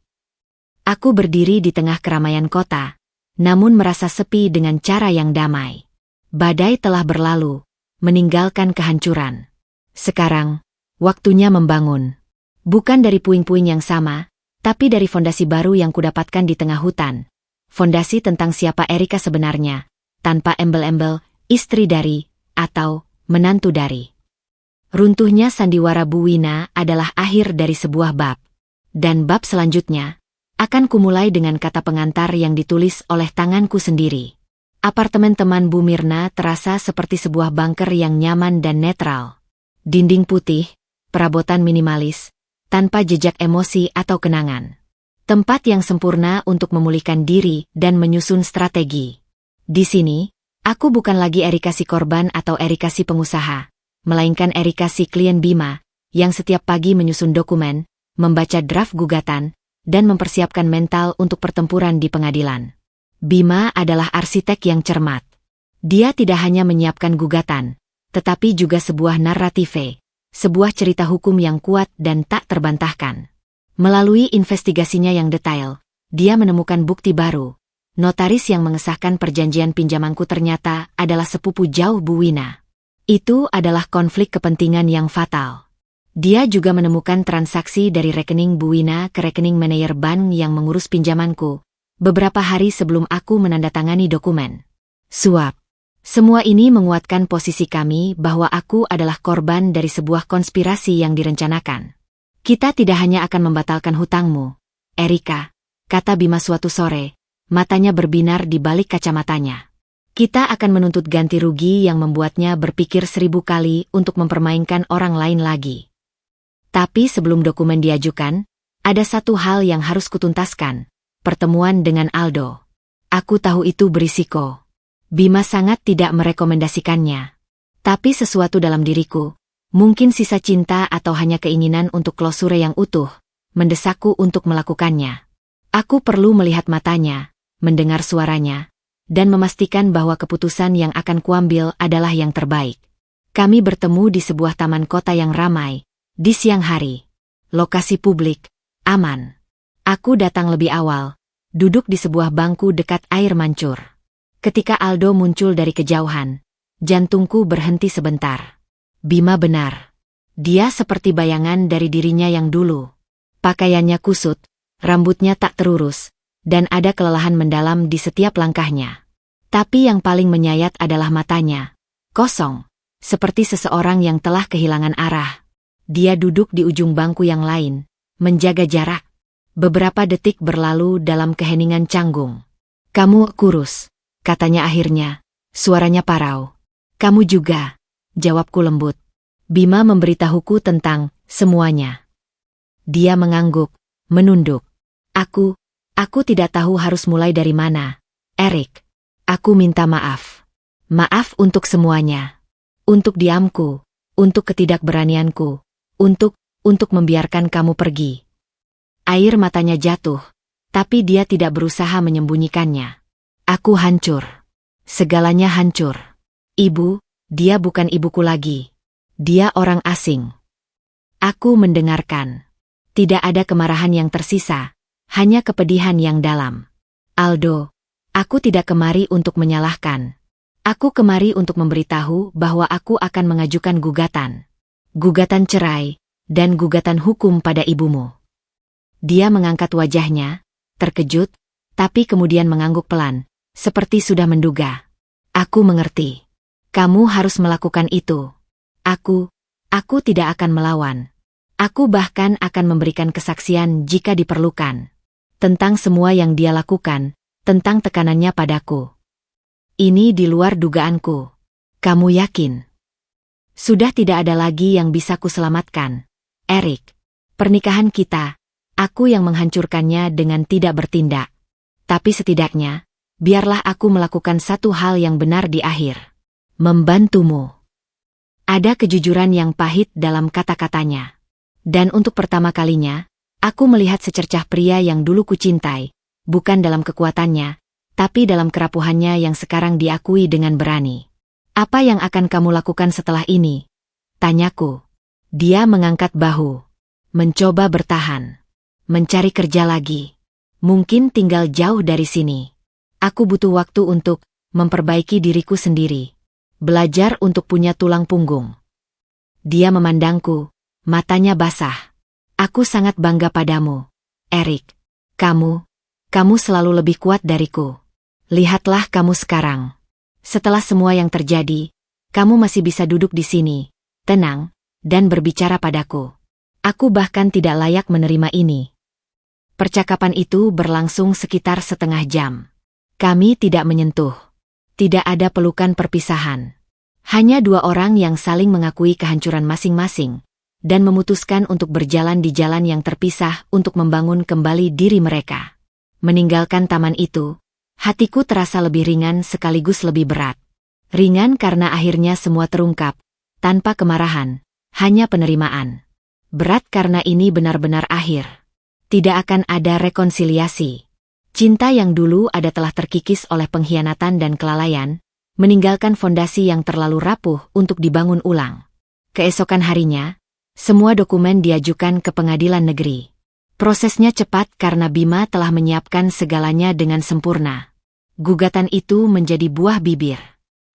Speaker 1: Aku berdiri di tengah keramaian kota, namun merasa sepi dengan cara yang damai. Badai telah berlalu, meninggalkan kehancuran. Sekarang, waktunya membangun. Bukan dari puing-puing yang sama, tapi dari fondasi baru yang kudapatkan di tengah hutan. Fondasi tentang siapa Erika sebenarnya, tanpa embel-embel, istri dari, atau menantu dari. Runtuhnya sandiwara Bu Wina adalah akhir dari sebuah bab. Dan bab selanjutnya, akan kumulai dengan kata pengantar yang ditulis oleh tanganku sendiri. Apartemen teman Bu Mirna terasa seperti sebuah bunker yang nyaman dan netral. Dinding putih, perabotan minimalis, tanpa jejak emosi atau kenangan. Tempat yang sempurna untuk memulihkan diri dan menyusun strategi. Di sini, aku bukan lagi Erika si korban atau Erika si pengusaha, melainkan Erika si klien Bima, yang setiap pagi menyusun dokumen, membaca draft gugatan, dan mempersiapkan mental untuk pertempuran di pengadilan. Bima adalah arsitek yang cermat. Dia tidak hanya menyiapkan gugatan, tetapi juga sebuah narative, sebuah cerita hukum yang kuat dan tak terbantahkan. Melalui investigasinya yang detail, dia menemukan bukti baru. Notaris yang mengesahkan perjanjian pinjamanku ternyata adalah sepupu jauh Bu Wina. Itu adalah konflik kepentingan yang fatal. Dia juga menemukan transaksi dari rekening Bu Wina ke rekening manajer bank yang mengurus pinjamanku, beberapa hari sebelum aku menandatangani dokumen. Suap. Semua ini menguatkan posisi kami bahwa aku adalah korban dari sebuah konspirasi yang direncanakan. Kita tidak hanya akan membatalkan hutangmu, Erika, kata Bima suatu sore, matanya berbinar di balik kacamatanya. Kita akan menuntut ganti rugi yang membuatnya berpikir 1000 kali untuk mempermainkan orang lain lagi. Tapi sebelum dokumen diajukan, ada satu hal yang harus kutuntaskan, pertemuan dengan Aldo. Aku tahu itu berisiko. Bima sangat tidak merekomendasikannya. Tapi sesuatu dalam diriku, mungkin sisa cinta atau hanya keinginan untuk klosure yang utuh, mendesakku untuk melakukannya. Aku perlu melihat matanya, mendengar suaranya, dan memastikan bahwa keputusan yang akan kuambil adalah yang terbaik. Kami bertemu di sebuah taman kota yang ramai, di siang hari. Lokasi publik, aman. Aku datang lebih awal, duduk di sebuah bangku dekat air mancur. Ketika Aldo muncul dari kejauhan, jantungku berhenti sebentar. Bima benar. Dia seperti bayangan dari dirinya yang dulu. Pakaiannya kusut, rambutnya tak terurus, dan ada kelelahan mendalam di setiap langkahnya. Tapi yang paling menyayat adalah matanya. Kosong, seperti seseorang yang telah kehilangan arah. Dia duduk di ujung bangku yang lain, menjaga jarak. Beberapa detik berlalu dalam keheningan canggung. "Kamu kurus," katanya akhirnya, suaranya parau. "Kamu juga," jawabku lembut. Bima memberitahuku tentang semuanya. Dia mengangguk, menunduk. Aku tidak tahu harus mulai dari mana. Erik, aku minta maaf. Maaf untuk semuanya. Untuk diamku, untuk ketidakberanianku, untuk membiarkan kamu pergi. Air matanya jatuh, tapi dia tidak berusaha menyembunyikannya. Aku hancur. Segalanya hancur. Ibu, dia bukan ibuku lagi. Dia orang asing. Aku mendengarkan. Tidak ada kemarahan yang tersisa, hanya kepedihan yang dalam. Aldo, aku tidak kemari untuk menyalahkan. Aku kemari untuk memberitahu bahwa aku akan mengajukan gugatan. Gugatan cerai, dan gugatan hukum pada ibumu. Dia mengangkat wajahnya, terkejut, tapi kemudian mengangguk pelan, seperti sudah menduga. Aku mengerti. Kamu harus melakukan itu. Aku tidak akan melawan. Aku bahkan akan memberikan kesaksian jika diperlukan. Tentang semua yang dia lakukan, tentang tekanannya padaku. Ini di luar dugaanku. Kamu yakin? Sudah tidak ada lagi yang bisa kuselamatkan. Erik, pernikahan kita, aku yang menghancurkannya dengan tidak bertindak. Tapi setidaknya, biarlah aku melakukan satu hal yang benar di akhir. Membantumu. Ada kejujuran yang pahit dalam kata-katanya. Dan untuk pertama kalinya, aku melihat secercah pria yang dulu kucintai, bukan dalam kekuatannya, tapi dalam kerapuhannya yang sekarang diakui dengan berani. Apa yang akan kamu lakukan setelah ini? Tanyaku. Dia mengangkat bahu. Mencoba bertahan. Mencari kerja lagi. Mungkin tinggal jauh dari sini. Aku butuh waktu untuk memperbaiki diriku sendiri. Belajar untuk punya tulang punggung. Dia memandangku. Matanya basah. Aku sangat bangga padamu, Erik. Kamu selalu lebih kuat dariku. Lihatlah kamu sekarang. Setelah semua yang terjadi, kamu masih bisa duduk di sini, tenang, dan berbicara padaku. Aku bahkan tidak layak menerima ini. Percakapan itu berlangsung sekitar setengah jam. Kami tidak menyentuh. Tidak ada pelukan perpisahan. Hanya dua orang yang saling mengakui kehancuran masing-masing, dan memutuskan untuk berjalan di jalan yang terpisah untuk membangun kembali diri mereka. Meninggalkan taman itu, hatiku terasa lebih ringan sekaligus lebih berat. Ringan karena akhirnya semua terungkap, tanpa kemarahan, hanya penerimaan. Berat karena ini benar-benar akhir. Tidak akan ada rekonsiliasi. Cinta yang dulu ada telah terkikis oleh pengkhianatan dan kelalaian, meninggalkan fondasi yang terlalu rapuh untuk dibangun ulang. Keesokan harinya, semua dokumen diajukan ke pengadilan negeri. Prosesnya cepat karena Bima telah menyiapkan segalanya dengan sempurna. Gugatan itu menjadi buah bibir.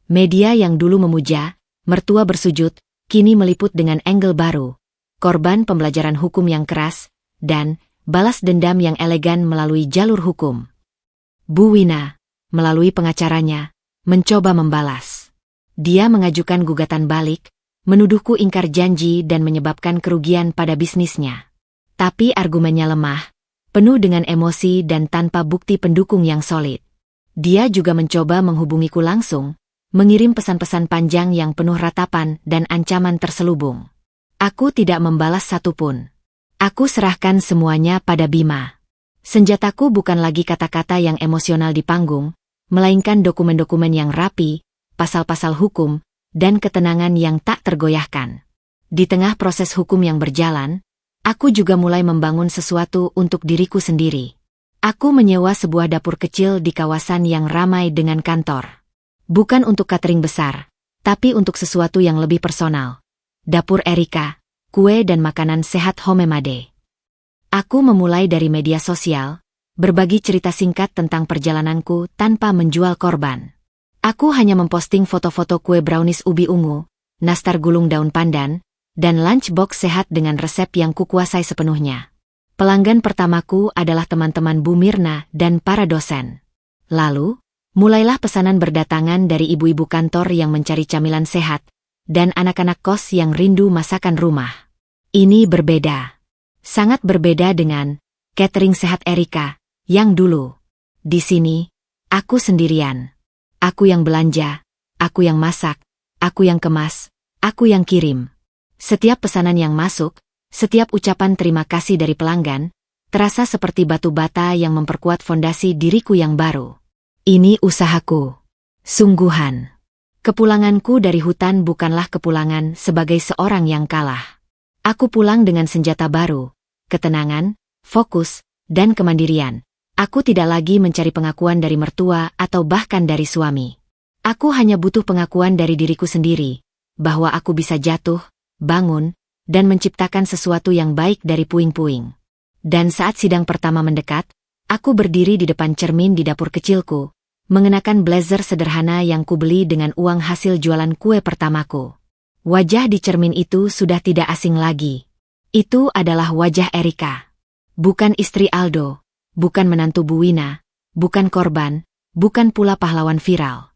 Speaker 1: Media yang dulu memuja, mertua bersujud, kini meliput dengan angle baru. Korban pembelajaran hukum yang keras, dan balas dendam yang elegan melalui jalur hukum. Bu Wina, melalui pengacaranya, mencoba membalas. Dia mengajukan gugatan balik, menuduhku ingkar janji dan menyebabkan kerugian pada bisnisnya. Tapi argumennya lemah, penuh dengan emosi dan tanpa bukti pendukung yang solid. Dia juga mencoba menghubungiku langsung, mengirim pesan-pesan panjang yang penuh ratapan dan ancaman terselubung. Aku tidak membalas satupun. Aku serahkan semuanya pada Bima. Senjataku bukan lagi kata-kata yang emosional di panggung, melainkan dokumen-dokumen yang rapi, pasal-pasal hukum, dan ketenangan yang tak tergoyahkan. Di tengah proses hukum yang berjalan, aku juga mulai membangun sesuatu untuk diriku sendiri. Aku menyewa sebuah dapur kecil di kawasan yang ramai dengan kantor. Bukan untuk catering besar, tapi untuk sesuatu yang lebih personal. Dapur Erika, kue dan makanan sehat homemade. Aku memulai dari media sosial, berbagi cerita singkat tentang perjalananku tanpa menjual korban. Aku hanya memposting foto-foto kue brownies ubi ungu, nastar gulung daun pandan, dan lunchbox sehat dengan resep yang kukuasai sepenuhnya. Pelanggan pertamaku adalah teman-teman Bu Mirna dan para dosen. Lalu, mulailah pesanan berdatangan dari ibu-ibu kantor yang mencari camilan sehat, dan anak-anak kos yang rindu masakan rumah. Ini berbeda. Sangat berbeda dengan catering sehat Erika, yang dulu. Di sini, aku sendirian. Aku yang belanja, aku yang masak, aku yang kemas, aku yang kirim. Setiap pesanan yang masuk, setiap ucapan terima kasih dari pelanggan, terasa seperti batu bata yang memperkuat fondasi diriku yang baru. Ini usahaku. Sungguhan. Kepulanganku dari hutan bukanlah kepulangan sebagai seorang yang kalah. Aku pulang dengan senjata baru, ketenangan, fokus, dan kemandirian. Aku tidak lagi mencari pengakuan dari mertua atau bahkan dari suami. Aku hanya butuh pengakuan dari diriku sendiri, bahwa aku bisa jatuh, bangun, dan menciptakan sesuatu yang baik dari puing-puing. Dan saat sidang pertama mendekat, aku berdiri di depan cermin di dapur kecilku, mengenakan blazer sederhana yang kubeli dengan uang hasil jualan kue pertamaku. Wajah di cermin itu sudah tidak asing lagi. Itu adalah wajah Erika. Bukan istri Aldo, bukan menantu Bu Wina, bukan korban, bukan pula pahlawan viral.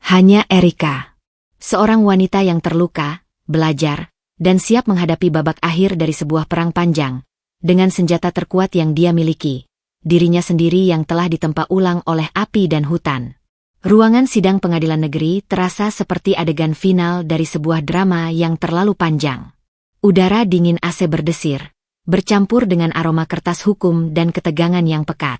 Speaker 1: Hanya Erika. Seorang wanita yang terluka, belajar, dan siap menghadapi babak akhir dari sebuah perang panjang, dengan senjata terkuat yang dia miliki, dirinya sendiri yang telah ditempa ulang oleh api dan hutan. Ruangan sidang pengadilan negeri terasa seperti adegan final dari sebuah drama yang terlalu panjang. Udara dingin AC berdesir, bercampur dengan aroma kertas hukum dan ketegangan yang pekat.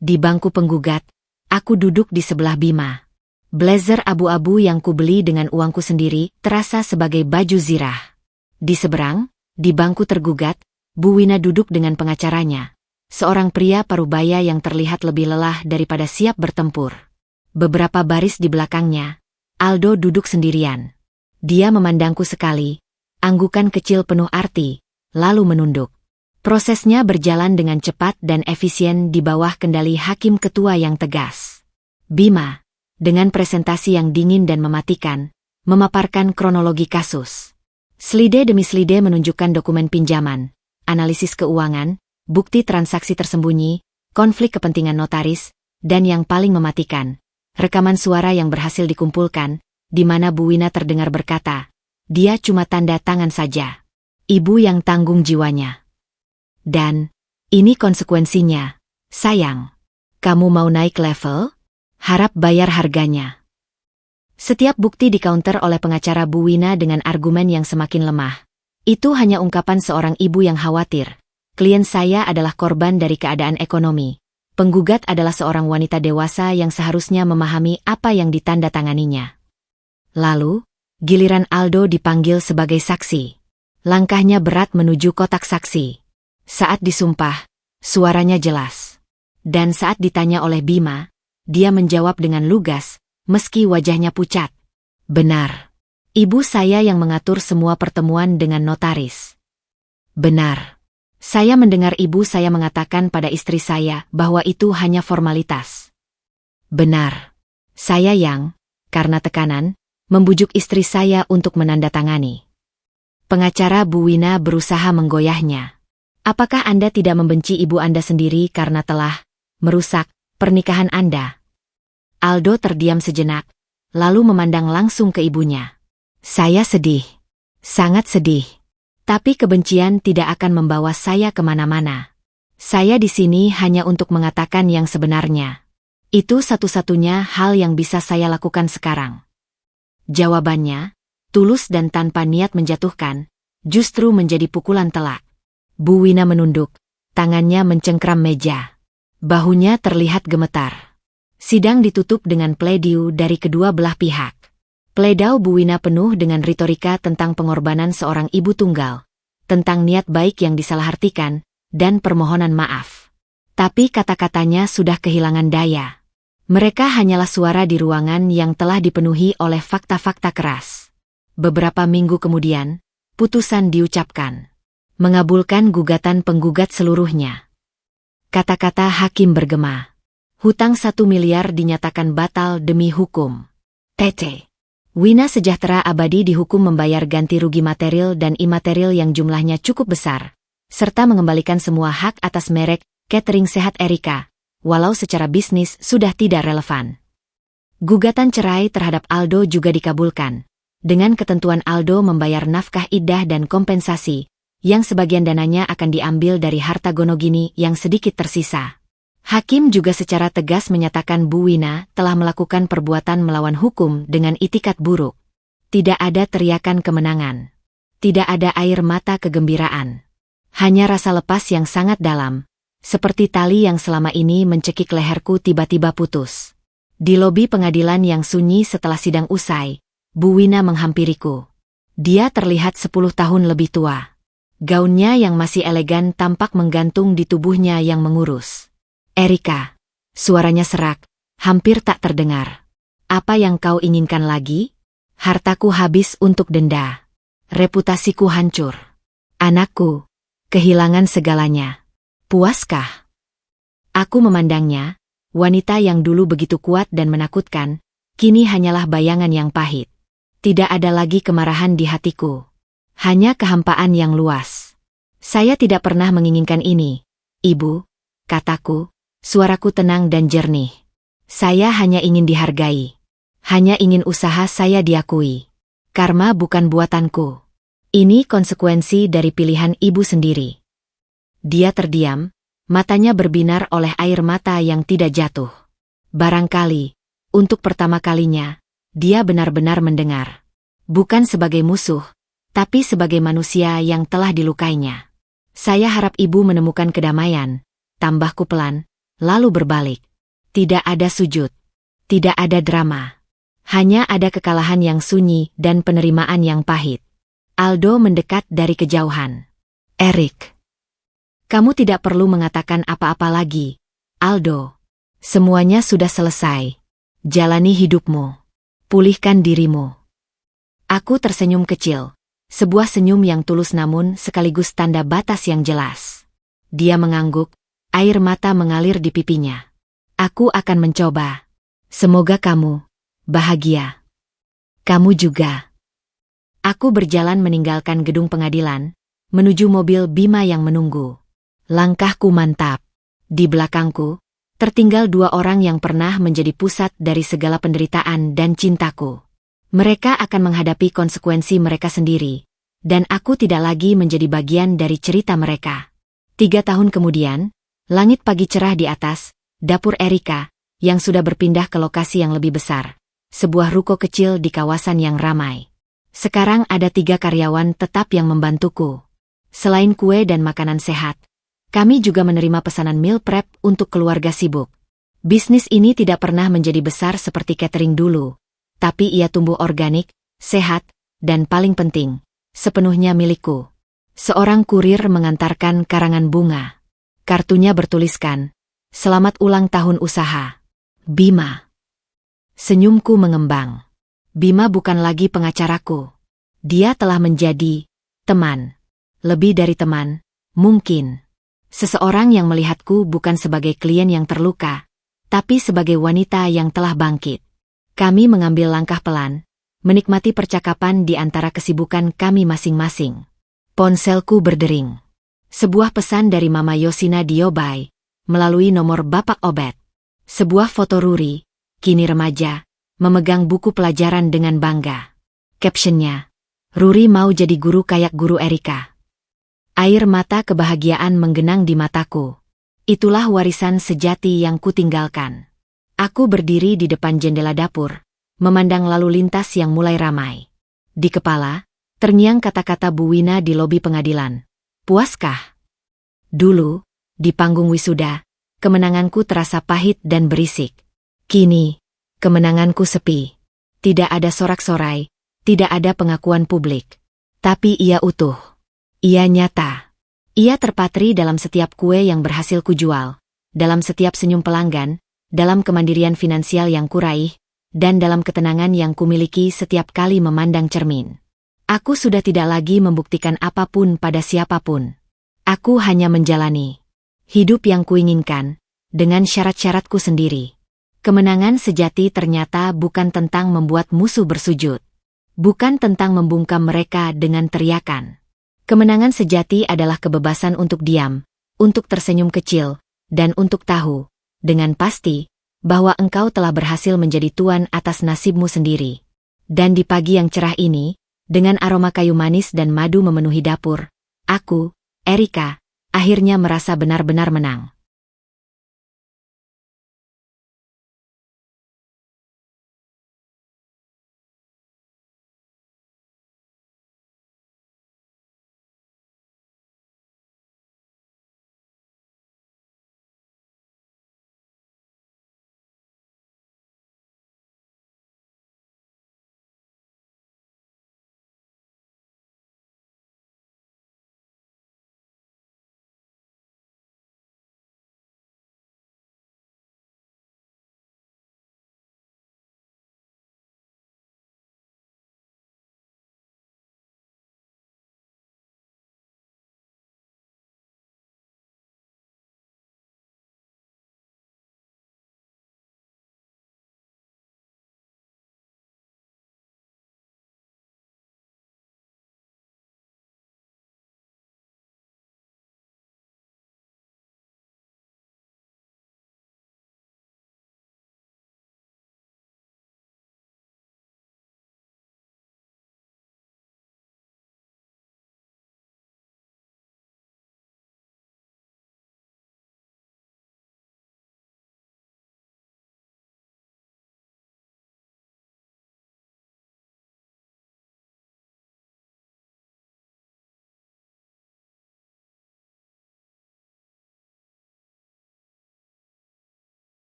Speaker 1: Di bangku penggugat, aku duduk di sebelah Bima. Blazer abu-abu yang kubeli dengan uangku sendiri terasa sebagai baju zirah. Di seberang, di bangku tergugat, Bu Wina duduk dengan pengacaranya, seorang pria parubaya yang terlihat lebih lelah daripada siap bertempur. Beberapa baris di belakangnya, Aldo duduk sendirian. Dia memandangku sekali, anggukan kecil penuh arti, lalu menunduk. Prosesnya berjalan dengan cepat dan efisien di bawah kendali hakim ketua yang tegas. Bima, dengan presentasi yang dingin dan mematikan, memaparkan kronologi kasus. Slide demi slide menunjukkan dokumen pinjaman, analisis keuangan, bukti transaksi tersembunyi, konflik kepentingan notaris, dan yang paling mematikan, rekaman suara yang berhasil dikumpulkan, di mana Bu Wina terdengar berkata, "Dia cuma tanda tangan saja. Ibu yang tanggung jiwanya. Dan, ini konsekuensinya, sayang. Kamu mau naik level? Harap bayar harganya." Setiap bukti dikaunter oleh pengacara Bu Wina dengan argumen yang semakin lemah. Itu hanya ungkapan seorang ibu yang khawatir. Klien saya adalah korban dari keadaan ekonomi. Penggugat adalah seorang wanita dewasa yang seharusnya memahami apa yang ditandatanganinya. Lalu, giliran Aldo dipanggil sebagai saksi. Langkahnya berat menuju kotak saksi. Saat disumpah, suaranya jelas. Dan saat ditanya oleh Bima, dia menjawab dengan lugas, meski wajahnya pucat. "Benar. Ibu saya yang mengatur semua pertemuan dengan notaris." "Benar. Saya mendengar ibu saya mengatakan pada istri saya bahwa itu hanya formalitas." "Benar. Saya yang, karena tekanan, membujuk istri saya untuk menandatangani." Pengacara Bu Wina berusaha menggoyahnya. "Apakah Anda tidak membenci ibu Anda sendiri karena telah merusak pernikahan Anda?" Aldo terdiam sejenak, lalu memandang langsung ke ibunya. "Saya sedih. Sangat sedih. Tapi kebencian tidak akan membawa saya kemana-mana. Saya di sini hanya untuk mengatakan yang sebenarnya. Itu satu-satunya hal yang bisa saya lakukan sekarang. Jawabannya, tulus dan tanpa niat menjatuhkan, justru menjadi pukulan telak. Bu Wina menunduk, tangannya mencengkram meja. Bahunya terlihat gemetar. Sidang ditutup dengan pledeu dari kedua belah pihak. Pledau Bu Wina penuh dengan retorika tentang pengorbanan seorang ibu tunggal, tentang niat baik yang disalahartikan, dan permohonan maaf. Tapi kata-katanya sudah kehilangan daya. Mereka hanyalah suara di ruangan yang telah dipenuhi oleh fakta-fakta keras. Beberapa minggu kemudian, putusan diucapkan. Mengabulkan gugatan penggugat seluruhnya. Kata-kata hakim bergema. Hutang 1 miliar dinyatakan batal demi hukum. TC. Wina Sejahtera Abadi dihukum membayar ganti rugi material dan imaterial yang jumlahnya cukup besar, serta mengembalikan semua hak atas merek catering sehat Erika, walau secara bisnis sudah tidak relevan. Gugatan cerai terhadap Aldo juga dikabulkan, dengan ketentuan Aldo membayar nafkah iddah dan kompensasi, yang sebagian dananya akan diambil dari harta Gonogini yang sedikit tersisa. Hakim juga secara tegas menyatakan Bu Wina telah melakukan perbuatan melawan hukum dengan itikat buruk. Tidak ada teriakan kemenangan. Tidak ada air mata kegembiraan. Hanya rasa lepas yang sangat dalam, seperti tali yang selama ini mencekik leherku tiba-tiba putus. Di lobi pengadilan yang sunyi setelah sidang usai, Bu Wina menghampiriku. Dia terlihat 10 tahun lebih tua. Gaunnya yang masih elegan tampak menggantung di tubuhnya yang mengurus. Erika, suaranya serak, hampir tak terdengar. Apa yang kau inginkan lagi? Hartaku habis untuk denda. Reputasiku hancur. Anakku, kehilangan segalanya. Puaskah? Aku memandangnya, wanita yang dulu begitu kuat dan menakutkan, kini hanyalah bayangan yang pahit. Tidak ada lagi kemarahan di hatiku. Hanya kehampaan yang luas. Saya tidak pernah menginginkan ini, Ibu, kataku, suaraku tenang dan jernih. Saya hanya ingin dihargai. Hanya ingin usaha saya diakui. Karma bukan buatanku. Ini konsekuensi dari pilihan Ibu sendiri. Dia terdiam, matanya berbinar oleh air mata yang tidak jatuh. Barangkali, untuk pertama kalinya, dia benar-benar mendengar. Bukan sebagai musuh, tapi sebagai manusia yang telah dilukainya. Saya harap Ibu menemukan kedamaian, tambahku pelan, lalu berbalik. Tidak ada sujud. Tidak ada drama. Hanya ada kekalahan yang sunyi dan penerimaan yang pahit. Aldo mendekat dari kejauhan. Erik. Kamu tidak perlu mengatakan apa-apa lagi, Aldo. Semuanya sudah selesai. Jalani hidupmu. Pulihkan dirimu. Aku tersenyum kecil. Sebuah senyum yang tulus namun sekaligus tanda batas yang jelas. Dia mengangguk, air mata mengalir di pipinya. Aku akan mencoba. Semoga kamu bahagia. Kamu juga. Aku berjalan meninggalkan gedung pengadilan, menuju mobil Bima yang menunggu. Langkahku mantap. Di belakangku, tertinggal 2 orang yang pernah menjadi pusat dari segala penderitaan dan cintaku. Mereka akan menghadapi konsekuensi mereka sendiri, dan aku tidak lagi menjadi bagian dari cerita mereka. 3 tahun kemudian, langit pagi cerah di atas, dapur Erika, yang sudah berpindah ke lokasi yang lebih besar. Sebuah ruko kecil di kawasan yang ramai. Sekarang ada 3 karyawan tetap yang membantuku. Selain kue dan makanan sehat, kami juga menerima pesanan meal prep untuk keluarga sibuk. Bisnis ini tidak pernah menjadi besar seperti catering dulu, tapi ia tumbuh organik, sehat, dan paling penting, sepenuhnya milikku. Seorang kurir mengantarkan karangan bunga. Kartunya bertuliskan, "Selamat ulang tahun usaha, Bima." Senyumku mengembang. Bima bukan lagi pengacaraku. Dia telah menjadi teman. Lebih dari teman, mungkin. Seseorang yang melihatku bukan sebagai klien yang terluka, tapi sebagai wanita yang telah bangkit. Kami mengambil langkah pelan, menikmati percakapan di antara kesibukan kami masing-masing. Ponselku berdering. Sebuah pesan dari Mama Yosina Diobai, melalui nomor Bapak Obet. Sebuah foto Ruri, kini remaja, memegang buku pelajaran dengan bangga. Captionnya, "Ruri mau jadi guru kayak guru Erika." Air mata kebahagiaan menggenang di mataku. Itulah warisan sejati yang kutinggalkan. Aku berdiri di depan jendela dapur, memandang lalu lintas yang mulai ramai. Di kepala, terngiang kata-kata Bu Wina di lobi pengadilan. Puaskah? Dulu, di panggung wisuda, kemenanganku terasa pahit dan berisik. Kini, kemenanganku sepi. Tidak ada sorak-sorai, tidak ada pengakuan publik. Tapi ia utuh. Ia nyata. Ia terpatri dalam setiap kue yang berhasil kujual, dalam setiap senyum pelanggan, dalam kemandirian finansial yang kuraih, dan dalam ketenangan yang kumiliki setiap kali memandang cermin. Aku sudah tidak lagi membuktikan apapun pada siapapun. Aku hanya menjalani hidup yang kuinginkan, dengan syarat-syaratku sendiri. Kemenangan sejati ternyata bukan tentang membuat musuh bersujud. Bukan tentang membungkam mereka dengan teriakan. Kemenangan sejati adalah kebebasan untuk diam, untuk tersenyum kecil, dan untuk tahu, dengan pasti, bahwa engkau telah berhasil menjadi tuan atas nasibmu sendiri. Dan di pagi yang cerah ini, dengan aroma kayu manis dan madu memenuhi dapur, aku, Erika, akhirnya merasa benar-benar menang.